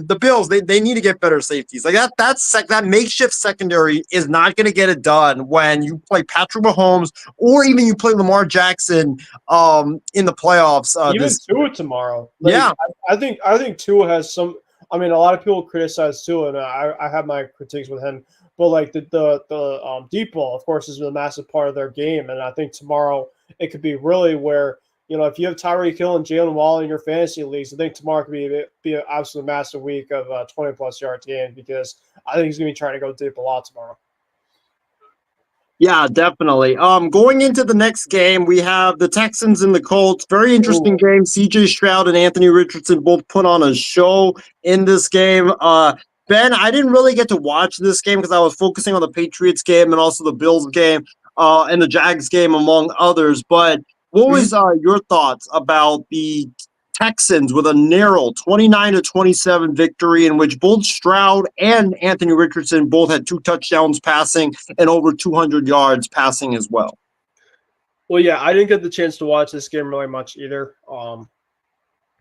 the Bills, they need to get better safeties. Like that makeshift secondary is not going to get it done when you play Patrick Mahomes or even you play Lamar Jackson in the playoffs. Even Tua tomorrow. I think Tua has some. I mean, a lot of people criticize Tua, and I have my critiques with him. But like the deep ball, of course, is a massive part of their game, and I think tomorrow it could be really where if you have Tyreek Hill and Jalen Wall in your fantasy leagues, I think tomorrow could be an absolute massive week of 20-plus yard games because I think he's going to be trying to go deep a lot tomorrow. Yeah, definitely. Going into the next game, we have the Texans and the Colts. Very interesting game. CJ Stroud and Anthony Richardson both put on a show in this game. Ben, I didn't really get to watch this game because I was focusing on the Patriots game and also the Bills game and the Jags game, among others. But what was your thoughts about the Texans with a narrow 29-27 victory in which both Stroud and Anthony Richardson both had 2 touchdowns passing and over 200 yards passing as well? Well, yeah, I didn't get the chance to watch this game really much either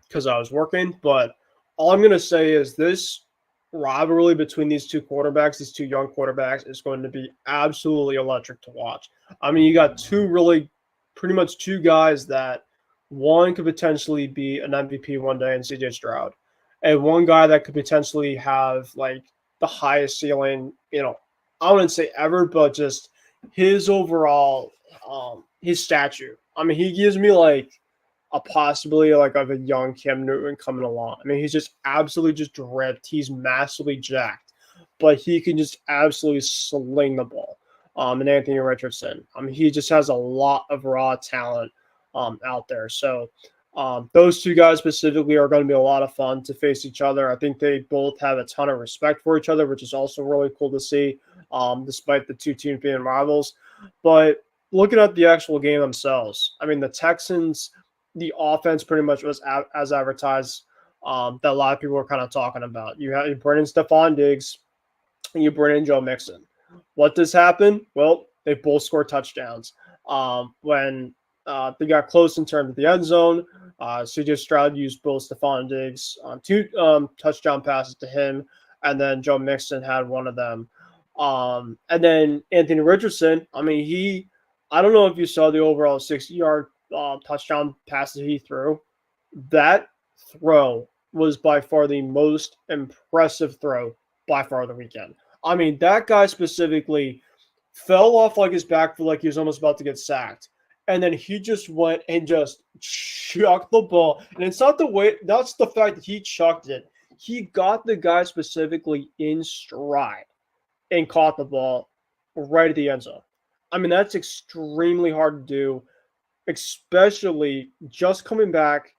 because I was working. But all I'm going to say is this rivalry between these two quarterbacks, these two young quarterbacks, is going to be absolutely electric to watch. I mean, you got pretty much two guys that one could potentially be an MVP one day in CJ Stroud, and one guy that could potentially have like the highest ceiling, I wouldn't say ever, but just his overall, his statue. I mean, he gives me like a possibility like of a young Cam Newton coming along. I mean, he's just absolutely just ripped. He's massively jacked, but he can just absolutely sling the ball. And Anthony Richardson, I mean, he just has a lot of raw talent out there. So those two guys specifically are going to be a lot of fun to face each other. I think they both have a ton of respect for each other, which is also really cool to see, despite the two teams being rivals. But looking at the actual game themselves, I mean, the Texans, the offense pretty much was as advertised that a lot of people were kind of talking about. You bring in Stephon Diggs and you bring in Joe Mixon. What does happen? Well, they both scored touchdowns. When they got close in terms of the end zone, CJ Stroud used both Stephon Diggs on 2 touchdown passes to him, and then Joe Mixon had one of them. And then Anthony Richardson, I mean, I don't know if you saw the overall 60-yard touchdown pass that he threw. That throw was by far the most impressive throw by far of the weekend. I mean, that guy specifically fell off like his back foot like he was almost about to get sacked. And then he just went and just chucked the ball. And it's not that's the fact that he chucked it. He got the guy specifically in stride and caught the ball right at the end zone. I mean, that's extremely hard to do, especially just coming back,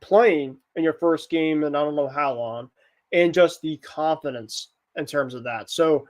playing in your first game in I don't know how long, and just the confidence in terms of that. So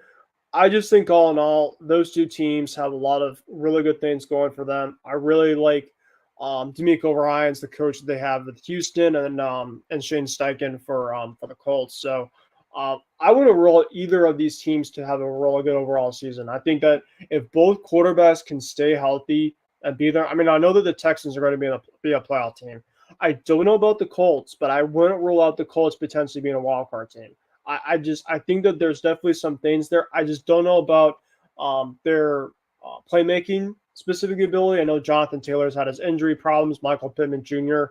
I just think all in all, those two teams have a lot of really good things going for them. I really like D'Amico Ryan's the coach that they have with Houston, and Shane Steichen for the Colts. So I wouldn't rule either of these teams to have a really good overall season. I think that if both quarterbacks can stay healthy and be there, I mean, I know that the Texans are going to be a playoff team. I don't know about the Colts, but I wouldn't rule out the Colts potentially being a wild card team. I think that there's definitely some things there. I just don't know about their playmaking specific ability. I know Jonathan Taylor's had his injury problems. Michael Pittman Jr.,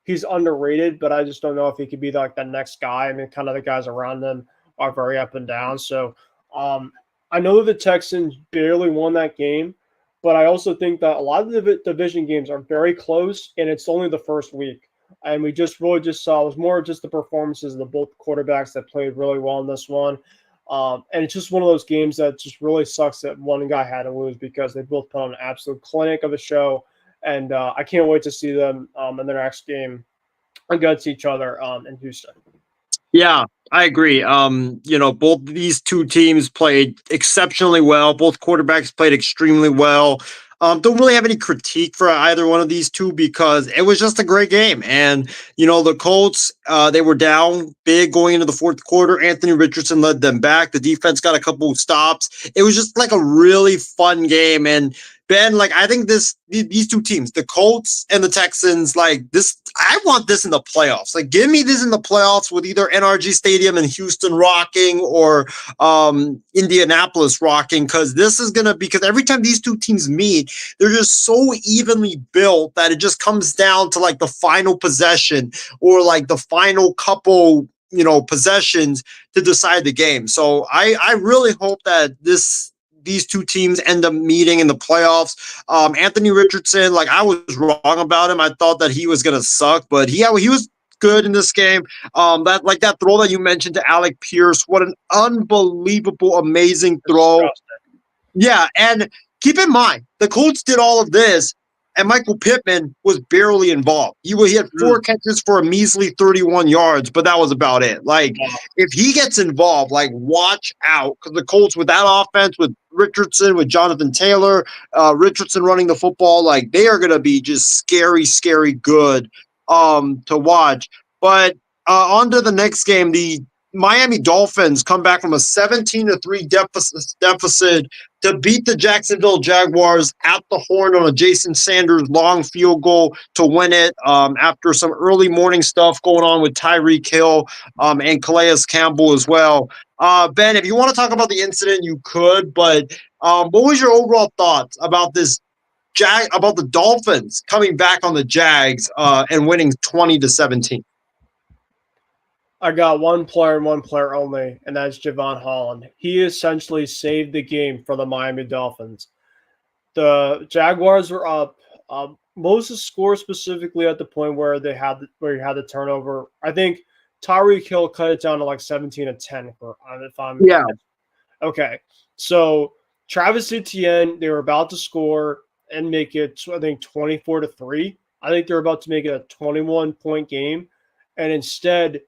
he's underrated, but I just don't know if he could be like the next guy. I mean, kind of the guys around him are very up and down. So I know that the Texans barely won that game, but I also think that a lot of the division games are very close, and it's only the first week. And we just saw it was more just the performances of the both quarterbacks that played really well in this one. And it's just one of those games that just really sucks that one guy had to lose because they both put on an absolute clinic of a show. And I can't wait to see them in their next game against each other in Houston. Yeah, I agree. Both these two teams played exceptionally well. Both quarterbacks played extremely well. Don't really have any critique for either one of these two because it was just a great game. And, the Colts, they were down big going into the fourth quarter. Anthony Richardson led them back. The defense got a couple of stops. It was just like a really fun game. And Ben, I think these two teams, the Colts and the Texans, this, I want this in the playoffs. Give me this in the playoffs with either NRG Stadium in Houston rocking or Indianapolis rocking, because this is going to, because every time these two teams meet, they're just so evenly built that it just comes down to the final possession or the final couple, possessions to decide the game. So I really hope that these two teams end up meeting in the playoffs. Anthony Richardson, like I was wrong about him. I thought that he was gonna suck, but he was good in this game. That throw that you mentioned to Alec Pierce, what an unbelievable, amazing throw. Yeah, and keep in mind, the Colts did all of this, and Michael Pittman was barely involved. He had 4 catches for a measly 31 yards, but that was about it. Like, if he gets involved, like, watch out, because the Colts with that offense, with Richardson, with Jonathan Taylor, Richardson running the football, like, they are going to be just scary, scary good to watch. But on to the next game, the Miami Dolphins come back from a 17-3 deficit to beat the Jacksonville Jaguars at the Horn on a Jason Sanders long field goal to win it after some early morning stuff going on with Tyreek Hill and Calais Campbell as well. Ben, if you want to talk about the incident, you could, but what was your overall thoughts about this about the Dolphins coming back on the Jags and winning 20-17? I got one player and one player only, and that's Javon Holland. He essentially saved the game for the Miami Dolphins. The Jaguars were up. Most of the score specifically at the point where you had the turnover. I think Tyreek Hill cut it down to like 17-10 if I'm okay. So Travis Etienne, they were about to score and make it, I think, 24-3. I think they're about to make it a 21-point game, and instead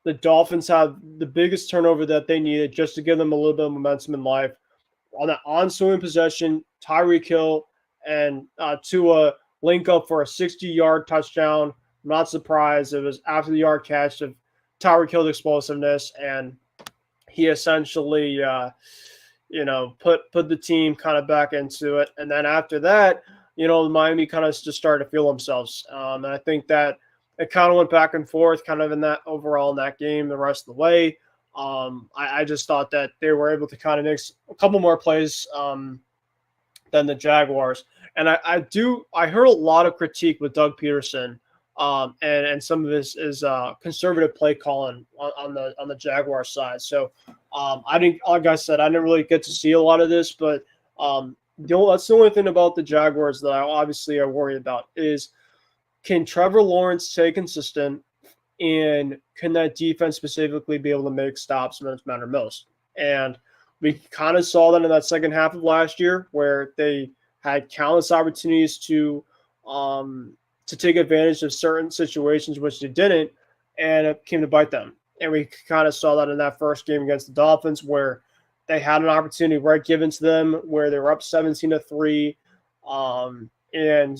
the Dolphins have the biggest turnover that they needed just to give them a little bit of momentum in life. On that ensuing possession, Tyreek Hill and Tua link up for a 60-yard touchdown. I'm not surprised. It was after the yard catch of Tyreek Hill's explosiveness, and he essentially, put the team kind of back into it. And then after that, Miami kind of just started to feel themselves. And I think that it kind of went back and forth kind of in that game the rest of the way. I just thought that they were able to kind of mix a couple more plays than the Jaguars. And I heard a lot of critique with Doug Peterson and some of this is conservative play calling on the Jaguars side. So I didn't, like I said, I didn't really get to see a lot of this, but that's the only thing about the Jaguars that I obviously are worried about is, can Trevor Lawrence stay consistent, and can that defense specifically be able to make stops when it's matter most? And we kind of saw that in that second half of last year where they had countless opportunities to take advantage of certain situations, which they didn't, and it came to bite them. And we kind of saw that in that first game against the Dolphins where they had an opportunity right given to them where they were up 17-3. And,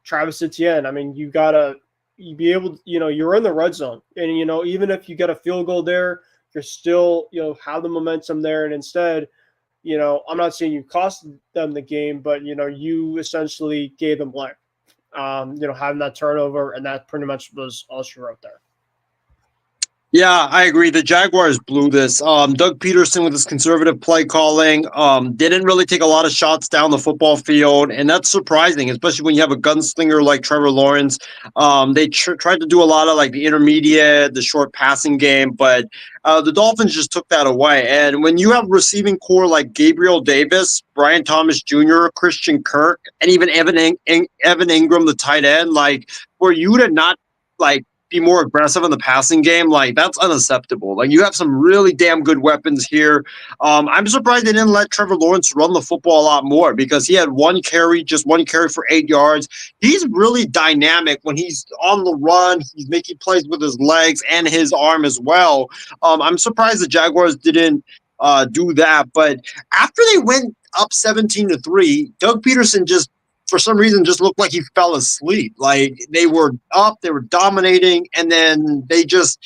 Travis Etienne, I mean, you be able to, you're in the red zone. And, even if you get a field goal there, you're still, have the momentum there. And instead, I'm not saying you cost them the game, but, you essentially gave them life, having that turnover. And that pretty much was all she wrote there. Yeah, I agree. The Jaguars blew this. Doug Peterson with his conservative play calling didn't really take a lot of shots down the football field, and that's surprising, especially when you have a gunslinger like Trevor Lawrence. They tried to do a lot of like the intermediate, the short passing game, but the Dolphins just took that away. And when you have receiving core like Gabriel Davis, Brian Thomas Jr., Christian Kirk, and even Evan Ingram, the tight end, like for you to not like be more aggressive in the passing game, like that's unacceptable. Like you have some really damn good weapons here. I'm surprised they didn't let Trevor Lawrence run the football a lot more because he had just one carry for 8 yards. He's really dynamic when he's on the run. He's making plays with his legs and his arm as well. I'm surprised the Jaguars didn't do that. But after they went up 17-3, Doug Peterson for some reason just looked like he fell asleep. Like they were up, they were dominating, and then they just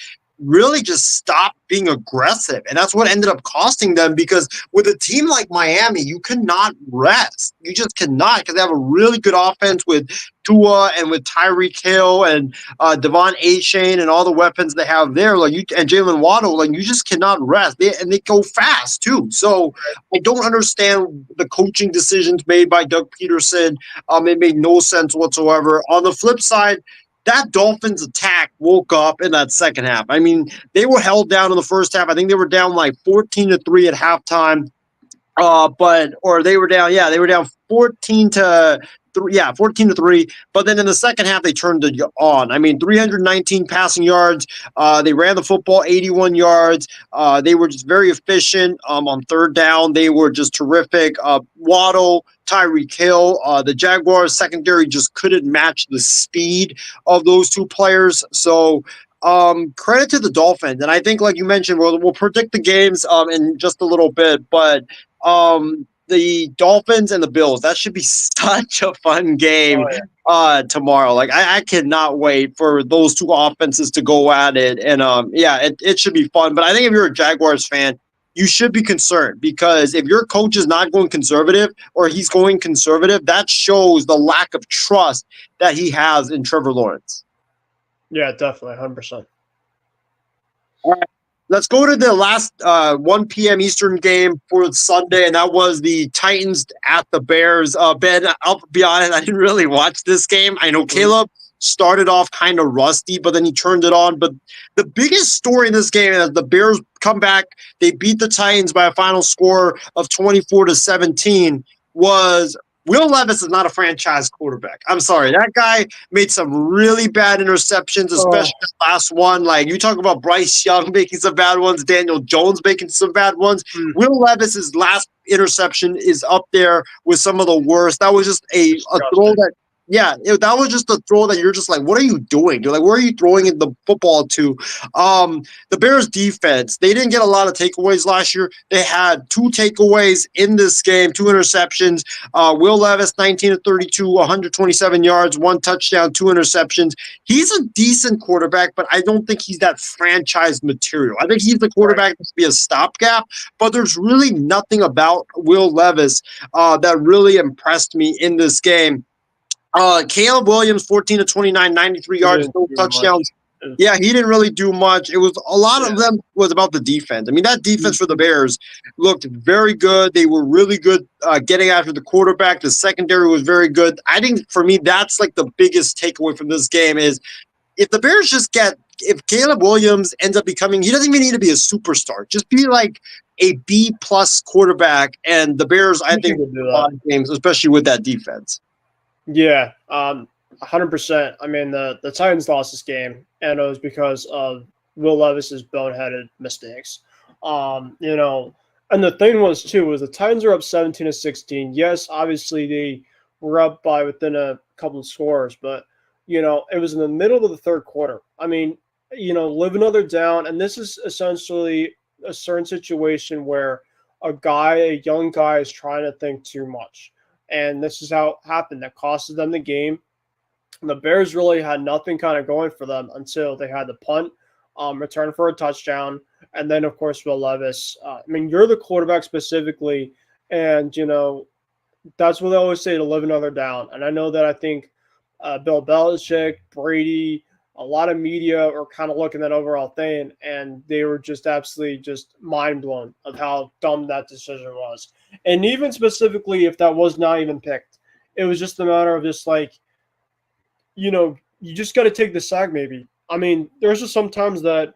stopped being aggressive. And that's what ended up costing them, because with a team like Miami, you cannot rest. You just cannot, because they have a really good offense with Tua and with Tyreek Hill and Devon Achane and all the weapons they have there, and Jalen Waddle. Like you just cannot rest. They go fast too. So I don't understand the coaching decisions made by Doug Peterson. It made no sense whatsoever. On the flip side, that Dolphins attack woke up in that second half. I mean, they were held down in the first half. I think they were down like 14-3 at halftime. Or they were down. Yeah, they were down 14-3. Yeah, 14-3. But then in the second half, they turned it on. I mean, 319 passing yards. They ran the football 81 yards. They were just very efficient on third down. They were just terrific. Waddle, Tyreek Hill, the Jaguars secondary just couldn't match the speed of those two players. So credit to the Dolphins. And I think, like you mentioned, we'll predict the games in just a little bit, but the Dolphins and the Bills, that should be such a fun game tomorrow. Like I cannot wait for those two offenses to go at it. And it should be fun. But I think if you're a Jaguars fan, you should be concerned, because if your coach is not going conservative, or he's going conservative, that shows the lack of trust that he has in Trevor Lawrence. Yeah, definitely, 100%. All right. Let's go to the last 1 p.m. Eastern game for Sunday, and that was the Titans at the Bears. Ben, I'll be honest, I didn't really watch this game. I know Caleb started off kind of rusty, but then he turned it on. But the biggest story in this game is the Bears come back. They beat the Titans by a final score of 24-17. Was Will Levis is not a franchise quarterback. I'm sorry. That guy made some really bad interceptions, especially the last one. Like, you talk about Bryce Young making some bad ones, Daniel Jones making some bad ones. Will Levis's last interception is up there with some of the worst. That was just a throw that – that was just a throw that you're just like, what are you doing? You're like, where are you throwing the football to? The Bears defense, they didn't get a lot of takeaways last year. They had 2 takeaways in this game, 2 interceptions. Will Levis, 19-32, 127 yards, 1 touchdown, 2 interceptions. He's a decent quarterback, but I don't think he's that franchise material. I think he's the quarterback to be a stopgap, but there's really nothing about Will Levis that really impressed me in this game. Caleb Williams, 14-29, 93 yards, no touchdowns. Yeah, he didn't really do much. It was a lot of them was about the defense. I mean, that defense for the Bears looked very good. They were really good getting after the quarterback. The secondary was very good. I think for me, that's like the biggest takeaway from this game is if the Bears if Caleb Williams ends up becoming, he doesn't even need to be a superstar. Just be like a B-plus quarterback, and the Bears, I think, will win a lot of games, especially with that defense. Yeah, 100%. I mean, the Titans lost this game, and it was because of Will Levis's boneheaded mistakes. And the thing was the Titans were up 17-16. Yes, obviously they were up by within a couple of scores, but it was in the middle of the third quarter. I mean, live another down, and this is essentially a certain situation where a young guy is trying to think too much. And this is how it happened. That costed them the game. The Bears really had nothing kind of going for them until they had the punt, return for a touchdown, and then, of course, Will Levis. I mean, you're the quarterback specifically, and, that's what they always say, to live another down. And I know that I think Bill Belichick, Brady, a lot of media were kind of looking at that overall thing, and they were just absolutely just mind blown of how dumb that decision was. And even specifically, if that was not even picked, it was just a matter of just like, you just got to take the sack maybe. I mean, there's just sometimes that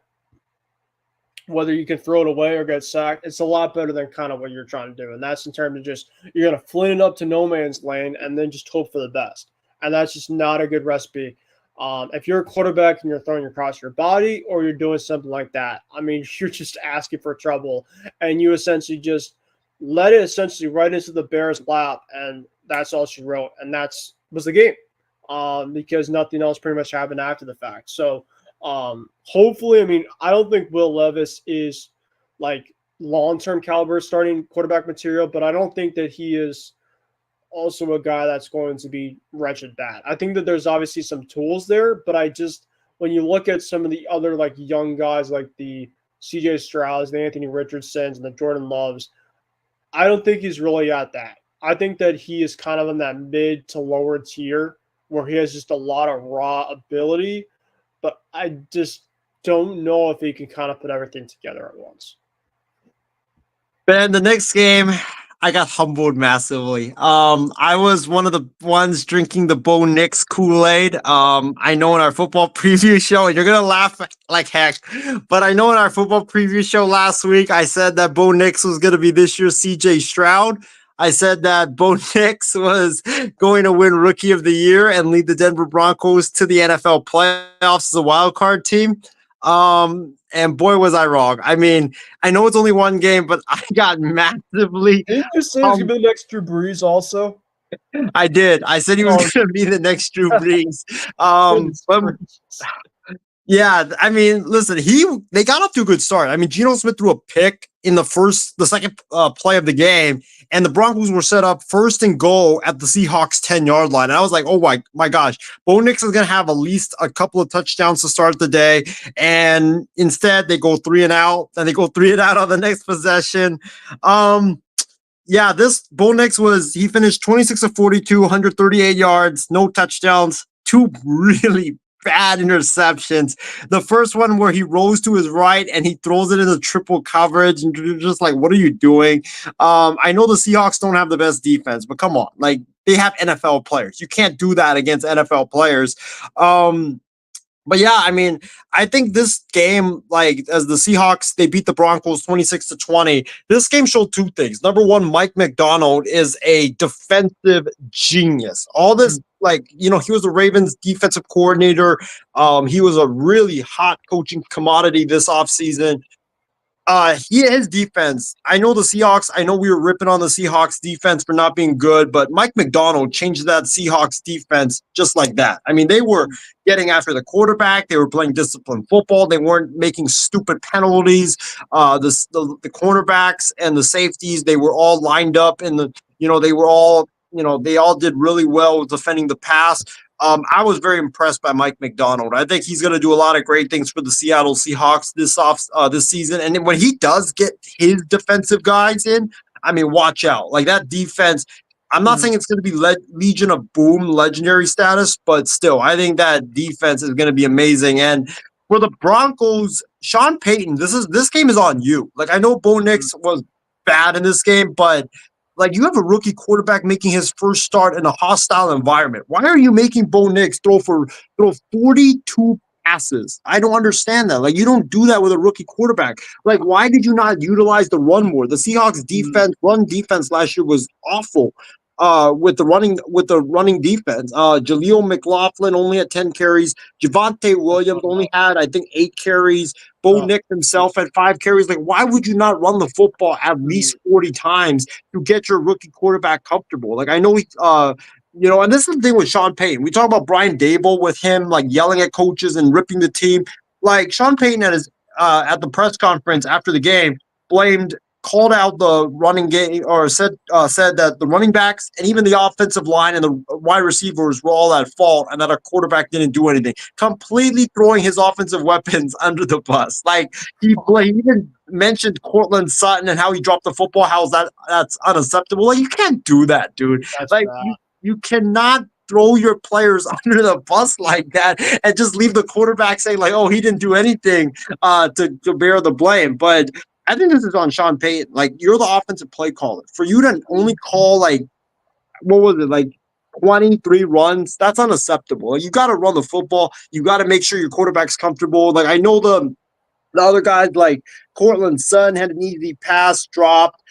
whether you can throw it away or get sacked, it's a lot better than kind of what you're trying to do. And that's in terms of just, you're going to flint it up to no man's lane and then just hope for the best. And that's just not a good recipe. If you're a quarterback and you're throwing across your body or you're doing something like that, I mean, you're just asking for trouble, and you essentially just let it essentially right into the Bears' lap, and that's all she wrote. And was the game, because nothing else pretty much happened after the fact. So hopefully, I mean, I don't think Will Levis is like long-term caliber starting quarterback material, but I don't think that he is also a guy that's going to be wretched bad. I think that there's obviously some tools there, but when you look at some of the other like young guys like the CJ Strouds, the Anthony Richardsons, and the Jordan Loves, I don't think he's really at that. I think that he is kind of in that mid to lower tier where he has just a lot of raw ability, but I just don't know if he can kind of put everything together at once. Ben, the next game, I got humbled massively. I was one of the ones drinking the Bo Nix Kool-Aid. I know in our football preview show, and you're gonna laugh like heck, but I know in our football preview show last week, I said that Bo Nix was gonna be this year's CJ Stroud. I said that Bo Nix was going to win Rookie of the Year and lead the Denver Broncos to the NFL playoffs as a wild card team. And boy, was I wrong. I mean, I know it's only one game, but I got massively. Didn't you say it's gonna be the next Drew Brees also? I did. I said he was going to be the next Drew Brees. But yeah, I mean, listen, they got off to a good start. I mean, Geno Smith threw a pick in the second play of the game, and the Broncos were set up 1st and goal at the Seahawks 10-yard line. And I was like, oh my gosh, Bo Nix is going to have at least a couple of touchdowns to start the day. And instead, they go 3 and out, and they go 3 and out on the next possession. Yeah, this Bo Nix he finished 26 of 42, 138 yards, no touchdowns, 2 really bad interceptions. The first one where he rose to his right and he throws it into triple coverage, and you're just like, what are you doing? I know the Seahawks don't have the best defense, but come on, like they have NFL players. You can't do that against NFL players. But yeah, I mean, I think this game, like as the Seahawks, they beat the Broncos 26-20. This game showed 2 things. Number one, Mike McDonald is a defensive genius. All this, like, he was the Ravens defensive coordinator. He was a really hot coaching commodity this offseason. His defense, I know the Seahawks, I know we were ripping on the Seahawks defense for not being good, but Mike McDonald changed that Seahawks defense just like that. I mean, they were getting after the quarterback. They were playing disciplined football. They weren't making stupid penalties. The cornerbacks and the safeties, they were all lined up in they all did really well with defending the pass. I was very impressed by Mike McDonald. I think he's going to do a lot of great things for the Seattle Seahawks this season. And when he does get his defensive guys in, I mean, watch out. Like that defense, I'm not saying it's going to be Legion of Boom legendary status, but still, I think that defense is going to be amazing. And for the Broncos, Sean Payton, this game is on you. Like I know Bo Nix was bad in this game, but like you have a rookie quarterback making his first start in a hostile environment. Why are you making Bo Nix throw 42 passes? I don't understand that. Like you don't do that with a rookie quarterback. Like why did you not utilize the run more? The Seahawks run defense last year was awful. With the running defense. Jaleel McLaughlin only had 10 carries. Javonte Williams only had, I think, 8 carries. Bo Nix himself had 5 carries. Like, why would you not run the football at least 40 times to get your rookie quarterback comfortable? Like, I know and this is the thing with Sean Payton. We talk about Brian Dable with him like yelling at coaches and ripping the team. Like Sean Payton at the press conference after the game called out the running game or said that the running backs and even the offensive line and the wide receivers were all at fault and that our quarterback didn't do anything, completely throwing his offensive weapons under the bus. Like he even mentioned Cortland Sutton and how he dropped the football. That's unacceptable. Like you can't do that, dude. That's like you cannot throw your players under the bus like that and just leave the quarterback saying like, oh, he didn't do anything to bear the blame. But I think this is on Sean Payton. Like, you're the offensive play caller. For you to only call, like, what was it, like 23 runs, that's unacceptable. You got to run the football. You got to make sure your quarterback's comfortable. Like, I know the other guys, like Cortland Sutton had an easy pass dropped.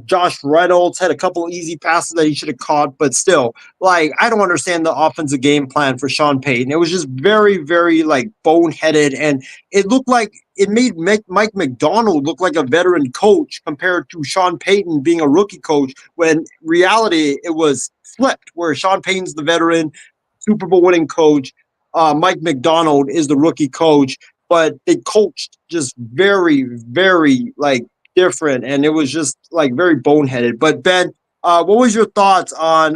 Josh Reynolds had a couple of easy passes that he should have caught, but still, like, I don't understand the offensive game plan for Sean Payton. It was just very, very, like, boneheaded, and it looked like it made Mike McDonald look like a veteran coach compared to Sean Payton being a rookie coach, when reality, it was flipped, where Sean Payton's the veteran, Super Bowl winning coach, Mike McDonald is the rookie coach, but they coached just very, very, like, different, and it was just like very boneheaded. But Ben, what was your thoughts on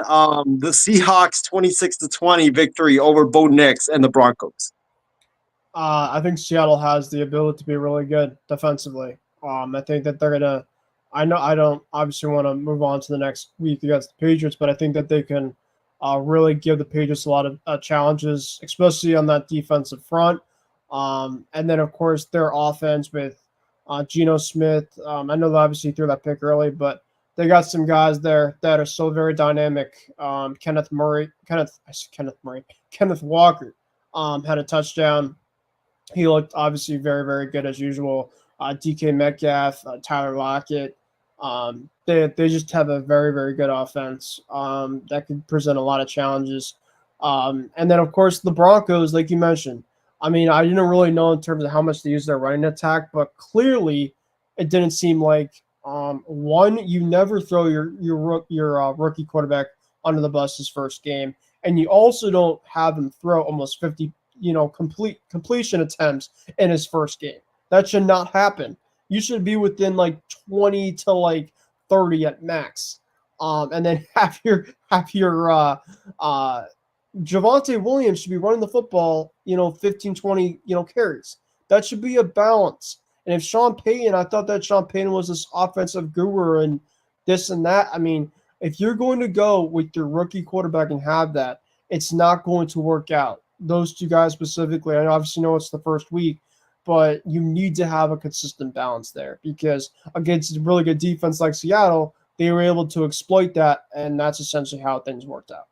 the Seahawks 26-20 victory over Bo Nix and the Broncos? I think Seattle has the ability to be really good defensively. I think that they're gonna. I know I don't obviously want to move on to the next week against the Patriots, but I think that they can really give the Patriots a lot of challenges, especially on that defensive front. And then of course their offense with Geno Smith. I know they obviously threw that pick early, but they got some guys there that are so very dynamic. Kenneth Walker had a touchdown. He looked obviously very, very good as usual. DK Metcalf, Tyler Lockett. They just have a very, very good offense that could present a lot of challenges. And then, of course, the Broncos, like you mentioned. I mean, I didn't really know in terms of how much they use their running attack, but clearly it didn't seem like one, you never throw your rookie quarterback under the bus his first game, and you also don't have him throw almost 50 completion attempts in his first game. That should not happen. You should be within like 20 to like 30 at max. And then have your Javonte Williams should be running the football, 15, 20, carries. That should be a balance. And if Sean Payton, I thought that Sean Payton was this offensive guru and this and that. I mean, if you're going to go with your rookie quarterback and have that, it's not going to work out. Those two guys specifically, I obviously know it's the first week, but you need to have a consistent balance there because against a really good defense like Seattle, they were able to exploit that, and that's essentially how things worked out.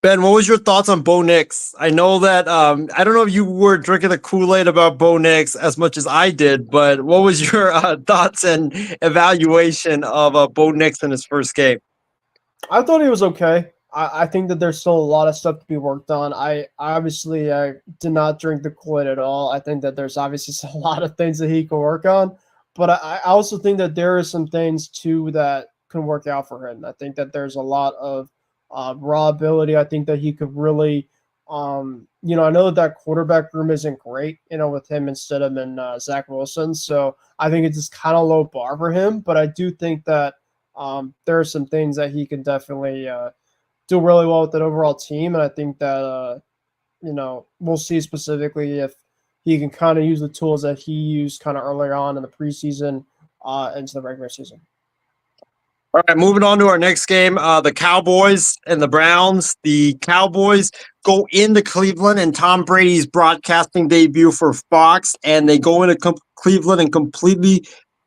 Ben, what was your thoughts on Bo Nix? I know that I don't know if you were drinking the Kool-Aid about Bo Nix as much as I did, but what was your thoughts and evaluation of Bo Nix in his first game? I thought he was okay. I think that there's still a lot of stuff to be worked on. I obviously did not drink the Kool-Aid at all. I think that there's obviously a lot of things that he can work on, but I also think that there are some things too that can work out for him. I think that there's a lot of raw ability. I think that he could really, I know that quarterback room isn't great, with him and Stidham and Zach Wilson. So I think it's just kind of low bar for him. But I do think that there are some things that he can definitely do really well with that overall team. And I think that, we'll see specifically if he can kind of use the tools that he used kind of earlier on in the preseason into the regular season. All right, moving on to our next game, the Cowboys and the Browns. The Cowboys go into Cleveland and Tom Brady's broadcasting debut for Fox, and they go into Cleveland and completely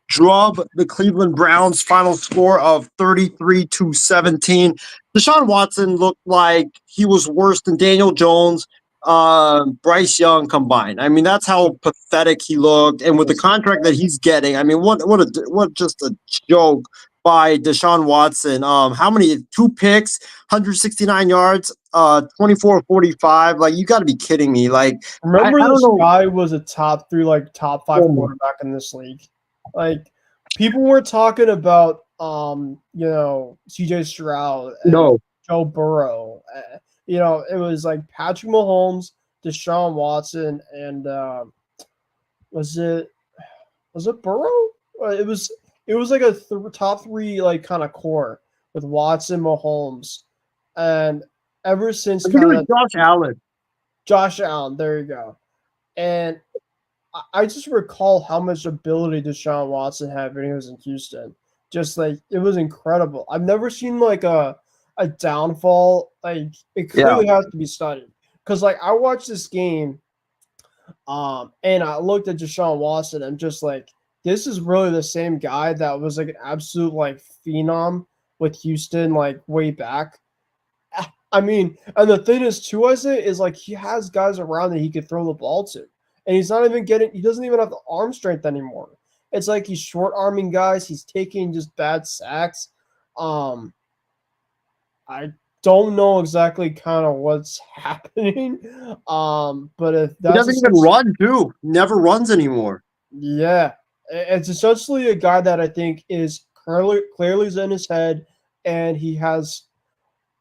drub the Cleveland Browns. Final score of 33-17. Deshaun Watson looked like he was worse than Daniel Jones, Bryce Young combined. I mean, that's how pathetic he looked, and with the contract that he's getting, I mean, what just a joke by Deshaun Watson. How many? 2 picks, 169 yards, 24-45. Like, you got to be kidding me. Like, remember this guy was a top 5 quarterback in this league. Like, people were talking about, CJ Stroud, and Joe Burrow. It was like Patrick Mahomes, Deshaun Watson, and was it Burrow? It was like a top 3 like kind of core with Watson, Mahomes, and ever since kind of Josh Allen, there you go. And I just recall how much ability Deshaun Watson had when he was in Houston. Just like it was incredible. I've never seen like a downfall. Like it clearly has to be studied because like I watched this game, and I looked at Deshaun Watson and just like, this is really the same guy that was like an absolute like phenom with Houston like way back. I mean, and the thing is too, Isaiah, is like he has guys around that he could throw the ball to. And he doesn't even have the arm strength anymore. It's like he's short arming guys, he's taking just bad sacks. I don't know exactly kind of what's happening. But if that's he doesn't even run too. Never runs anymore. Yeah. It's essentially a guy that I think is clearly in his head, and he has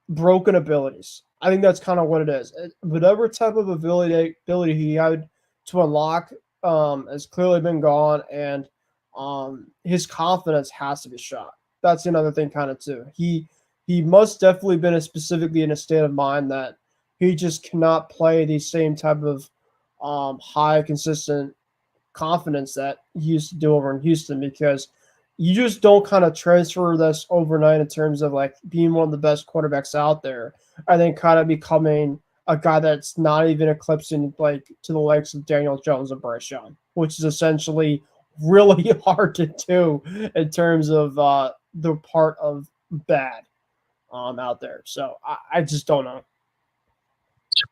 broken abilities. I think that's kind of what it is. Whatever type of ability he had to unlock has clearly been gone, and his confidence has to be shot. That's another thing kind of too. He must definitely been specifically in a state of mind that he just cannot play the same type of high consistent confidence that he used to do over in Houston, because you just don't kind of transfer this overnight in terms of like being one of the best quarterbacks out there and then kind of becoming a guy that's not even eclipsing like to the likes of Daniel Jones and Bryce Young, which is essentially really hard to do in terms of the part of bad out there. So I just don't know.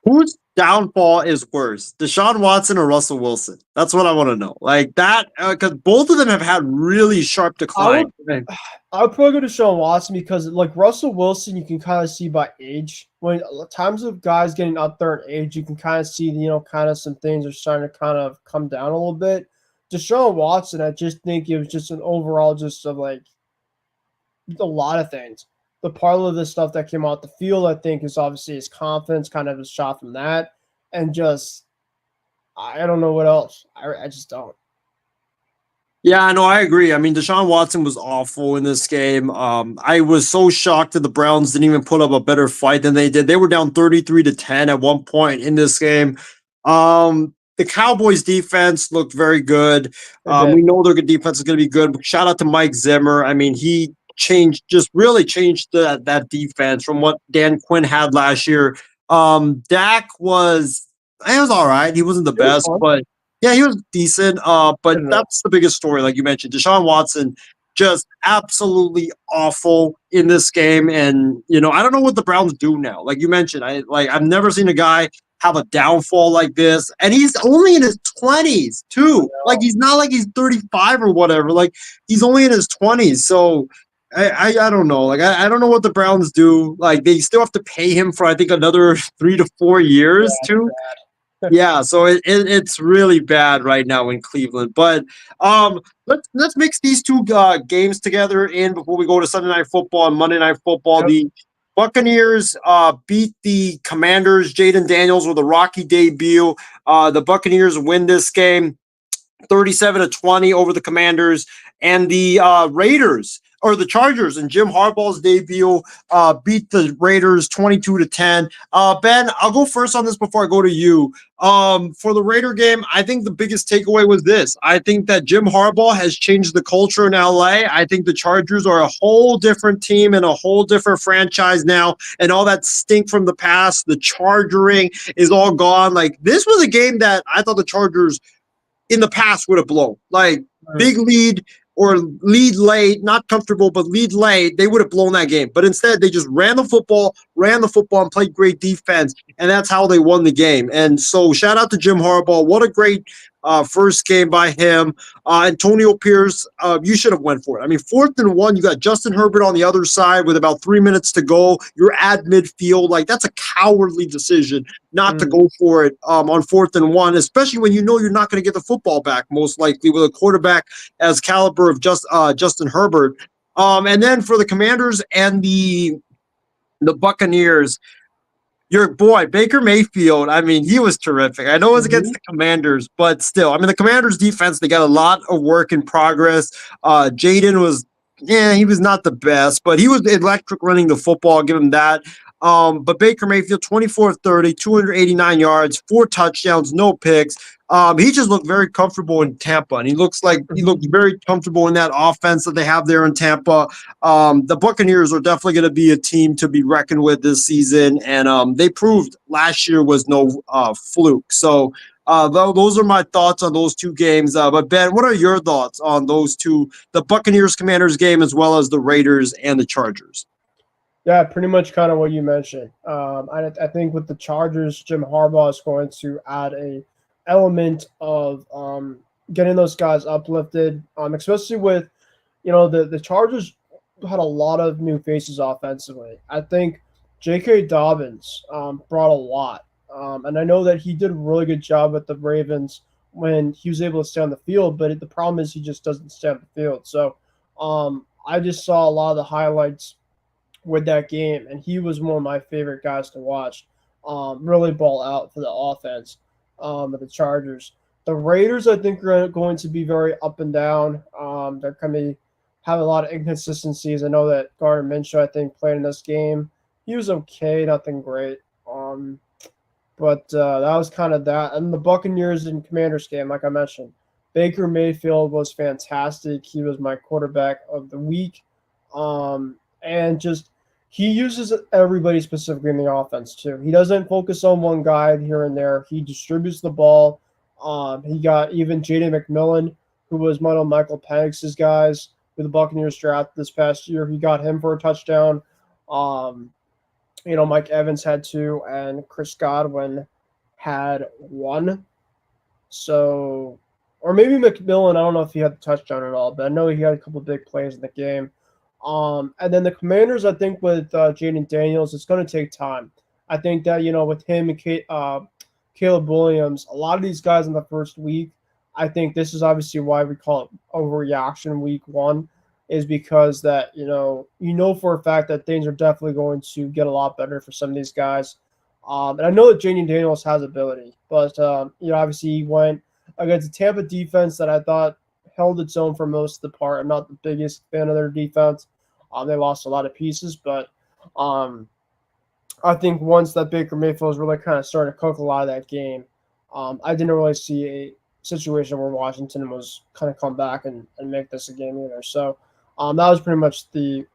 Whose downfall is worse, Deshaun Watson or Russell Wilson? That's what I want to know. Like that, because both of them have had really sharp decline. I would probably go to Deshaun Watson because, like Russell Wilson, you can kind of see by age. When times of guys getting up there in age, you can kind of see, kind of some things are starting to kind of come down a little bit. Deshaun Watson, I just think it was just an overall just of like a lot of things. The part of the stuff that came out the field, I think, is obviously his confidence, kind of a shot from that, and just I don't know what else. I just don't. Yeah, no, I agree. I mean, Deshaun Watson was awful in this game. I was so shocked that the Browns didn't even put up a better fight than they did. They were down 33-10 at one point in this game. The Cowboys defense looked very good. We know their defense is going to be good. Shout out to Mike Zimmer. I mean, he really changed that defense from what Dan Quinn had last year. Dak was all right. He wasn't the best, but yeah, he was decent. But that's the biggest story, like you mentioned. Deshaun Watson just absolutely awful in this game. And I don't know what the Browns do now. Like you mentioned, I've never seen a guy have a downfall like this. And he's only in his 20s too. Like he's not like he's 35 or whatever. Like he's only in his 20s. So I don't know. Like I don't know what the Browns do. Like they still have to pay him for I think another 3 to 4 years too. Yeah, so it's really bad right now in Cleveland. But let's mix these two games together in before we go to Sunday Night Football and Monday Night Football. Yep. The Buccaneers beat the Commanders. Jaden Daniels with a rocky debut. The Buccaneers win this game 37-20 over the Commanders, and the Raiders or the Chargers and Jim Harbaugh's debut beat the Raiders 22-10. Ben, I'll go first on this before I go to you. For the Raider game, I think the biggest takeaway was this. I think that Jim Harbaugh has changed the culture in LA. I think the Chargers are a whole different team and a whole different franchise now, and all that stink from the past, the chargering is all gone. Like this was a game that I thought the Chargers in the past would have blown. Like big lead or lead late, not comfortable, but lead late, they would have blown that game. But instead, they just ran the football and played great defense, and that's how they won the game. And so shout out to Jim Harbaugh. What a great first game by him. Antonio Pierce, you should have went for it. I mean, 4th and 1, you got Justin Herbert on the other side with about 3 minutes to go. You're at midfield. Like, that's a cowardly decision not to go for it on 4th and 1, especially when you know you're not going to get the football back, most likely, with a quarterback as caliber of Justin Herbert. And then for the Commanders and the Buccaneers, your boy, Baker Mayfield, I mean, he was terrific. I know it was against the Commanders, but still, I mean, the Commanders' defense, they got a lot of work in progress. Jaden was, he was not the best, but he was electric running the football. I'll give him that. But Baker Mayfield, 24-30, 289 yards, 4 touchdowns, no picks. He just looked very comfortable in Tampa, and he looked very comfortable in that offense that they have there in Tampa. The Buccaneers are definitely going to be a team to be reckoned with this season, and they proved last year was no fluke. So those are my thoughts on those two games. But Ben, what are your thoughts on those two, the Buccaneers-Commanders game as well as the Raiders and the Chargers? Yeah, pretty much kind of what you mentioned. I think with the Chargers, Jim Harbaugh is going to add a element of getting those guys uplifted, especially with, the Chargers had a lot of new faces offensively. I think J.K. Dobbins brought a lot. And I know that he did a really good job with the Ravens when he was able to stay on the field, but the problem is he just doesn't stay on the field. So I just saw a lot of the highlights with that game, and he was one of my favorite guys to watch. Really ball out for the offense of the Chargers. The Raiders, I think, are going to be very up and down. They're going to have a lot of inconsistencies. I know that Gardner Minshew, I think, played in this game. He was okay, nothing great. But that was kind of that. And the Buccaneers and Commanders game, like I mentioned, Baker Mayfield was fantastic. He was my quarterback of the week. And just he uses everybody specifically in the offense too. He doesn't focus on one guy here and there. He distributes the ball. He got even J.D. McMillan, who was one of Michael Penix's guys who the Buccaneers drafted this past year. He got him for a touchdown. Mike Evans had 2, and Chris Godwin had 1. So, or maybe McMillan, I don't know if he had the touchdown at all, but I know he had a couple of big plays in the game. And then the Commanders, I think with Jaden Daniels, it's going to take time. I think that, with him and Caleb Williams, a lot of these guys in the first week, I think this is obviously why we call it overreaction week 1, is because that, for a fact that things are definitely going to get a lot better for some of these guys. And I know that Jaden Daniels has ability, but, obviously he went against a Tampa defense that I thought held its own for most of the part. I'm not the biggest fan of their defense. They lost a lot of pieces, but I think once that Baker Mayfield was really kind of starting to cook a lot of that game, I didn't really see a situation where Washington was kind of come back and make this a game either. So that was pretty much the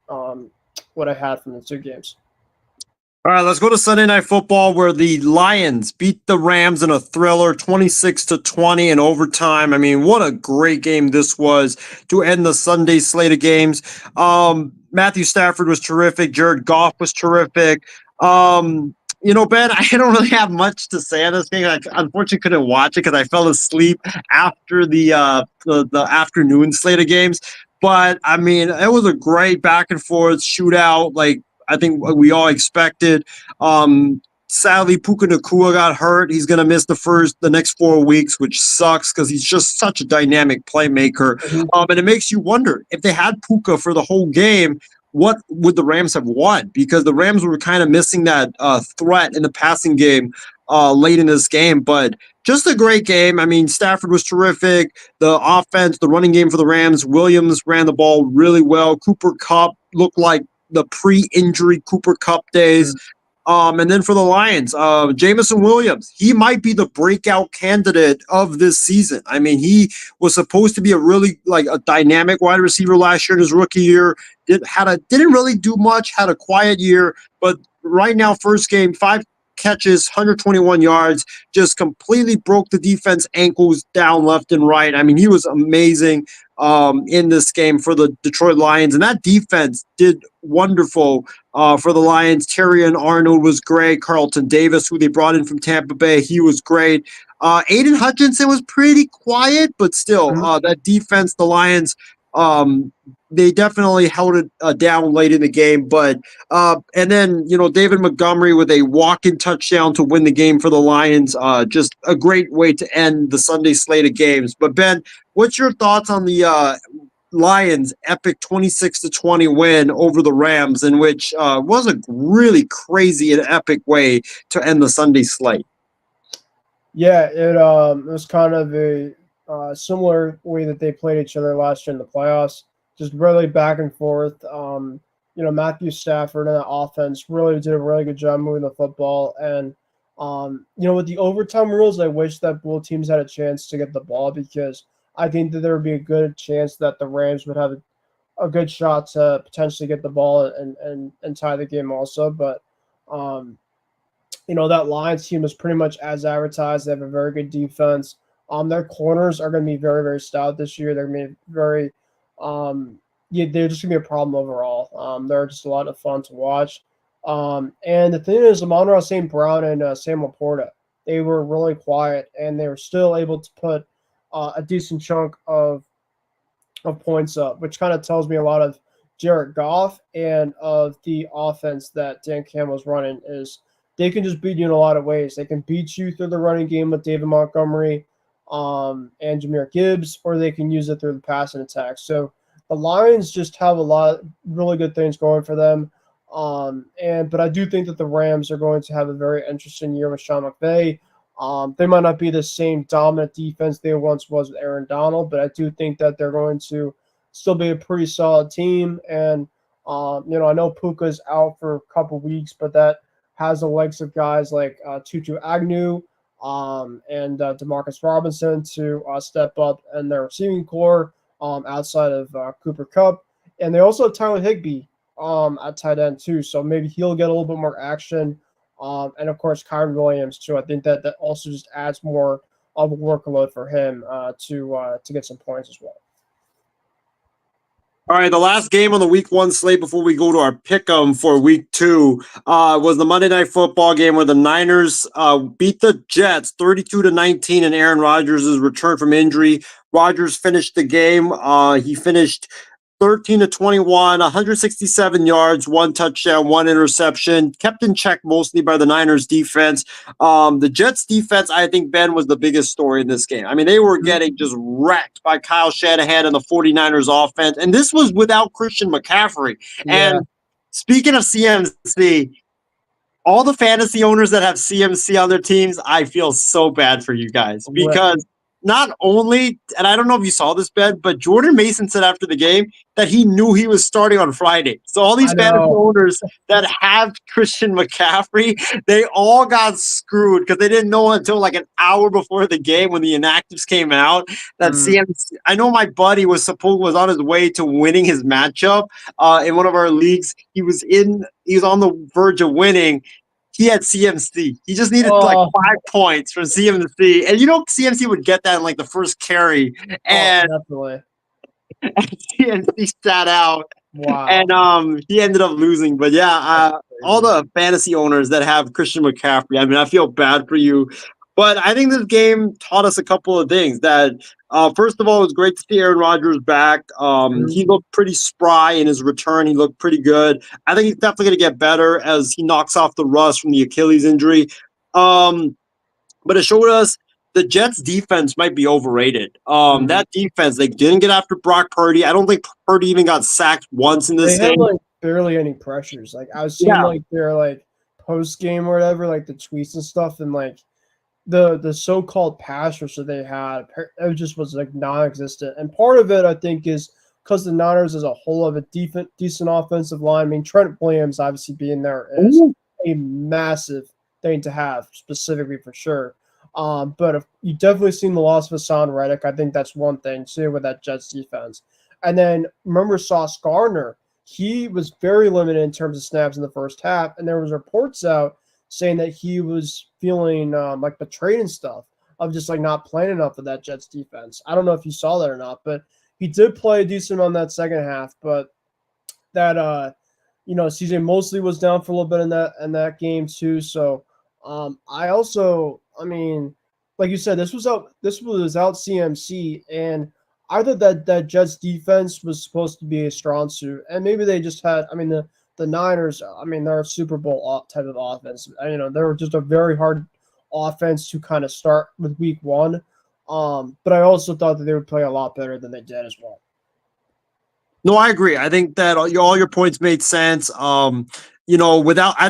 what I had from the 2 games. All right, let's go to Sunday Night Football, where the Lions beat the Rams in a thriller, 26-20 in overtime. I mean, what a great game this was to end the Sunday slate of games. Matthew Stafford was terrific. Jared Goff was terrific. Ben, I don't really have much to say on this game. I unfortunately couldn't watch it because I fell asleep after the afternoon slate of games. But I mean, it was a great back and forth shootout. Like I think we all expected. Sadly, Puka Nacua got hurt. He's going to miss the next 4 weeks, which sucks because he's just such a dynamic playmaker. And it makes you wonder, if they had Puka for the whole game, what would the Rams have won? Because the Rams were kind of missing that threat in the passing game late in this game. But just a great game. I mean, Stafford was terrific. The offense, the running game for the Rams, Williams ran the ball really well. Cooper Kupp looked like the pre-injury Cooper Kupp days. And then for the Lions, Jameson Williams, he might be the breakout candidate of this season. I mean, he was supposed to be a dynamic wide receiver last year in his rookie year. Didn't really do much, had a quiet year, but right now, first game, 5 catches, 121 yards, just completely broke the defense ankles down left and right. I mean, he was amazing in this game for the Detroit Lions, and that defense did wonderful for the Lions. Terrion Arnold was great. Carlton Davis, who they brought in from Tampa Bay, he was great. Aiden Hutchinson was pretty quiet, but still, that defense, the Lions, they definitely held it down late in the game. But and then David Montgomery with a walk-in touchdown to win the game for the Lions. Just a great way to end the Sunday slate of games. But Ben, what's your thoughts on the Lions' epic 26-20 win over the Rams, in which was a really crazy and epic way to end the Sunday slate? Yeah, it was kind of a similar way that they played each other last year in the playoffs. Just really back and forth. Matthew Stafford and the offense really did a really good job moving the football. And, with the overtime rules, I wish that both teams had a chance to get the ball, because I think that there would be a good chance that the Rams would have a good shot to potentially get the ball and tie the game also. But, that Lions team is pretty much as advertised. They have a very good defense. Their corners are going to be very, very stout this year. They're going to be very they're just going to be a problem overall. They're just a lot of fun to watch. And the thing is, Amon-Ra St. Brown and Sam Laporta, they were really quiet, and they were still able to put a decent chunk of points up, which kind of tells me a lot of Jared Goff and of the offense that Dan Campbell's running. Is they can just beat you in a lot of ways. They can beat you through the running game with David Montgomery and Jahmyr Gibbs, or they can use it through the passing attack. So the Lions just have a lot of really good things going for them. But I do think that the Rams are going to have a very interesting year with Sean McVay. They might not be the same dominant defense they once was with Aaron Donald, but I do think that they're going to still be a pretty solid team. And, I know Puka's out for a couple weeks, but that has the legs of guys like Tutu Agnew and Demarcus Robinson to step up in their receiving core outside of Cooper Kupp. And they also have Tyler Higbee at tight end too, so maybe he'll get a little bit more action. And of course, Kyron Williams too. I think that also just adds more of a workload for him to get some points as well. All right, the last game on the week 1 slate before we go to our pick'em for week 2 was the Monday Night Football game where the Niners beat the Jets 32-19 in Aaron Rodgers' return from injury. Rodgers finished the game. He finished 13-21, 167 yards, 1 touchdown, 1 interception, kept in check mostly by the Niners defense. The Jets defense, I think, Ben, was the biggest story in this game. I mean, they were getting just wrecked by Kyle Shanahan and the 49ers offense. And this was without Christian McCaffrey. Yeah. And speaking of CMC, all the fantasy owners that have CMC on their teams, I feel so bad for you guys because not only, and I don't know if you saw this, Ben, but Jordan Mason said after the game that he knew he was starting on Friday. So all these fantasy owners that have Christian McCaffrey, they all got screwed because they didn't know until like an hour before the game when the inactives came out that CMC. I know my buddy was on his way to winning his matchup in one of our leagues. He was on the verge of winning. He had CMC. He just needed like 5 points from CMC. And CMC would get that in like the first carry. And CMC sat out. Wow. And he ended up losing. But yeah, all the fantasy owners that have Christian McCaffrey, I mean, I feel bad for you. But I think this game taught us a couple of things. That first of all, it was great to see Aaron Rodgers back. He looked pretty spry in his return. He looked pretty good. I think he's definitely going to get better as he knocks off the rust from the Achilles injury. But it showed us the Jets defense might be overrated. That defense, they didn't get after Brock Purdy. I don't think Purdy even got sacked once in this game. They had like barely any pressures. Like I was seeing like their like post game or whatever, like the tweets and stuff, and like the so-called pass rush that they had, it just was like non-existent. And part of it, I think, is because the Niners as a whole have a decent offensive line. I mean, Trent Williams obviously being there is a massive thing to have, specifically for sure. But if you definitely seen the loss of Hassan Reddick, I think that's one thing too with that Jets defense. And then remember Sauce Gardner, he was very limited in terms of snaps in the first half, and there was reports out saying that he was feeling like betrayed and stuff of just like not playing enough with that Jets defense. I don't know if you saw that or not, but he did play a decent amount in that second half. But that CJ Mosley was down for a little bit in that game too. So I mean, like you said, this was out CMC, and I thought that Jets defense was supposed to be a strong suit, and maybe they just had. I mean, the Niners, I mean, they're a Super Bowl type of offense. They were just a very hard offense to kind of start with week 1. But I also thought that they would play a lot better than they did as well. No, I agree. I think that all your points made sense. I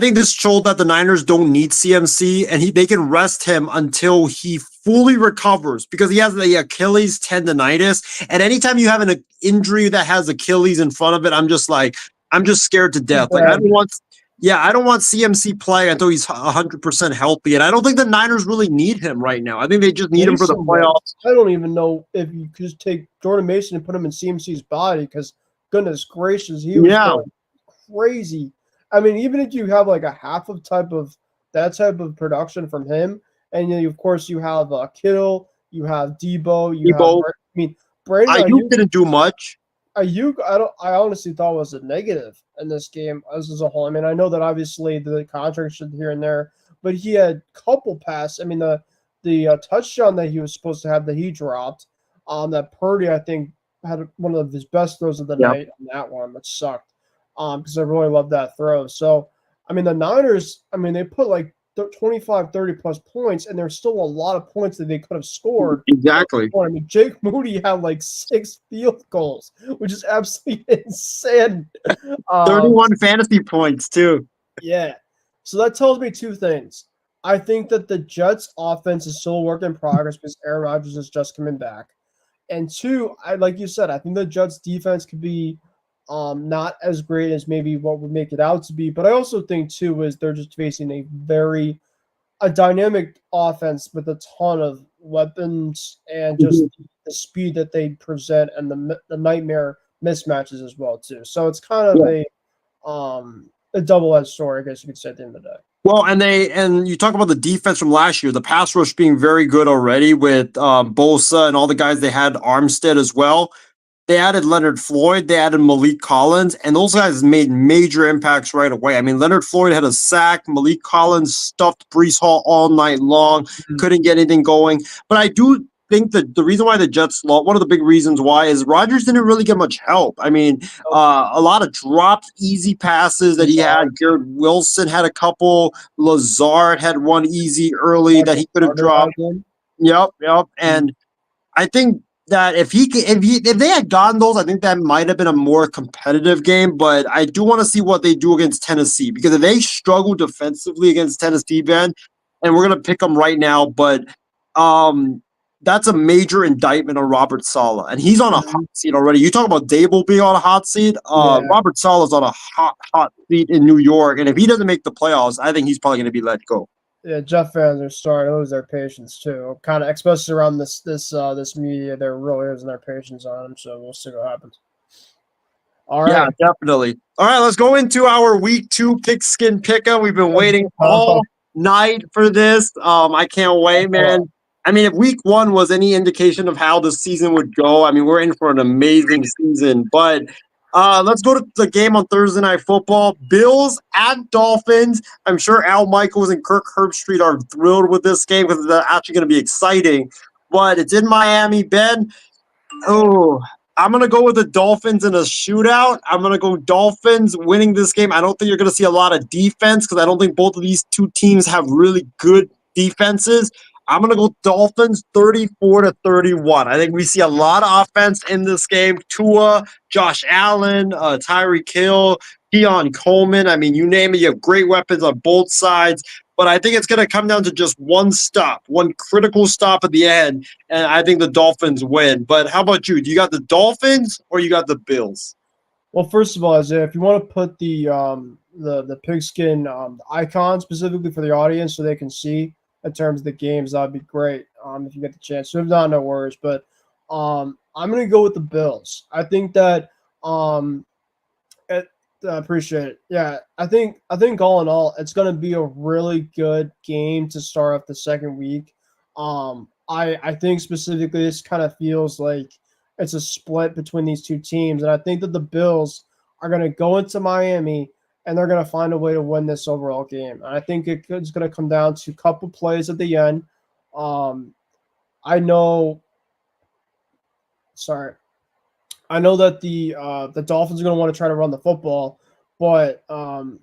think this showed that the Niners don't need CMC, and they can rest him until he fully recovers because he has the Achilles tendonitis. And anytime you have an injury that has Achilles in front of it, I'm just scared to death. Like I don't want CMC playing until he's 100% healthy, and I don't think the Niners really need him right now. I think they just need him for the playoffs. I don't even know if you could just take Jordan Mason and put him in CMC's body because goodness gracious, he was going crazy. I mean, even if you have like a half of that type of production from him, and of course you have Kittle, you have Debo. Brandon Ayuk didn't do much. Ayuk, I honestly thought was a negative in this game as a whole. I mean, I know that obviously the contract should here and there, but he had a couple passes. I mean, the touchdown that he was supposed to have that he dropped, that Purdy I think had one of his best throws of the night on that one, which sucked. Because I really love that throw. So, I mean, the Niners, I mean, they put like 25, 30 plus points, and there's still a lot of points that they could have scored. Exactly. I mean, Jake Moody had like 6 field goals, which is absolutely insane. 31 fantasy points, too. Yeah. So that tells me 2 things. I think that the Jets offense is still a work in progress because Aaron Rodgers is just coming back. And 2, like you said, I think the Jets defense could be not as great as maybe what would make it out to be. But I also think, too, is they're just facing a dynamic offense with a ton of weapons and just the speed that they present and the nightmare mismatches as well, too. So it's kind of a double-edged sword, I guess you could say, at the end of the day. Well, and you talk about the defense from last year, the pass rush being very good already with Bosa and all the guys they had, Armstead as well. They added Leonard Floyd, they added Malik Collins, and those guys made major impacts right away. I mean, Leonard Floyd had a sack, Malik Collins stuffed Brees Hall all night long, couldn't get anything going. But I do think that the reason why the Jets lost, one of the big reasons why, is Rodgers didn't really get much help. I mean, a lot of dropped easy passes that he had. Garrett Wilson had a couple. Lazard had one easy early that he could have dropped. Yep. And I think that if they had gotten those, I think that might have been a more competitive game. But I do want to see what they do against Tennessee, because if they struggle defensively against Tennessee, Ben, and we're gonna pick them right now, but that's a major indictment on Robert Saleh, and he's on a hot seat already. You talk about Dable being on a hot seat. Robert Saleh's on a hot seat in New York, and if he doesn't make the playoffs, I think he's probably going to be let go. Yeah, Jeff fans are starting to lose their patience too. Kind of, especially around this media, they're really losing their patience on him. So we'll see what happens. All right. Yeah, definitely. All right, let's go into our week 2 pigskin pick'em. We've been waiting all night for this. I can't wait, man. I mean, if week 1 was any indication of how the season would go, I mean, we're in for an amazing season. But let's go to the game on Thursday Night Football. Bills at Dolphins. I'm sure Al Michaels and Kirk Herbstreit are thrilled with this game because it's actually going to be exciting. But it's in Miami. Ben, I'm going to go with the Dolphins in a shootout. I'm going to go Dolphins winning this game. I don't think you're going to see a lot of defense because I don't think both of these two teams have really good defenses. I'm going to go Dolphins 34-31. I think we see a lot of offense in this game. Tua, Josh Allen, Tyreek Hill, Keon Coleman. I mean, you name it. You have great weapons on both sides. But I think it's going to come down to just one critical stop at the end, and I think the Dolphins win. But how about you? Do you got the Dolphins or you got the Bills? Well, first of all, Isaiah, if you want to put the pigskin icon specifically for the audience so they can see in terms of the games, that'd be great. If you get the chance. So if not, no worries. But I'm gonna go with the Bills. I think that I appreciate it. Yeah, I think all in all, it's gonna be a really good game to start off the second week. I think specifically this kind of feels like it's a split between these two teams, and I think that the Bills are gonna go into Miami and they're going to find a way to win this overall game. And I think it's going to come down to a couple plays at the end. I know that the Dolphins are going to want to try to run the football, but they're going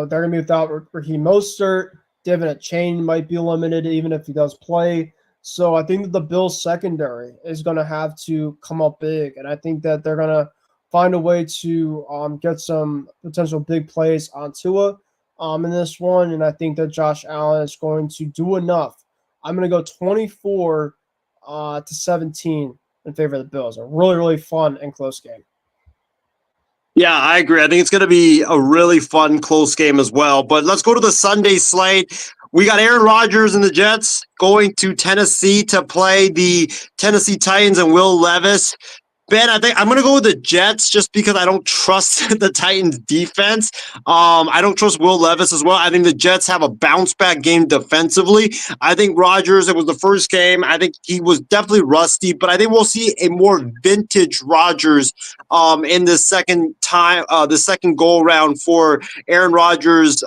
to be without Raheem Mostert. Devin Chain might be limited even if he does play. So I think that the Bills secondary is going to have to come up big, and I think that they're going to find a way to get some potential big plays on Tua in this one, and I think that Josh Allen is going to do enough. I'm going to go 24-17 in favor of the Bills. A really, really fun and close game. Yeah, I agree. I think it's going to be a really fun, close game as well. But let's go to the Sunday slate. We got Aaron Rodgers and the Jets going to Tennessee to play the Tennessee Titans and Will Levis. Ben, I think I'm going to go with the Jets just because I don't trust the Titans defense. I don't trust Will Levis as well. I think the Jets have a bounce back game defensively. I think Rodgers, it was the first game. I think he was definitely rusty, but I think we'll see a more vintage Rodgers in the second go around for Aaron Rodgers.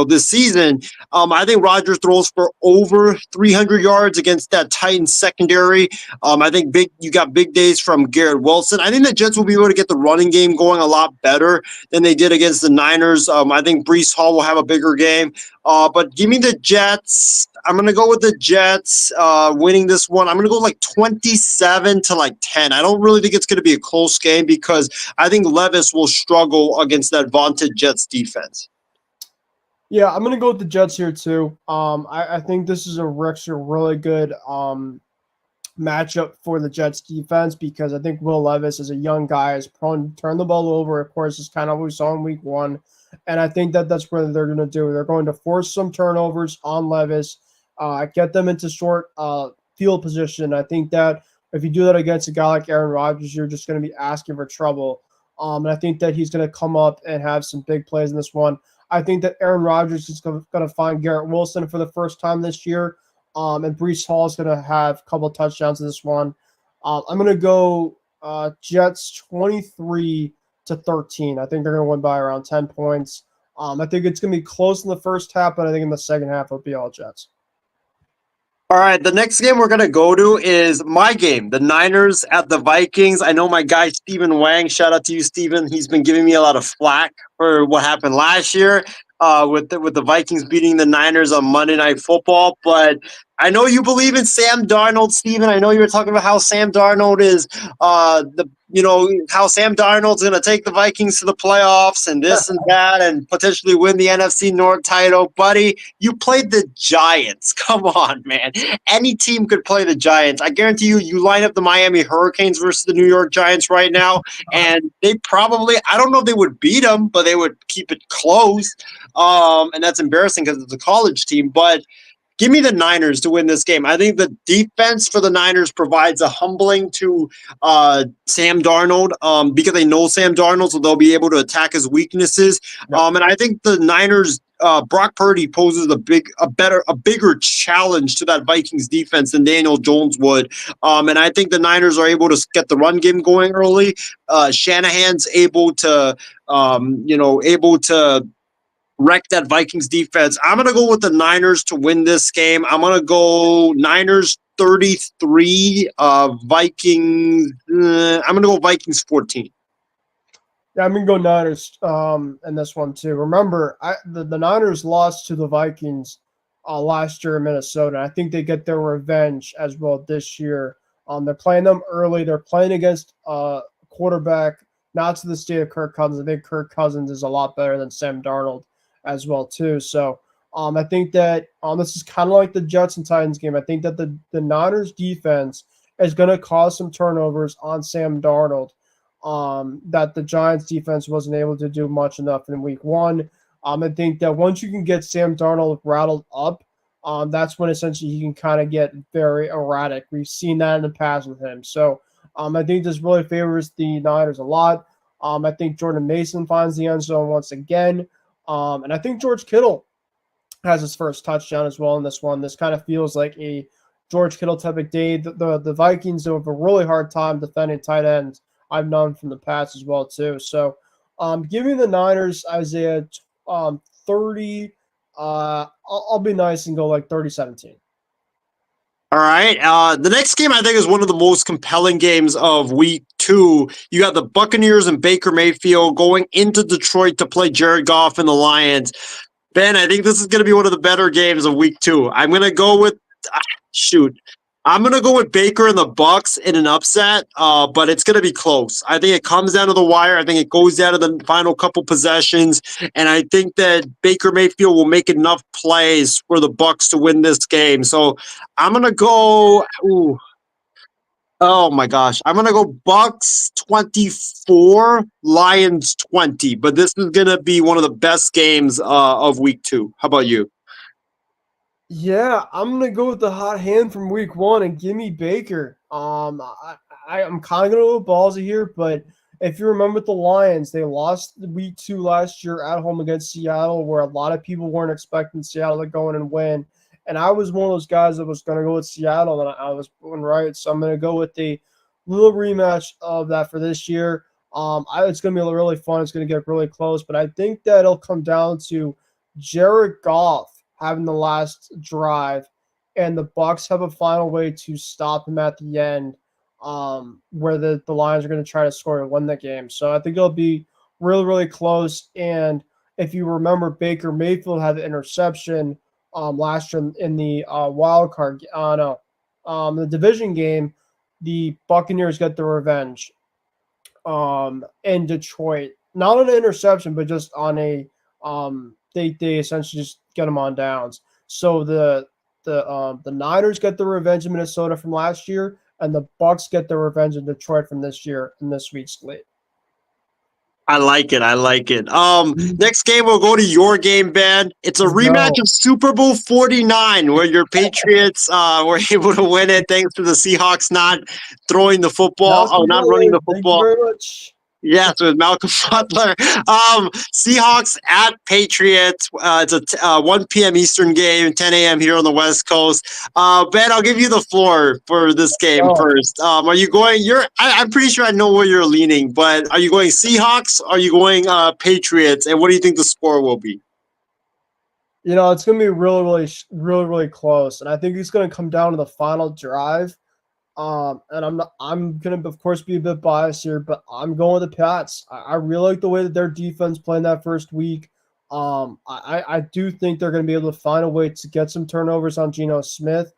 This season, I think Rodgers throws for over 300 yards against that Titans secondary. I think you got big days from Garrett Wilson. I think the Jets will be able to get the running game going a lot better than they did against the Niners. I think Brees Hall will have a bigger game. But give me the Jets. I'm going to go with the Jets winning this one. I'm going to go like 27-10. I don't really think it's going to be a close game because I think Levis will struggle against that vaunted Jets defense. Yeah, I'm going to go with the Jets here too. I think this is a really good matchup for the Jets defense because I think Will Levis is a young guy, is prone to turn the ball over. Of course, it's kind of what we saw in week 1. And I think that that's what they're going to do. They're going to force some turnovers on Levis, get them into short field position. I think that if you do that against a guy like Aaron Rodgers, you're just going to be asking for trouble. And I think that he's going to come up and have some big plays in this one. I think that Aaron Rodgers is going to find Garrett Wilson for the first time this year, and Breece Hall is going to have a couple of touchdowns in this one. I'm going to go Jets 23-13. I think they're going to win by around 10 points. I think it's going to be close in the first half, but I think in the second half it'll be all Jets. All right, the next game we're going to go to is my game, the Niners at the Vikings. I know my guy, Stephen Wang. Shout out to you, Stephen. He's been giving me a lot of flack for what happened last year with the Vikings beating the Niners on Monday Night Football. But I know you believe in Sam Darnold, Stephen. I know you were talking about how Sam Darnold is how Sam Darnold's going to take the Vikings to the playoffs and this and that and potentially win the NFC North title. Buddy, you played the Giants. Come on, man. Any team could play the Giants. I guarantee you line up the Miami Hurricanes versus the New York Giants right now, and they probably, I don't know if they would beat them, but they would keep it close. And that's embarrassing because it's a college team, but give me the Niners to win this game. I think the defense for the Niners provides a humbling to Sam Darnold because they know Sam Darnold, so they'll be able to attack his weaknesses. And I think the Niners, Brock Purdy poses a bigger challenge to that Vikings defense than Daniel Jones would. And I think the Niners are able to get the run game going early. Shanahan's able to wreck that Vikings defense. I'm going to go with the Niners to win this game. I'm going to go Niners 33, Vikings. I'm going to go Vikings 14. Yeah, I'm going to go Niners in this one too. Remember, the Niners lost to the Vikings last year in Minnesota. I think they get their revenge as well this year. They're playing them early. They're playing against a quarterback, not to the state of Kirk Cousins. I think Kirk Cousins is a lot better than Sam Darnold as well too. So I think that this is kind of like the Jets and Titans game. I think that the Niners defense is going to cause some turnovers on Sam Darnold that the Giants defense wasn't able to do much enough in week one. I think that once you can get Sam Darnold rattled up, that's when essentially he can kind of get very erratic. We've seen that in the past with him. So I think this really favors the Niners a lot. I think Jordan Mason finds the end zone once again. And I think George Kittle has his first touchdown as well in this one. This kind of feels like a George Kittle type of day. The Vikings have a really hard time defending tight ends. I've known from the past as well too. So give me the Niners, Isaiah, 30. I'll be nice and go like 30-17. All right. The next game I think is one of the most compelling games of week 2. You got the Buccaneers and Baker Mayfield going into Detroit to play Jared Goff and the Lions. Ben, I think this is going to be one of the better games of week 2. I'm going to go with Baker and the Bucs in an upset, but it's going to be close. I think it comes down to the wire. I think it goes down to the final couple possessions, and I think that Baker Mayfield will make enough plays for the Bucs to win this game. So I'm going to go oh my gosh. I'm going to go Bucs 24, Lions 20, but this is going to be one of the best games of week 2. How about you? Yeah, I'm gonna go with the hot hand from week 1 and give me Baker. I'm kind of gonna go ballsy here, but if you remember the Lions, they lost week 2 last year at home against Seattle, where a lot of people weren't expecting Seattle to go in and win. And I was one of those guys that was gonna go with Seattle, and I was proven right. So I'm gonna go with the little rematch of that for this year. It's gonna be really fun. It's gonna get really close, but I think that it'll come down to Jared Goff having the last drive, and the Bucs have a final way to stop him at the end, where the Lions are going to try to score and win the game. So I think it'll be really, really close. And if you remember, Baker Mayfield had the interception last year in the wild card. The division game. The Buccaneers get the revenge in Detroit, not on an interception, but just on a they essentially just get them on downs. So the Niners get the revenge in Minnesota from last year, and the Bucs get the revenge in Detroit from this year in this week's slate. I like it. Next game, we'll go to your game, Ben. It's a rematch of Super Bowl 49, where your Patriots were able to win it thanks to the Seahawks not throwing the football, not running the football. Thank you very much. Yes, with Malcolm Butler. Seahawks at Patriots. It's a 1 p.m. Eastern game, 10 a.m. here on the West Coast. Ben, I'll give you the floor for this game first. Are you going? I'm pretty sure I know where you're leaning, but are you going Seahawks? Are you going Patriots? And what do you think the score will be? It's going to be really close, and I think it's going to come down to the final drive. And I'm gonna of course be a bit biased here, but I'm going with the Pats. I really like the way that their defense played in that first week. I do think they're gonna be able to find a way to get some turnovers on Geno Smith,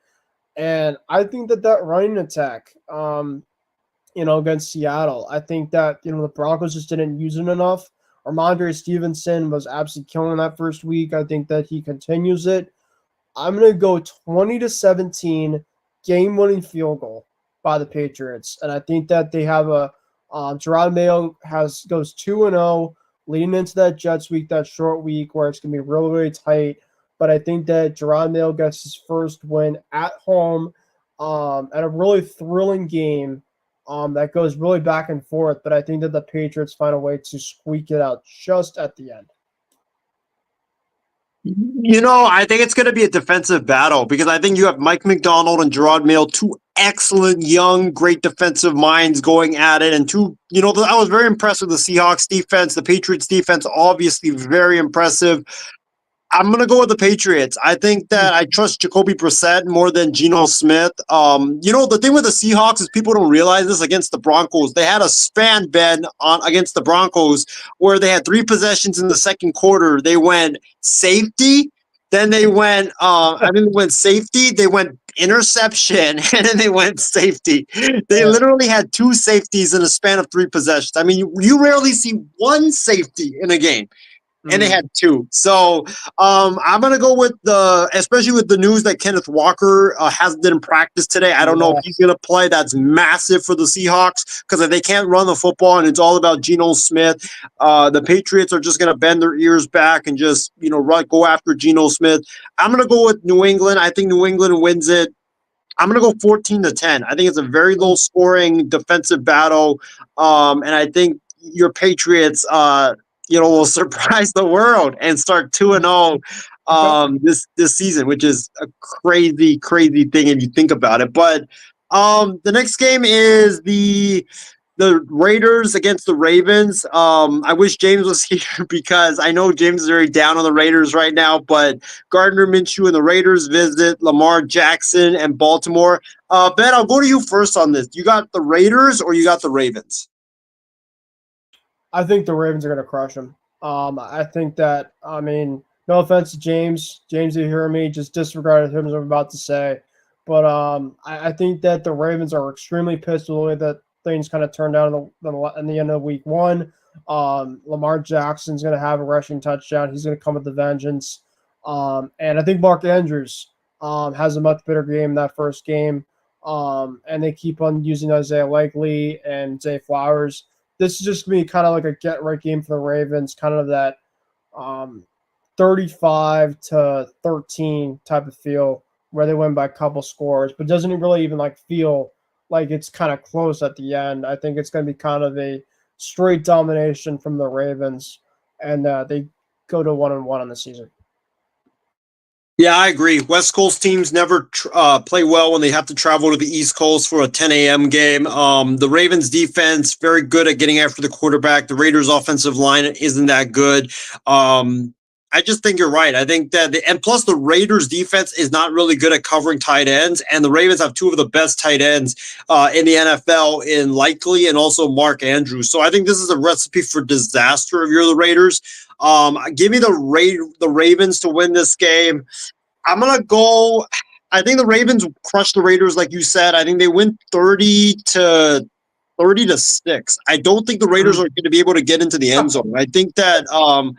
and I think that running attack, against Seattle, I think that the Broncos just didn't use it enough. Ramondre Stevenson was absolutely killing that first week. I think that he continues it. I'm gonna go 20-17 game-winning field goal by the Patriots, and I think that they have a Gerard Mayo goes 2-0 leading into that Jets week, that short week where it's gonna be really tight. But I think that Gerard Mayo gets his first win at home, at a really thrilling game that goes really back and forth. But I think that the Patriots find a way to squeak it out just at the end. I think it's going to be a defensive battle because I think you have Mike McDonald and Gerard Mayo, two excellent, young, great defensive minds going at it. And I was very impressed with the Seahawks defense. The Patriots defense, obviously very impressive. I'm going to go with the Patriots. I think that I trust Jacoby Brissett more than Geno Smith. The thing with the Seahawks is people don't realize this against the Broncos. They had a span, Ben, against the Broncos where they had 3 possessions in the second quarter. They went safety, then they went safety, they went interception, and then they went safety. They literally had 2 safeties in a span of 3 possessions. I mean, you rarely see 1 safety in a game. And they had 2. So I'm going to go with especially with the news that Kenneth Walker didn't practice today. I don't know if he's going to play. That's massive for the Seahawks because if they can't run the football and it's all about Geno Smith, the Patriots are just going to bend their ears back and just, go after Geno Smith. I'm going to go with New England. I think New England wins it. I'm going to go 14-10. I think it's a very low scoring defensive battle. And I think your Patriots, will surprise the world and start 2-0 this season, which is a crazy, crazy thing if you think about it. But the next game is the Raiders against the Ravens. I wish James was here because I know James is very down on the Raiders right now, but Gardner Minshew and the Raiders visit Lamar Jackson and Baltimore. Ben, I'll go to you first on this. You got the Raiders or you got the Ravens? I think the Ravens are going to crush them. I think that, no offense to James. James, you hear me? Just disregard him as I'm about to say. But I think that the Ravens are extremely pissed with the way that things kind of turned out in the end of week 1. Lamar Jackson's going to have a rushing touchdown. He's going to come with the vengeance. And I think Mark Andrews has a much better game in that first game. And they keep on using Isaiah Likely and Zay Flowers. This is just going to be kind of like a get-right game for the Ravens, kind of that 35-13 type of feel where they win by a couple scores, but doesn't really even feel like it's kind of close at the end. I think it's going to be kind of a straight domination from the Ravens, and they go to 1-1 on the season. Yeah, I agree. West Coast teams never play well when they have to travel to the East Coast for a 10 a.m. game. The Ravens defense, very good at getting after the quarterback. The Raiders offensive line isn't that good. I just think you're right. I think that, and plus the Raiders defense is not really good at covering tight ends, and the Ravens have 2 of the best tight ends in the NFL in Likely and also Mark Andrews. So I think this is a recipe for disaster if you're the Raiders. Give me the Ravens to win this game. I'm going to go – I think the Ravens crush the Raiders like you said. I think they win 30-6. I don't think the Raiders are going to be able to get into the end zone. I think that I'm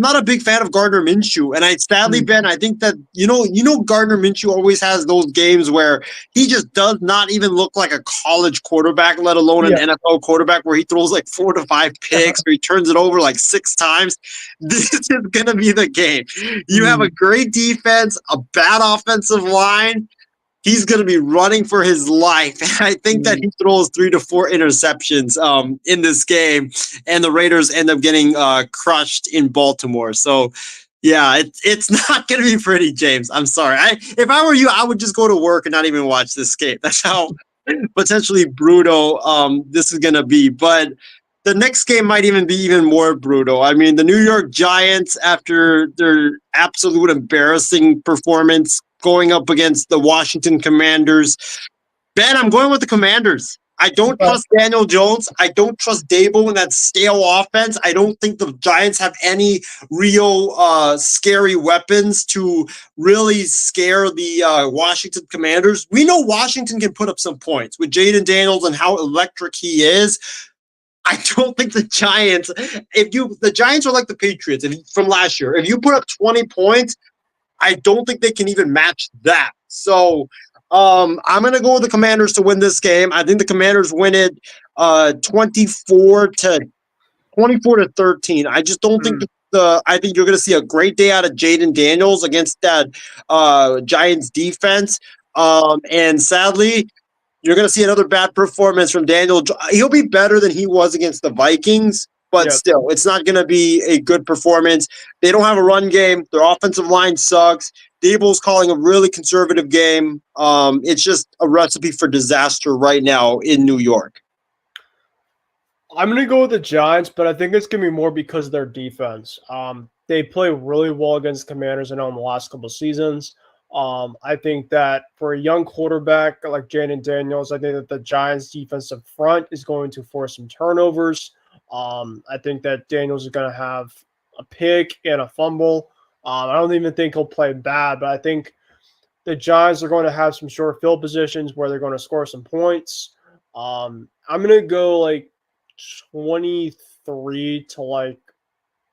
not a big fan of Gardner Minshew, and Ben, I think that Gardner Minshew always has those games where he just does not even look like a college quarterback, let alone an NFL quarterback, where he throws 4 to 5 picks or he turns it over 6 times. This is going to be the game. You have a great defense, a bad offensive line. he's going to be running for his life. I think that he throws 3 to 4 interceptions in this game, and the Raiders end up getting crushed in Baltimore. So, yeah, it's not going to be pretty, James. I'm sorry. If I were you, I would just go to work and not even watch this game. That's how potentially brutal this is going to be. But the next game might even be even more brutal. I mean, the New York Giants, after their absolute embarrassing performance going up against the Washington Commanders. Ben, I'm going with the Commanders. I don't trust Daniel Jones. I don't trust Dable in that stale offense. I don't think the Giants have any real scary weapons to really scare the Washington Commanders. We know Washington can put up some points with Jaden Daniels and how electric he is. I don't think the Giants, the Giants are like the Patriots from last year. If you put up 20 points, I don't think they can even match that. So I'm going to go with the Commanders to win this game. I think the Commanders win it 24 to 13. I just don't think I think you're going to see a great day out of Jaden Daniels against that Giants defense. And sadly, you're going to see another bad performance from Daniel. He'll be better than he was against the Vikings, but still, it's not going to be a good performance. They don't have a run game. Their offensive line sucks. Dable's calling a really conservative game. It's just a recipe for disaster right now in New York. I'm going to go with the Giants, but I think it's going to be more because of their defense. They play really well against Commanders, I know, in the last couple of seasons. I think that for a young quarterback like Jaden Daniels, I think that the Giants' defensive front is going to force some turnovers. I think that Daniels is going to have a pick and a fumble. I don't even think he'll play bad, but I think the Giants are going to have some short field positions where they're going to score some points. I'm going to go like 23 to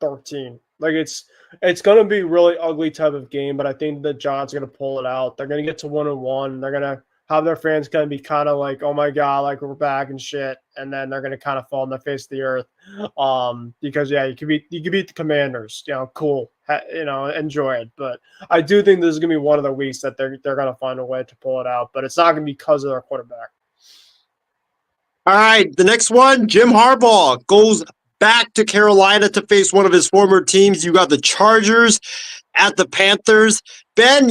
13. It's going to be really ugly type of game, but I think the Giants are going to pull it out. They're going to get to 1-1. They're going to have their fans going to be kind of like, oh my God, like we're back and shit. And then they're going to kind of fall on the face of the earth. Because you could beat the Commanders, cool, enjoy it. But I do think this is going to be one of the weeks that they're going to find a way to pull it out, but it's not going to be because of their quarterback. All right, the next one, Jim Harbaugh goes back to Carolina to face one of his former teams. You got the Chargers at the Panthers. Ben,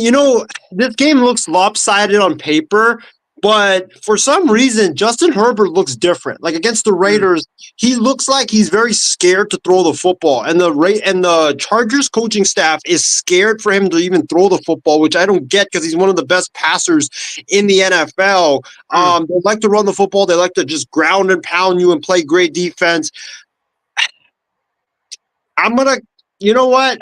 this game looks lopsided on paper, but for some reason, Justin Herbert looks different. Like against the Raiders, he looks like he's very scared to throw the football, and the Chargers coaching staff is scared for him to even throw the football, which I don't get because he's one of the best passers in the NFL. They like to run the football. They like to just ground and pound you and play great defense. You know what?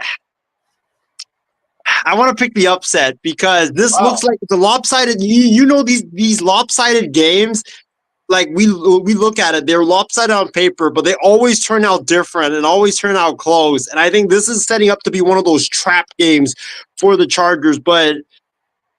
I want to pick the upset because this looks like it's a lopsided. These lopsided games, like we look at it, they're lopsided on paper, but they always turn out different and always turn out close. And I think this is setting up to be one of those trap games for the Chargers, but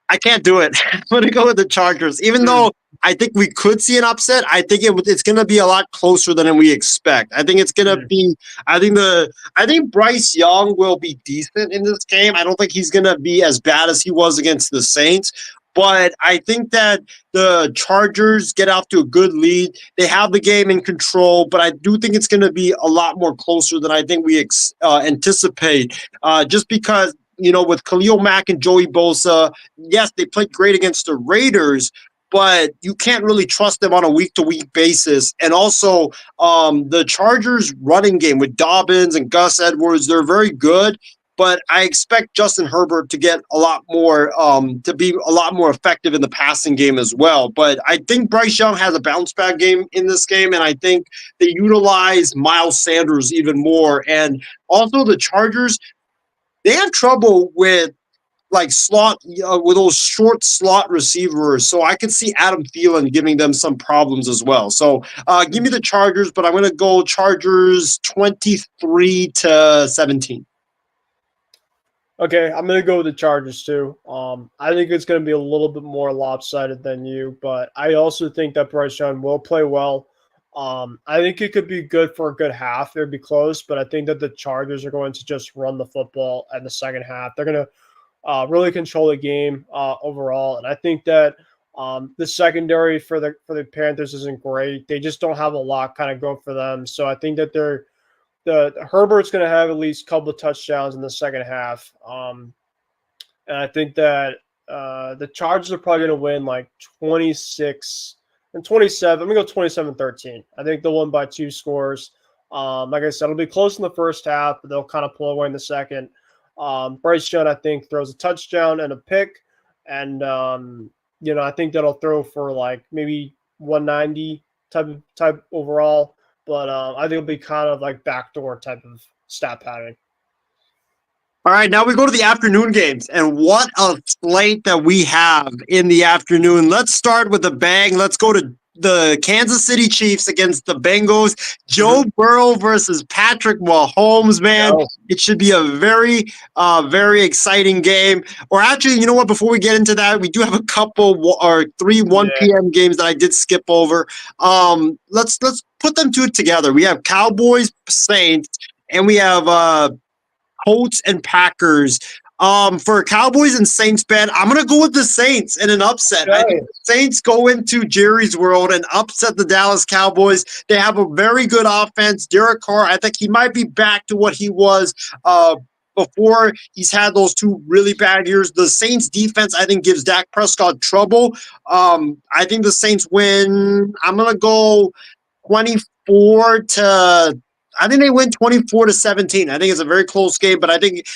I can't do it. I'm going to go with the Chargers, even though I think we could see an upset. I think it's going to be a lot closer than we expect. I think it's going to be. I think Bryce Young will be decent in this game. I don't think he's going to be as bad as he was against the Saints. But I think that the Chargers get off to a good lead. They have the game in control, but I do think it's going to be a lot more closer than I think we anticipate. Just because. With Khalil Mack and Joey Bosa, yes, they played great against the Raiders, but you can't really trust them on a week-to-week basis. And also, the Chargers' running game with Dobbins and Gus Edwards, they're very good, but I expect Justin Herbert to get a lot more, to be a lot more effective in the passing game as well. But I think Bryce Young has a bounce-back game in this game, and I think they utilize Miles Sanders even more. And also the Chargers, they have trouble with slot with those short slot receivers, so I could see Adam Thielen giving them some problems as well. So give me the Chargers, but I'm going to go Chargers 23 to 17. Okay, I'm going to go with the Chargers too. I think it's going to be a little bit more lopsided than you, but I also think that Bryce Young will play well. I think it could be good for a good half. It'd be close, but I think that the Chargers are going to just run the football in the second half. They're going to really control the game overall. And I think that the secondary for the Panthers isn't great. They just don't have a lot kind of go for them. So I think that the Herbert's going to have at least a couple of touchdowns in the second half. And I think that the Chargers are probably going to win like 26 and 27. I'm going to go 27-13. I think they'll win by 2 scores. Like I said, it'll be close in the first half, but they'll kind of pull away in the second. Bryce Young, I think, throws a touchdown and a pick. And, I think that'll throw for like maybe 190 type overall. But I think it'll be kind of like backdoor type of stat pattern. All right, now we go to the afternoon games, and what a slate that we have in the afternoon. Let's start with a bang. Let's go to the Kansas City Chiefs against the Bengals. Joe Burrow versus Patrick Mahomes, man. It should be a very, very exciting game. Or actually, you know what? Before we get into that, we do have a couple or 3 1 p.m. games that I did skip over. Let's put them two together. We have Cowboys, Saints, and we have Colts and Packers. For Cowboys and Saints bet, I'm going to go with the Saints in an upset. I think the Saints go into Jerry's world and upset the Dallas Cowboys. They have a very good offense. Derek Carr, I think he might be back to what he was before he's had those 2 really bad years. The Saints defense, I think, gives Dak Prescott trouble. I think the Saints win. I'm going to go 24 to I think they win 24-17. I think it's a very close game, but I think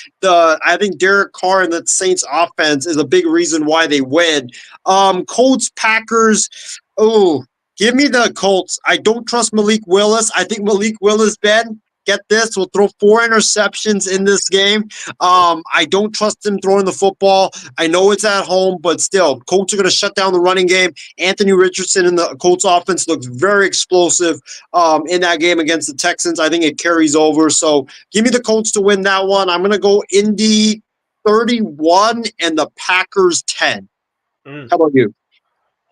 Derek Carr and the Saints offense is a big reason why they win. Colts, Packers. Oh, give me the Colts. I don't trust Malik Willis. I think Malik Willis, Ben, get this, will throw 4 interceptions in this game. I don't trust him throwing the football. I know it's at home, but still, Colts are going to shut down the running game. Anthony Richardson in the Colts offense looks very explosive in that game against the Texans. I think it carries over. So give me the Colts to win that one. I'm going to go Indy 31 and the Packers 10. How about you?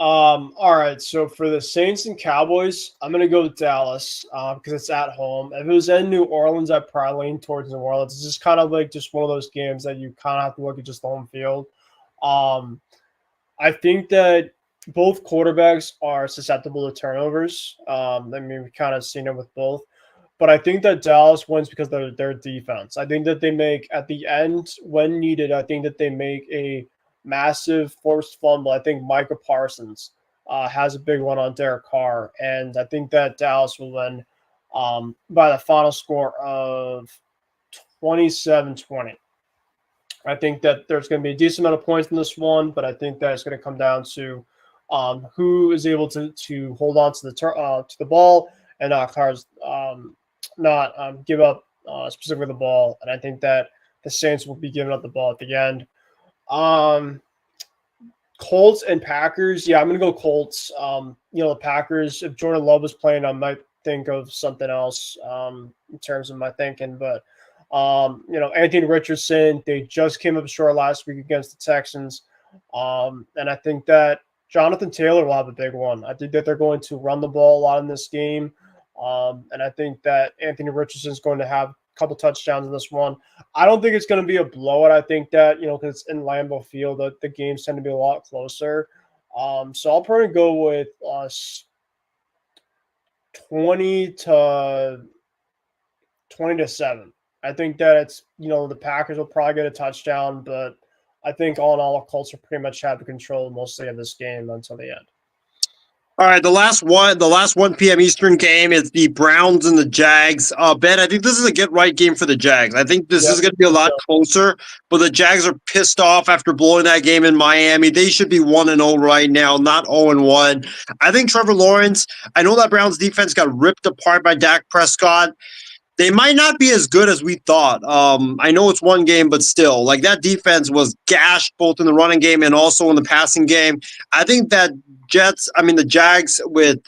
All right. So for the Saints and Cowboys, I'm gonna go with Dallas because it's at home. If it was in New Orleans, I'd probably lean towards New Orleans. It's just kind of like just one of those games that you kind of have to look at just the home field. I think that both quarterbacks are susceptible to turnovers. I mean, we've kind of seen it with both. But I think that Dallas wins because of their defense. I think that they make, at the end, when needed, I think that they make a massive forced fumble. I think Micah Parsons has a big one on Derek Carr. And I think that Dallas will win by the final score of 27-20. I think that there's going to be a decent amount of points in this one, but I think that it's going to come down to who is able to hold on to the ball and not give up specifically the ball. And I think that the Saints will be giving up the ball at the end. Colts and Packers. Yeah, I'm going to go Colts. The Packers, if Jordan Love was playing, I might think of something else in terms of my thinking. But, Anthony Richardson, they just came up short last week against the Texans. And I think that Jonathan Taylor will have a big one. I think that they're going to run the ball a lot in this game. And I think that Anthony Richardson is going to have a couple touchdowns in this one. I don't think it's going to be a blowout. I think that, because it's in Lambeau Field, the games tend to be a lot closer. So I'll probably go with 20-7. I think that it's, the Packers will probably get a touchdown, but I think all in all, the Colts will pretty much have the control mostly of this game until the end. All right, the last 1 p.m. Eastern game is the Browns and the Jags. Ben, I think this is a get-right game for the Jags. I think this is going to be a lot closer, but the Jags are pissed off after blowing that game in Miami. They should be 1-0 right now, not 0-1. I think Trevor Lawrence, I know that Browns defense got ripped apart by Dak Prescott. They might not be as good as we thought. I know it's one game, but still, that defense was gashed both in the running game and also in the passing game. I think that the Jags with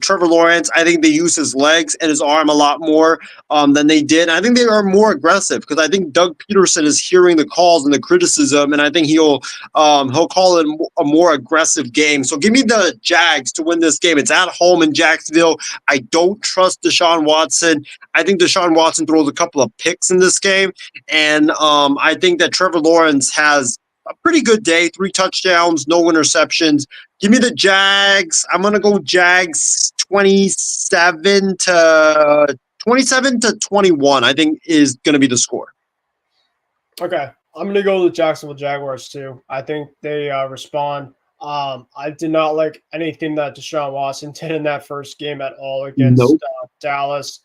Trevor Lawrence, I think they use his legs and his arm a lot more than they did. I think they are more aggressive because I think Doug Peterson is hearing the calls and the criticism, and I think he'll call it a more aggressive game. So give me the Jags to win this game. It's at home in Jacksonville. I don't trust Deshaun Watson. I think think Deshaun Watson throws a couple of picks in this game, and I think that Trevor Lawrence has a pretty good day, 3 touchdowns, no interceptions. Give me the Jags. I'm gonna go Jags 27-21. I think is gonna be the score. Okay, I'm going to go with the Jacksonville Jaguars too. I think they respond. I did not like anything that Deshaun Watson did in that first game at all against Nope. Dallas.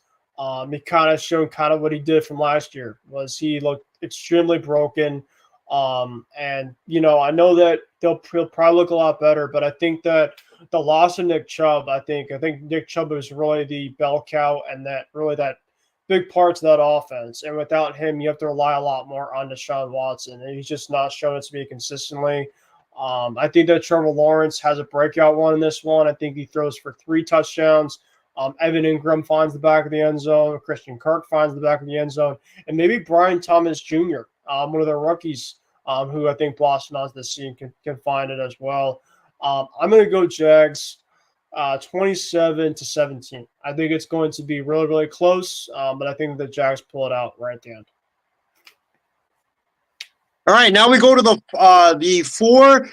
He kind of showed kind of what he did from last year. Was he looked extremely broken. And I know that he'll probably look a lot better, but I think that the loss of Nick Chubb, I think Nick Chubb was really the bell cow and that big parts of that offense. And without him, you have to rely a lot more on Deshaun Watson, and he's just not shown it to me consistently. I think that Trevor Lawrence has a breakout one in this one. I think he throws for 3 touchdowns. Evan Ingram finds the back of the end zone. Christian Kirk finds the back of the end zone. And maybe Brian Thomas Jr., one of their rookies, who I think blossomed onto the scene, can find it as well. I'm going to go Jags 27-17. I think it's going to be really, really close, but I think the Jags pull it out right at the end. All right, now we go to the 4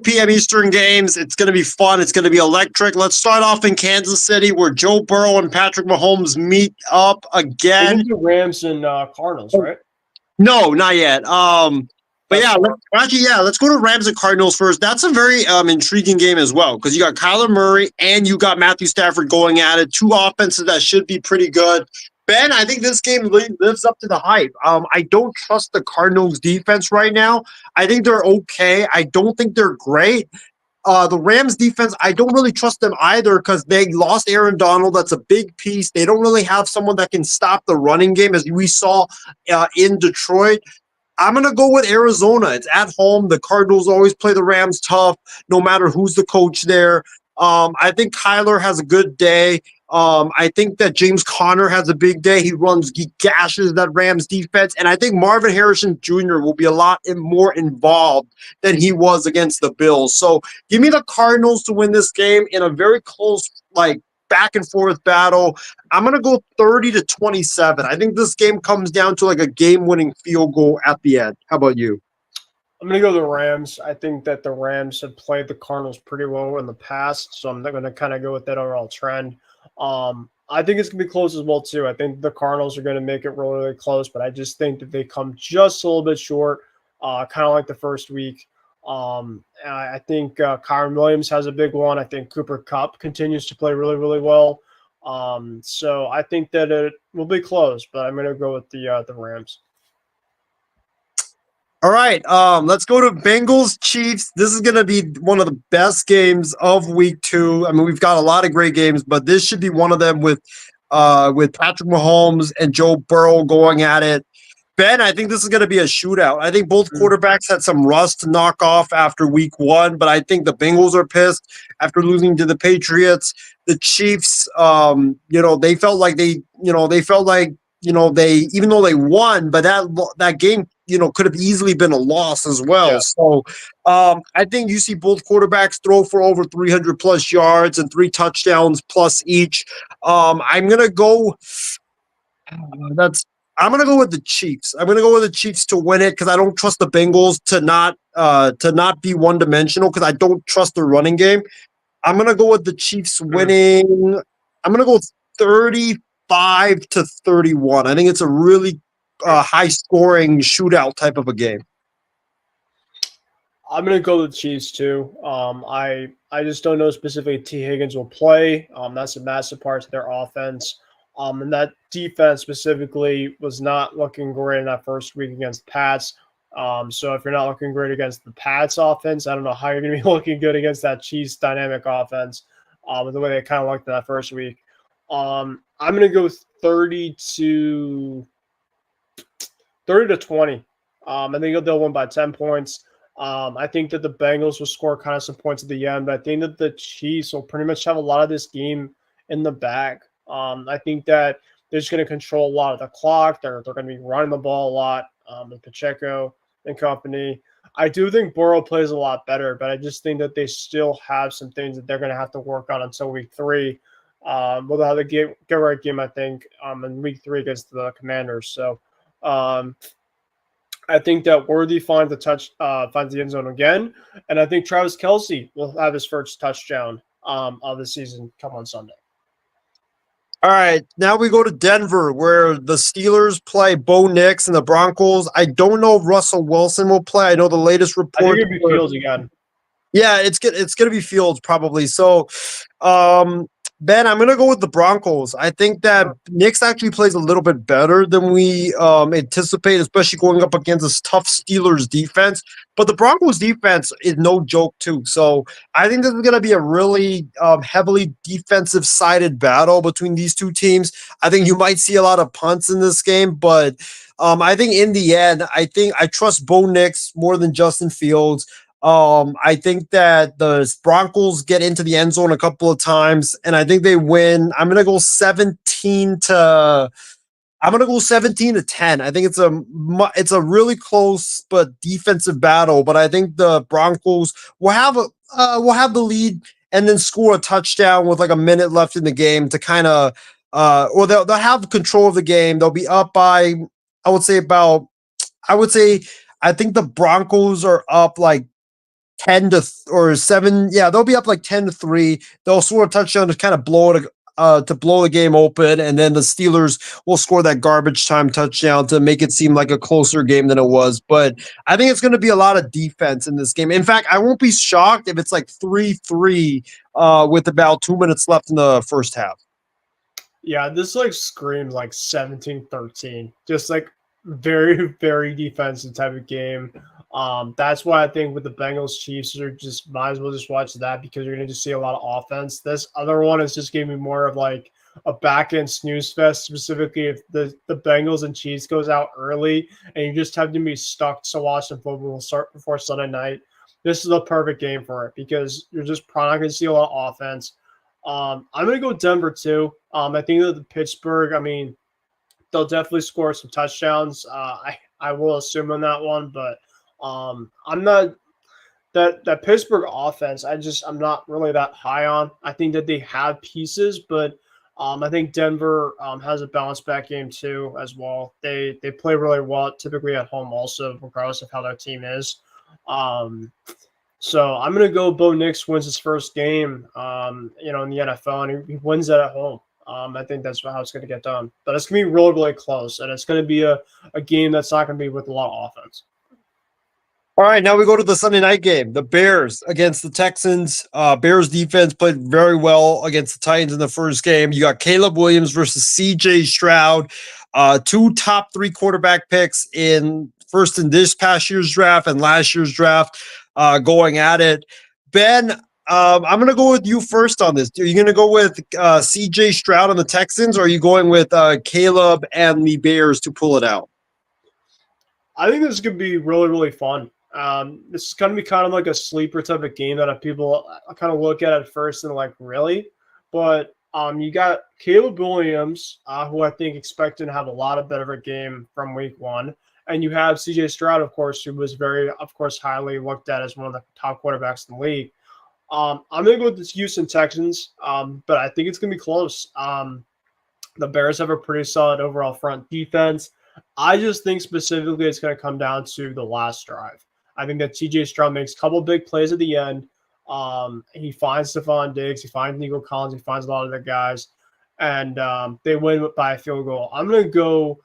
p.m. Eastern games. It's going to be fun. It's going to be electric. Let's start off in Kansas City, where Joe Burrow and Patrick Mahomes meet up again. The Rams and Cardinals, right? No, not yet. But yeah, let's go to Rams and Cardinals first. That's a very intriguing game as well, because you got Kyler Murray and you got Matthew Stafford going at it. 2 offenses that should be pretty good. Ben, I think this game lives up to the hype. I don't trust the Cardinals defense right now. I think they're okay. I don't think they're great. The Rams defense, I don't really trust them either, because they lost Aaron Donald. That's a big piece. They don't really have someone that can stop the running game, as we saw in Detroit. I'm going to go with Arizona. It's at home. The Cardinals always play the Rams tough, no matter who's the coach there. I think Kyler has a good day. I think that James Conner has a big day. He gashes that Rams defense. And I think Marvin Harrison Jr. will be a lot more involved than he was against the Bills. So give me the Cardinals to win this game in a very close, back and forth battle. I'm going to go 30-27. I think this game comes down to a game-winning field goal at the end. How about you? I'm going to go the Rams. I think that the Rams have played the Cardinals pretty well in the past, so I'm going to kind of go with that overall trend. I think it's going to be close as well, too. I think the Cardinals are going to make it really, really close, but I just think that they come just a little bit short, kind of like the first week. I think Kyron Williams has a big one. I think Cooper Kupp continues to play really, really well. So I think that it will be close, but I'm going to go with the Rams. All right, let's go to Bengals Chiefs. This is going to be one of the best games of week 2. I mean, we've got a lot of great games, but this should be one of them with Patrick Mahomes and Joe Burrow going at it. Ben, I think this is going to be a shootout. I think both quarterbacks had some rust to knock off after week 1, but I think the Bengals are pissed after losing to the Patriots. The Chiefs, they felt like even though they won, but that game, could have easily been a loss as well. Yeah. So I think you see both quarterbacks throw for over 300 plus yards and 3 touchdowns plus each. I'm going to go with the Chiefs. I'm going to go with the Chiefs to win it, because I don't trust the Bengals to not be one-dimensional, because I don't trust the running game. I'm going to go with the Chiefs winning. I'm going to go 35-31. I think it's a really high-scoring shootout type of a game. I'm going to go with the Chiefs too. I just don't know specifically T. Higgins will play. That's a massive part of their offense. And that defense specifically was not looking great in that first week against the Pats. So if you're not looking great against the Pats offense, I don't know how you're going to be looking good against that Chiefs dynamic offense with the way they kind of looked in that first week. I'm going to go 30-20. I think they'll win by 10 points. I think that the Bengals will score kind of some points at the end, but I think that the Chiefs will pretty much have a lot of this game in the bag. I think that they're just going to control a lot of the clock. They're going to be running the ball a lot with Pacheco and company. I do think Burrow plays a lot better, but I just think that they still have some things that they're going to have to work on until week 3. We'll have the get right game, I think, in week 3 against the Commanders. So um, I think that Worthy finds finds the end zone again, and I think Travis Kelsey will have his first touchdown of the season come on Sunday. All right, now we go to Denver, where the Steelers play Bo Nix and the Broncos. I don't know if Russell Wilson will play. I know the latest I report. think it'll be Fields again. Yeah, it's gonna be Fields probably. So, Ben, I'm gonna go with the Broncos. I think that Knicks actually plays a little bit better than we anticipate, especially going up against this tough Steelers defense. But the Broncos defense is no joke too. So I think this is gonna be a really heavily defensive sided battle between these two teams. I think you might see a lot of punts in this game, but I think in the end, I trust Bo Nix more than Justin Fields. I think that the Broncos get into the end zone a couple of times, and I think they win. I'm gonna go 17-10. I think it's a really close but defensive battle, but I think the Broncos will have the lead and then score a touchdown with like a minute left in the game to kind of or they'll have control of the game. They'll be up by I would say I think the Broncos are up like 10 or 7. Yeah, they'll be up like 10-3. They'll score a touchdown to kind of blow the game open, and then the Steelers will score that garbage time touchdown to make it seem like a closer game than it was. But I think it's going to be a lot of defense in this game. In fact, I won't be shocked if it's like 3-3 with about 2 minutes left in the first half. Yeah, this like screams like 17-13. Just like very, very defensive type of game. That's why I think with the Bengals Chiefs, you're just might as well just watch that because you're gonna just see a lot of offense. This other one is just giving me more of like a back end snooze fest, specifically if the Bengals and Chiefs goes out early and you just have to be stuck to watch the football start before Sunday night. This is the perfect game for it because you're just probably not gonna see a lot of offense. I'm gonna go Denver too. I think that the Pittsburgh, I mean, they'll definitely score some touchdowns. I will assume on that one, but I'm not that Pittsburgh offense. I'm not really that high on. I think that they have pieces, but I think Denver has a bounce back game too as well. They play really well typically at home also, regardless of how their team is. So I'm gonna go. Bo Nix wins his first game, in the NFL, and he wins it at home. I think that's how it's going to get done. But it's going to be really, really close, and it's going to be a game that's not going to be with a lot of offense. All right, now we go to the Sunday night game. The Bears against the Texans. Bears defense played very well against the Titans in the first game. You got Caleb Williams versus C.J. Stroud, 2 top 3 quarterback picks in this past year's draft and last year's draft, going at it. Ben, I'm going to go with you first on this. Are you going to go with C.J. Stroud on the Texans, or are you going with Caleb and the Bears to pull it out? I think this is going to be really, really fun. This is going to be kind of like a sleeper type of game that people kind of look at first and like, really? But you got Caleb Williams, who I think expected to have a lot of better game from week 1. And you have C.J. Stroud, of course, who was very, of course, highly looked at as one of the top quarterbacks in the league. I'm going to go with the Houston Texans, but I think it's going to be close. The Bears have a pretty solid overall front defense. I just think specifically it's going to come down to the last drive. I think that TJ Stroud makes a couple big plays at the end. He finds Stephon Diggs, he finds Nico Collins, he finds a lot of the guys, and they win by a field goal. I'm going to go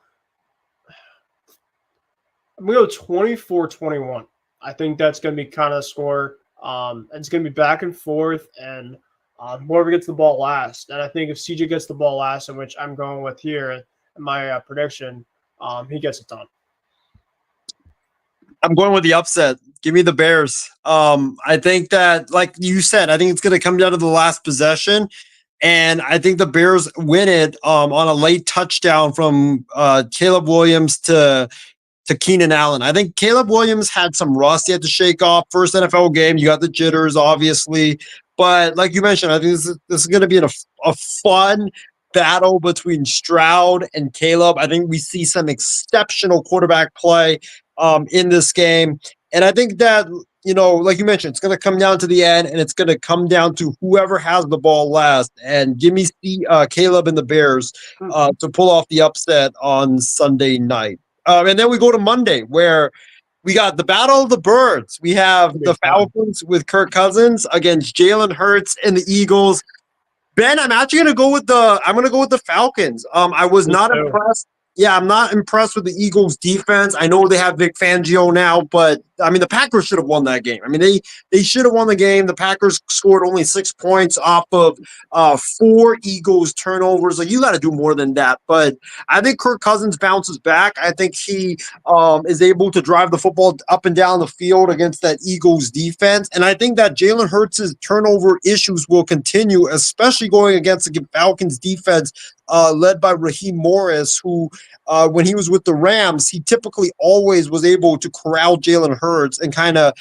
24-21. I think that's going to be kind of the score. It's going to be back and forth, and whoever gets the ball last. And I think if CJ gets the ball last, in which I'm going with here in my prediction, he gets it done. I'm going with the upset. Give me the Bears. I think that, like you said, I think it's going to come down to the last possession. And I think the Bears win it on a late touchdown from Caleb Williams to Keenan Allen. I think Caleb Williams had some rust he had to shake off. First NFL game, you got the jitters, obviously. But like you mentioned, I think this is going to be a fun battle between Stroud and Caleb. I think we see some exceptional quarterback play in this game. And I think that like you mentioned, it's going to come down to the end, and it's going to come down to whoever has the ball last. And give me Caleb and the Bears to pull off the upset on Sunday night. And then we go to Monday, where we got the Battle of the Birds. We have the Falcons with Kirk Cousins against Jalen Hurts and the Eagles. Ben, I'm actually going to go with the Falcons. I was not impressed. Yeah, I'm not impressed with the Eagles defense. I know they have Vic Fangio now, but I mean, the Packers should have won that game. I mean, they should have won the game. The Packers scored only 6 points off of 4 Eagles turnovers. Like, you got to do more than that. But I think Kirk Cousins bounces back. I think he is able to drive the football up and down the field against that Eagles defense. And I think that Jalen Hurts' turnover issues will continue, especially going against the Falcons defense led by Raheem Morris, who when he was with the Rams, he typically always was able to corral Jalen Hurts and kind of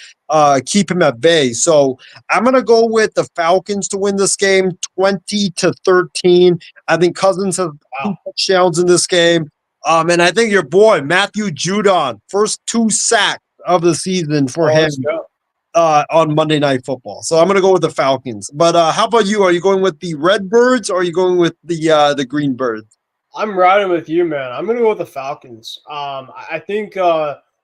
keep him at bay. So I'm going to go with the Falcons to win this game 20-13. I think Cousins has 2 touchdowns in this game. And I think your boy, Matthew Judon, first 2 sacks of the season for him on Monday Night Football. So I'm going to go with the Falcons. But how about you? Are you going with the Redbirds or are you going with the Greenbirds? I'm riding with you, man. I'm going to go with the Falcons. I think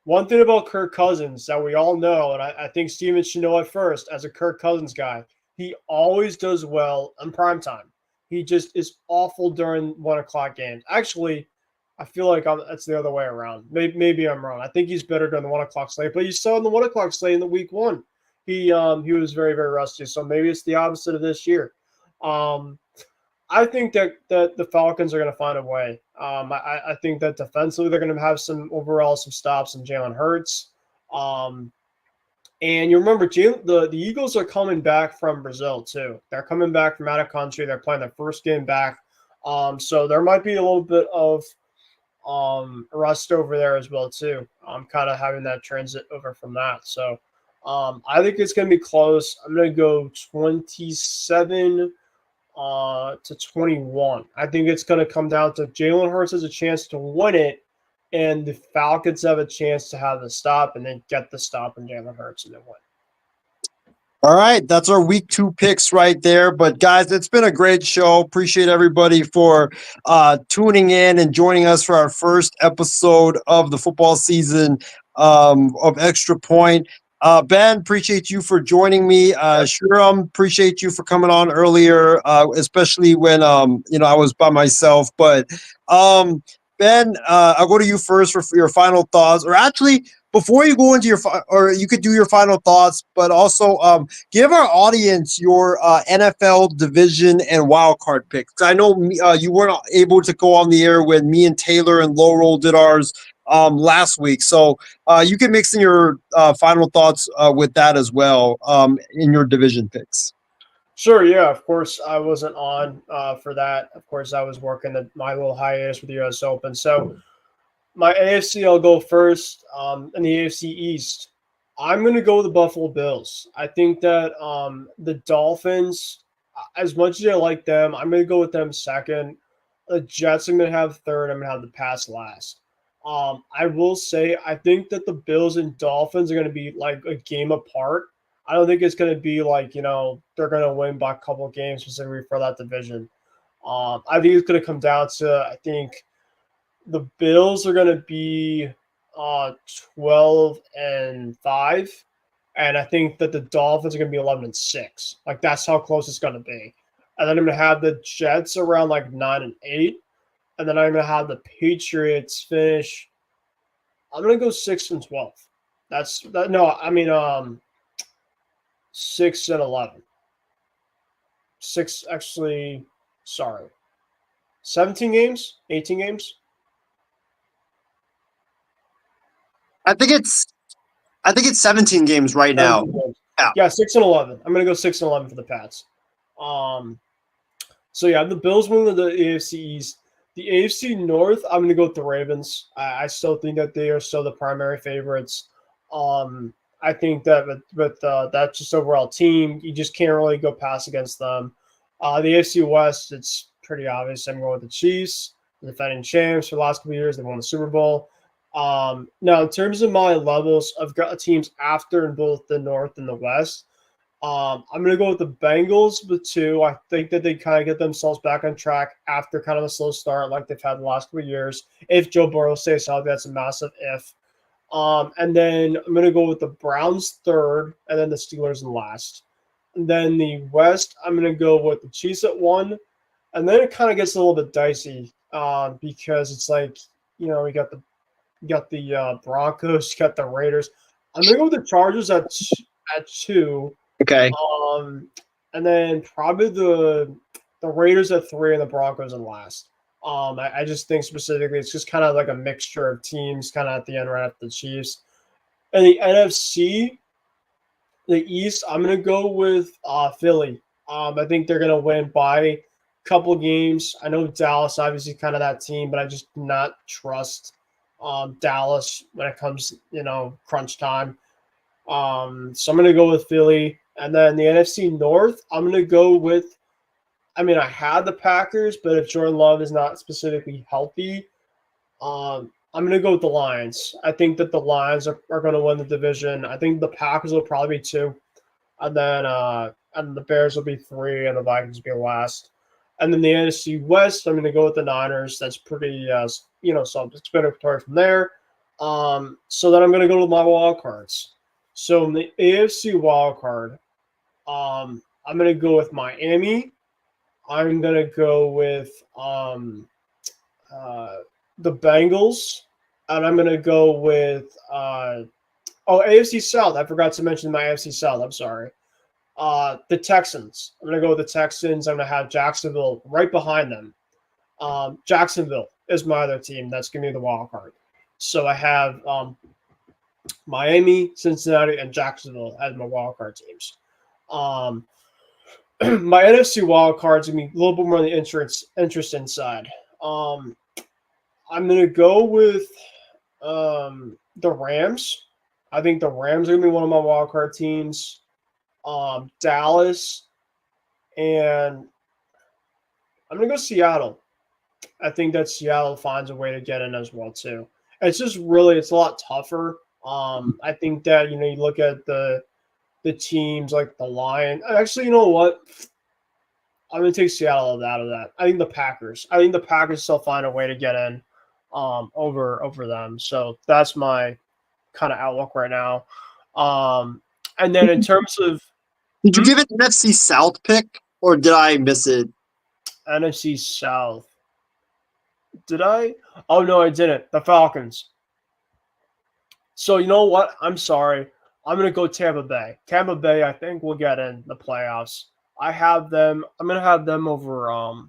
one thing about Kirk Cousins that we all know, and I think Steven should know at first, as a Kirk Cousins guy, he always does well in primetime. He just is awful during 1 o'clock games. Actually, I feel like that's the other way around. Maybe I'm wrong. I think he's better during the 1 o'clock slate, but you saw in the 1 o'clock slate in the week 1, he was very, very rusty. So maybe it's the opposite of this year. I think that the Falcons are going to find a way. I think that defensively they're going to have some stops in Jalen Hurts. And you remember the Eagles are coming back from Brazil too. They're coming back from out of country. They're playing their first game back. So there might be a little bit of rust over there as well too. I'm kind of having that transit over from that. So I think it's going to be close. I'm going to go 27 to 21. I think it's going to come down to Jalen Hurts has a chance to win it, and the Falcons have a chance to have the stop and then get the stop in Jalen Hurts and then win. All right, that's our week 2 picks right there. But guys, it's been a great show. Appreciate everybody for tuning in and joining us for our first episode of the football season of Extra Point. Ben, appreciate you for joining me. Shuram, appreciate you for coming on earlier, especially when I was by myself. But Ben, I'll go to you first for your final thoughts. Or actually, before you go into or you could do your final thoughts, but also give our audience your NFL division and wild card picks. I know you weren't able to go on the air when me and Taylor and Laurel did ours last week. So you can mix in your final thoughts with that as well in your division picks. Sure, yeah, of course. I wasn't on for that. Of course, I was working my little hiatus with the U.S. Open. So my AFC, I'll go first. In the AFC East, I'm going to go with the Buffalo Bills. I think that the Dolphins, as much as I like them, I'm going to go with them second. The Jets, I'm going to have third. I'm going to have the Pats last. I will say, I think that the Bills and Dolphins are going to be like a game apart. I don't think it's going to be like, they're going to win by a couple of games specifically for that division. I think it's going to come down to, I think the Bills are going to be 12-5. And I think that the Dolphins are going to be 11-6. Like, that's how close it's going to be. And then I'm going to have the Jets around like 9-8. And then I'm going to have the Patriots finish. I'm going to go 6-12. 6-11. 17 games? 18 games? I think it's 17 games right now. Games. Yeah, 6-11. I'm going to go 6-11 for the Pats. So yeah, the Bills win the AFC East. The AFC North, I'm going to go with the Ravens. I still think that they are still the primary favorites. I think that with that just overall team, you just can't really go past against them. The AFC West, it's pretty obvious. I'm going with the Chiefs, the defending champs for the last couple of years. They won the Super Bowl. Now, in terms of my levels, I've got teams after in both the North and the West. I'm going to go with the Bengals with 2. I think that they kind of get themselves back on track after kind of a slow start like they've had the last couple of years. If Joe Burrow stays healthy, that's a massive if. And then I'm going to go with the Browns 3rd, and then the Steelers in last. And then the West, I'm going to go with the Chiefs at 1. And then it kind of gets a little bit dicey because it's like, you know, you got the Broncos, you got the Raiders. I'm going to go with the Chargers at 2. Okay. And then probably the Raiders at 3 and the Broncos in last. I just think specifically it's just kind of like a mixture of teams kind of at the end right after the Chiefs. And the NFC, the East, I'm going to go with Philly. I think they're going to win by a couple games. I know Dallas obviously kind of that team, but I just do not trust Dallas when it comes, you know, crunch time. So I'm going to go with Philly. And then the NFC North, I'm going to go with, I mean, I had the Packers, but if Jordan Love is not specifically healthy, I'm going to go with the Lions. I think that the Lions are going to win the division. I think the Packers will probably be 2. And then and the Bears will be 3, and the Vikings will be last. And then the NFC West, I'm going to go with the Niners. That's pretty, you know, self-explanatory from there. So then I'm going to go to my wild cards. So in the AFC wild card, I'm going to go with Miami. I'm going to go with the Bengals. And I'm going to go with AFC South. I forgot to mention my AFC South. I'm sorry. The Texans. I'm going to go with the Texans. I'm going to have Jacksonville right behind them. Jacksonville is my other team. That's going to be the wild card. So I have Miami, Cincinnati, and Jacksonville as my wild card teams. My NFC wild cards going to be a little bit more on the interesting side. I'm going to go with the Rams. I think the Rams are going to be one of my wild card teams. Dallas, and I'm going to go Seattle. I think that Seattle finds a way to get in as well, too. It's just really, it's a lot tougher. I think that, you know, you look at the teams like the Lions. Actually, you know what? I'm going to take Seattle out of that. I think the Packers. Still find a way to get in over them. So that's my kind of outlook right now. And then in terms of... Did you give it an NFC South pick, or did I miss it? NFC South. Did I? Oh, no, I didn't. The Falcons. So you know what? I'm sorry. I'm going to go Tampa Bay. Tampa Bay, I think, will get in the playoffs. I'm going to have them over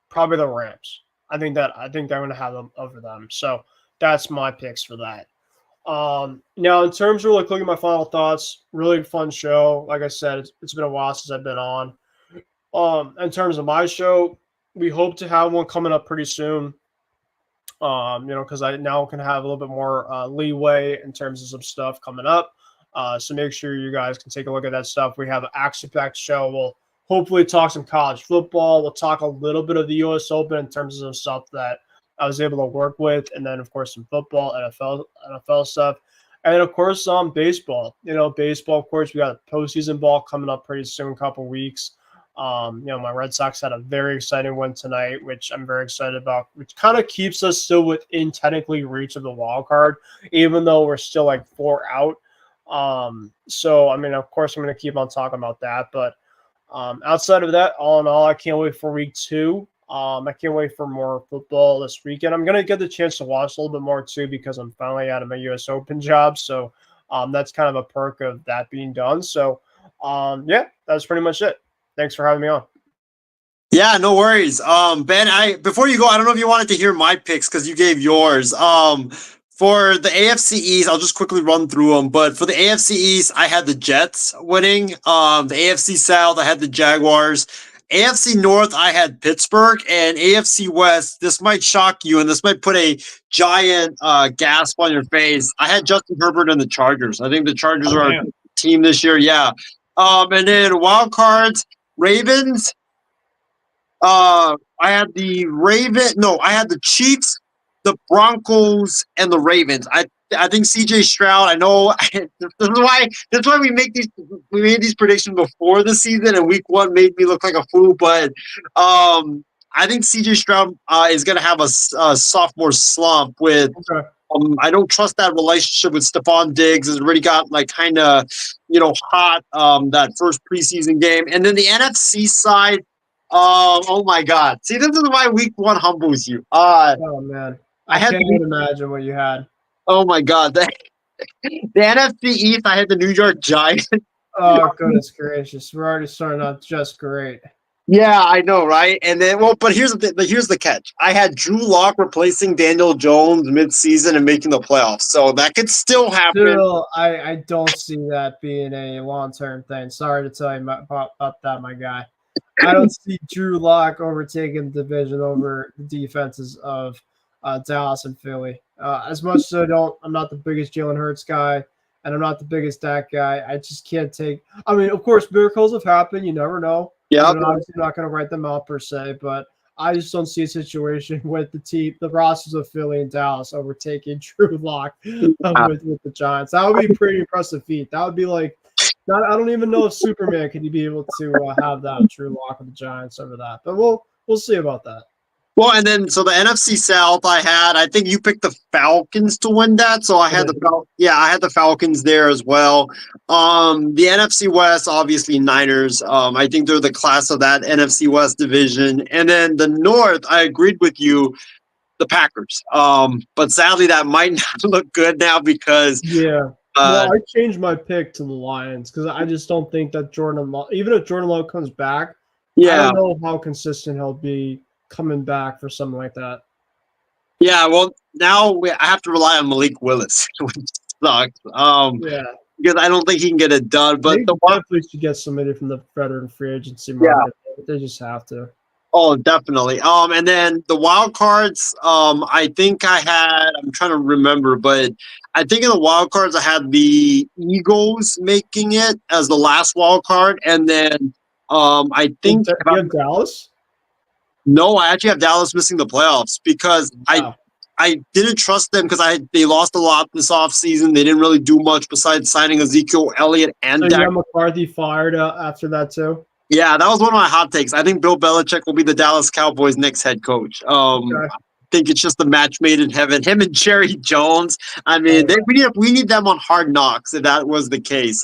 probably the Rams. I think they're going to have them over them. So that's my picks for that. Now, in terms of like looking at my final thoughts, really fun show. Like I said, it's been a while since I've been on. In terms of my show, we hope to have one coming up pretty soon. You know, because I now can have a little bit more leeway in terms of some stuff coming up. So make sure you guys can take a look at that stuff. We have an action-packed show. We'll hopefully talk some college football. We'll talk a little bit of the U.S. Open in terms of some stuff that I was able to work with, and then of course some football, NFL stuff, and of course baseball. You know, baseball. Of course, we got postseason ball coming up pretty soon, a couple weeks. You know, my Red Sox had a very exciting win tonight, which I'm very excited about, which kind of keeps us still within technically reach of the wild card, even though we're still like 4 out. So I mean, of course, I'm going to keep on talking about that, but outside of that, all in all, I can't wait for week 2. I can't wait for more football this weekend. I'm going to get the chance to watch a little bit more too because I'm finally out of my U.S. Open job. So that's kind of a perk of that being done. So yeah, that's pretty much it. Thanks for having me on. Yeah, no worries. Ben, before you go, I don't know if you wanted to hear my picks because you gave yours. For the AFC East, I'll just quickly run through them. But for the AFC East, I had the Jets winning. The AFC South, I had the Jaguars. AFC North, I had Pittsburgh, and AFC West, this might shock you, and this might put a giant gasp on your face. I had Justin Herbert and the Chargers. I think the Chargers are our team this year, yeah. And then wild cards, Ravens. I had the Chiefs, the Broncos and the Ravens. I think CJ Stroud. I know this is why we made these predictions before the season, and week 1 made me look like a fool. But I think CJ Stroud is going to have a sophomore slump with. Okay. I don't trust that relationship with Stephon Diggs. Has already got like kind of, hot that first preseason game. And then the NFC side, oh my God. See, this is why week 1 humbles you. Oh man, I had can't the- even imagine what you had. oh my God. The NFC East, I had the New York Giants. Oh goodness gracious, we're already starting out just great. Yeah, I know, right? And then, but here's the catch. I had Drew Lock replacing Daniel Jones mid-season and making the playoffs, so that could still happen. Still, I don't see that being a long-term thing. Sorry to tell you about that, my guy. I don't see Drew Lock overtaking the division over the defenses of Dallas and Philly. As much as I'm not the biggest Jalen Hurts guy, and I'm not the biggest Dak guy. I just can't take. I mean, of course, miracles have happened. You never know. Yeah, I'm obviously not going to write them out per se, but I just don't see a situation with the rosters of Philly and Dallas overtaking Drew Lock with the Giants. That would be a pretty impressive feat. That would be like, I don't even know if Superman could be able to have that Drew Lock with the Giants over that, but we'll see about that. Well, and then so the NFC South, I think you picked the Falcons to win that, so I had I had the Falcons there as well. The NFC West, obviously Niners. I think they're the class of that NFC West division, and then the North, I agreed with you, the Packers. But sadly, that might not look good now because I changed my pick to the Lions because I just don't think that even if Jordan Love comes back, I don't know how consistent he'll be coming back for something like that. Yeah, well, now I have to rely on Malik Willis, which sucks. Because I don't think he can get it done. But they definitely should get somebody from the veteran free agency market. They just have to. Oh, definitely. And then the wild cards, I think I'm trying to remember, but I think in the wild cards I had the Eagles making it as the last wild card, and then I think you have Dallas. No, I actually have Dallas missing the playoffs because I didn't trust them because they lost a lot this offseason. They didn't really do much besides signing Ezekiel Elliott and So Dak. you have McCarthy fired after that too? Yeah, that was one of my hot takes. I think Bill Belichick will be the Dallas Cowboys' next head coach. I think it's just a match made in heaven. Him and Jerry Jones. I mean, we need them on Hard Knocks if that was the case.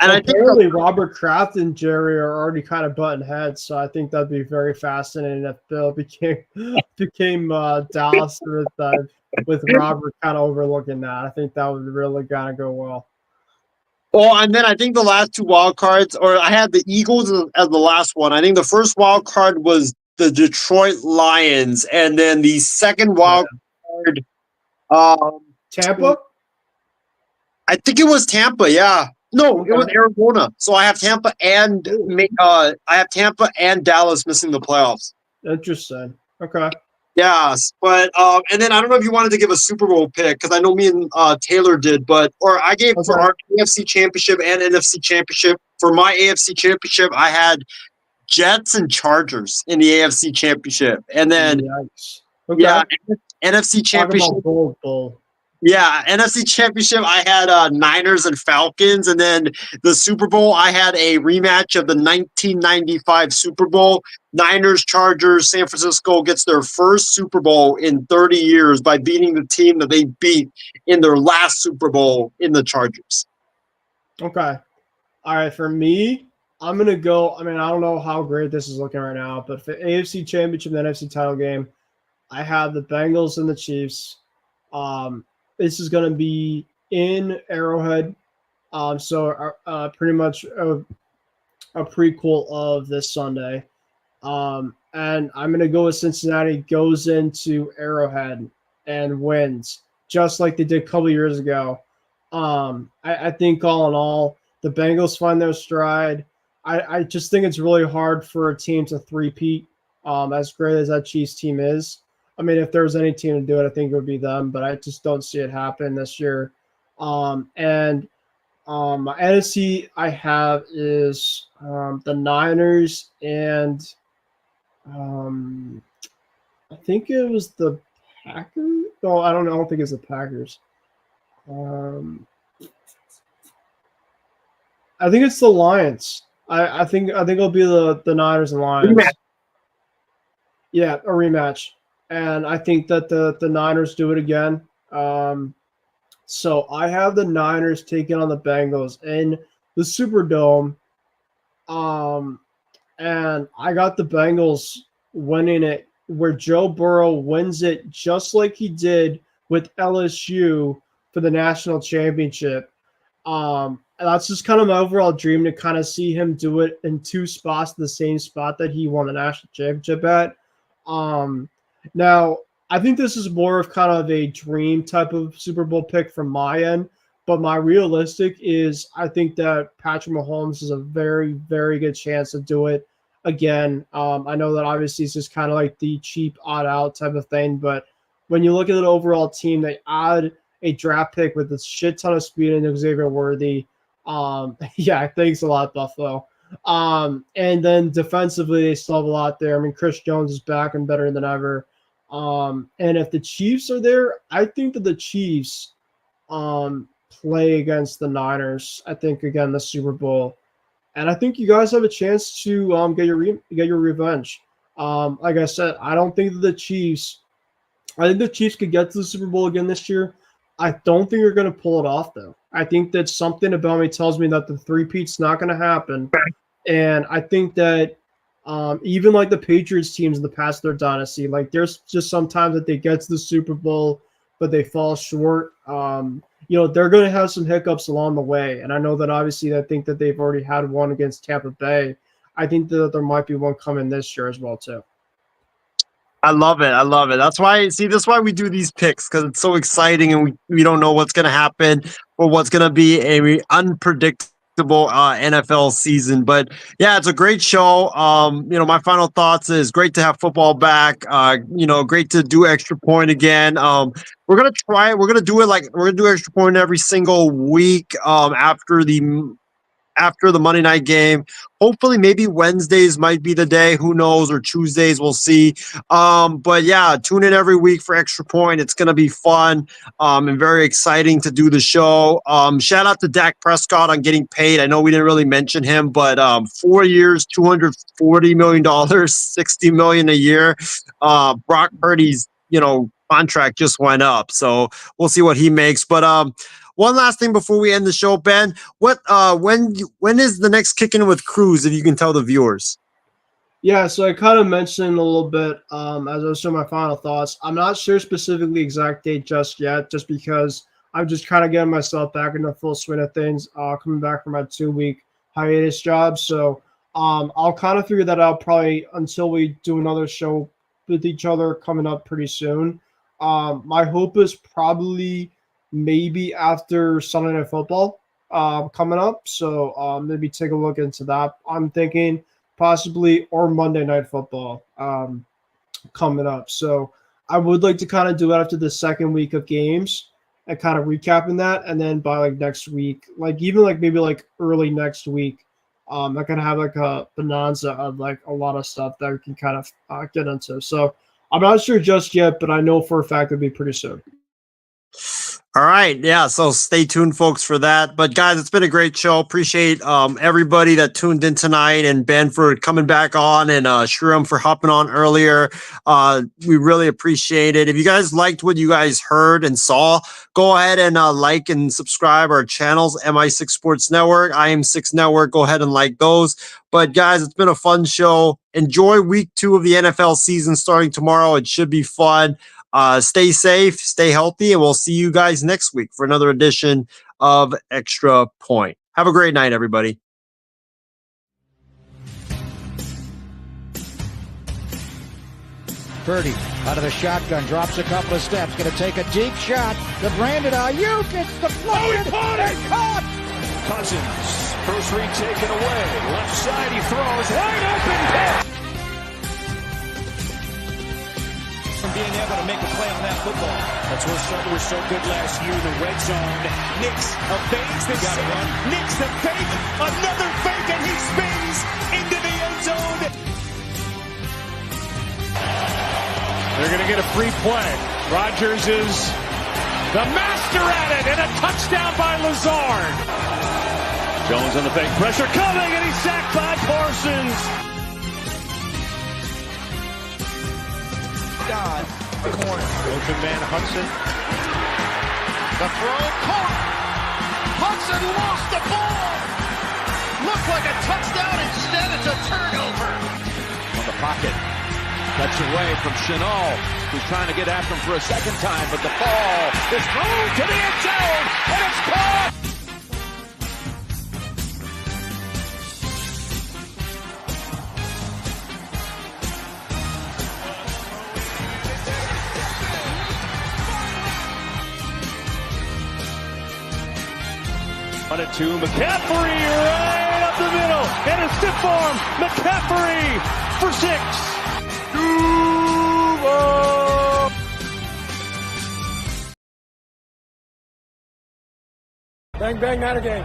And apparently Robert Kraft and Jerry are already kind of button heads, so I think that'd be very fascinating if Bill became Dallas with Robert kind of overlooking that. I think that would really kind of go well. Well, and then I think the last 2 wild cards, or I had the Eagles as the last one. I think the first wild card was the Detroit Lions, and then the second wild card, Tampa. I think it was Tampa. Yeah. No, it was Arizona. So I have Tampa and Dallas missing the playoffs. Interesting. Okay. Yes, but and then I don't know if you wanted to give a Super Bowl pick because I know me and Taylor did, or I gave for our AFC Championship and NFC Championship. For my AFC Championship, I had Jets and Chargers in the AFC Championship, and then NFC Championship. Bowl. Yeah, NFC Championship, I had Niners and Falcons, and then the Super Bowl, I had a rematch of the 1995 Super Bowl. Niners, Chargers, San Francisco gets their first Super Bowl in 30 years by beating the team that they beat in their last Super Bowl in the Chargers. Okay. All right, for me, I'm going to go, I don't know how great this is looking right now, but for AFC Championship and NFC title game, I have the Bengals and the Chiefs. This is going to be in Arrowhead, so pretty much a prequel of this Sunday. And I'm going to go with Cincinnati goes into Arrowhead and wins, just like they did a couple years ago. I think all in all, the Bengals find their stride. I just think it's really hard for a team to three-peat, as great as that Chiefs team is. I mean, if there was any team to do it, I think it would be them, but I just don't see it happen this year. My NFC I have is the Niners and I think it was the Packers? No, I don't know. I don't think it's the Packers. I think it's the Lions. I think it'll be the Niners and Lions. Rematch. Yeah, a rematch. And I think that the Niners do it again. So I have the Niners taking on the Bengals in the Superdome. And I got the Bengals winning it, where Joe Burrow wins it just like he did with LSU for the national championship. That's just kind of my overall dream, to kind of see him do it in two spots, the same spot that he won the national championship at. Now, I think this is more of kind of a dream type of Super Bowl pick from my end, but my realistic is I think that Patrick Mahomes is a very, very good chance to do it again. I know that obviously it's just kind of like the cheap odd out type of thing, but when you look at the overall team, they add a draft pick with a shit ton of speed and Xavier Worthy. Yeah, thanks a lot, Buffalo. And then defensively, they still have a lot there. I mean, Chris Jones is back and better than ever. And if the Chiefs are there, I think that the Chiefs play against the Niners. I think, again, the Super Bowl. And I think you guys have a chance to get your revenge. Like I said, I don't think that the Chiefs – I think the Chiefs could get to the Super Bowl again this year. I don't think they're going to pull it off, though. I think that something about me tells me that the three-peat's not going to happen. And I think that even like the Patriots teams in the past, their dynasty, like there's just sometimes that they get to the Super Bowl, but they fall short. They're going to have some hiccups along the way. And I know that obviously I think that they've already had one against Tampa Bay. I think that there might be one coming this year as well, too. I love it. That's why we do these picks, because it's so exciting and we don't know what's going to happen or what's going to be a unpredictable NFL season. But yeah, it's a great show. My final thoughts is great to have football back. Great to do Extra Point again. We're going to try it. We're going to do Extra Point every single week after the Monday night game. Hopefully, maybe Wednesdays might be the day. Who knows? Or Tuesdays, we'll see. But yeah, tune in every week for Extra Point. It's going to be fun and very exciting to do the show. Shout out to Dak Prescott on getting paid. I know we didn't really mention him, but 4 years, $240 million, $60 million a year. Brock Purdy's, contract just went up. So we'll see what he makes. But one last thing before we end the show, Ben. When is the next Kicking with Cruz, if you can tell the viewers? Yeah, so I kind of mentioned a little bit as I was doing my final thoughts. I'm not sure specifically exact date just yet, just because I'm just kind of getting myself back into the full swing of things, coming back from my 2-week hiatus job. So I'll kind of figure that out probably until we do another show with each other coming up pretty soon. My hope is probably maybe after Sunday Night Football coming up. So maybe take a look into that. I'm thinking possibly, or Monday Night Football coming up. So I would like to kind of do it after the second week of games and kind of recapping that. And then by like next week, like even like maybe like early next week, I'm going to have like a bonanza of like a lot of stuff that we can kind of get into. So I'm not sure just yet, but I know for a fact it'll be pretty soon. All right. Yeah. So stay tuned, folks, for that. But guys, it's been a great show. Appreciate everybody that tuned in tonight, and Ben for coming back on, and Shreem for hopping on earlier. We really appreciate it. If you guys liked what you guys heard and saw, go ahead and like and subscribe our channels, MI6 Sports Network, IM6 Network. Go ahead and like those. But guys, it's been a fun show. Enjoy week 2 of the NFL season starting tomorrow. It should be fun. Stay safe, stay healthy, and we'll see you guys next week for another edition of Extra Point. Have a great night, everybody. Purdy out of the shotgun, drops a couple of steps, going to take a deep shot. The Brandon Ayuk, it's deflected and caught. Cousins, first read taken away. Left side, he throws. Wide open pitch. From being able to make a play on that football. That's where Sutter was so good last year. The red zone. Nix evades the run. Nix the fake. Another fake, and he spins into the end zone. They're going to get a free play. Rodgers is the master at it, and a touchdown by Lazard. Jones on the fake, pressure coming, and he's sacked by Parsons. God, corner. Open man Hudson. The throw caught. Hudson lost the ball. Looked like a touchdown. Instead, it's a turnover. On the pocket. Cuts away from Chenal, who's trying to get after him for a second time, but the ball is thrown to the end zone, and it's caught! On it to McCaffrey, right up the middle, and a stiff arm. McCaffrey for 6. Bang, bang, not a game.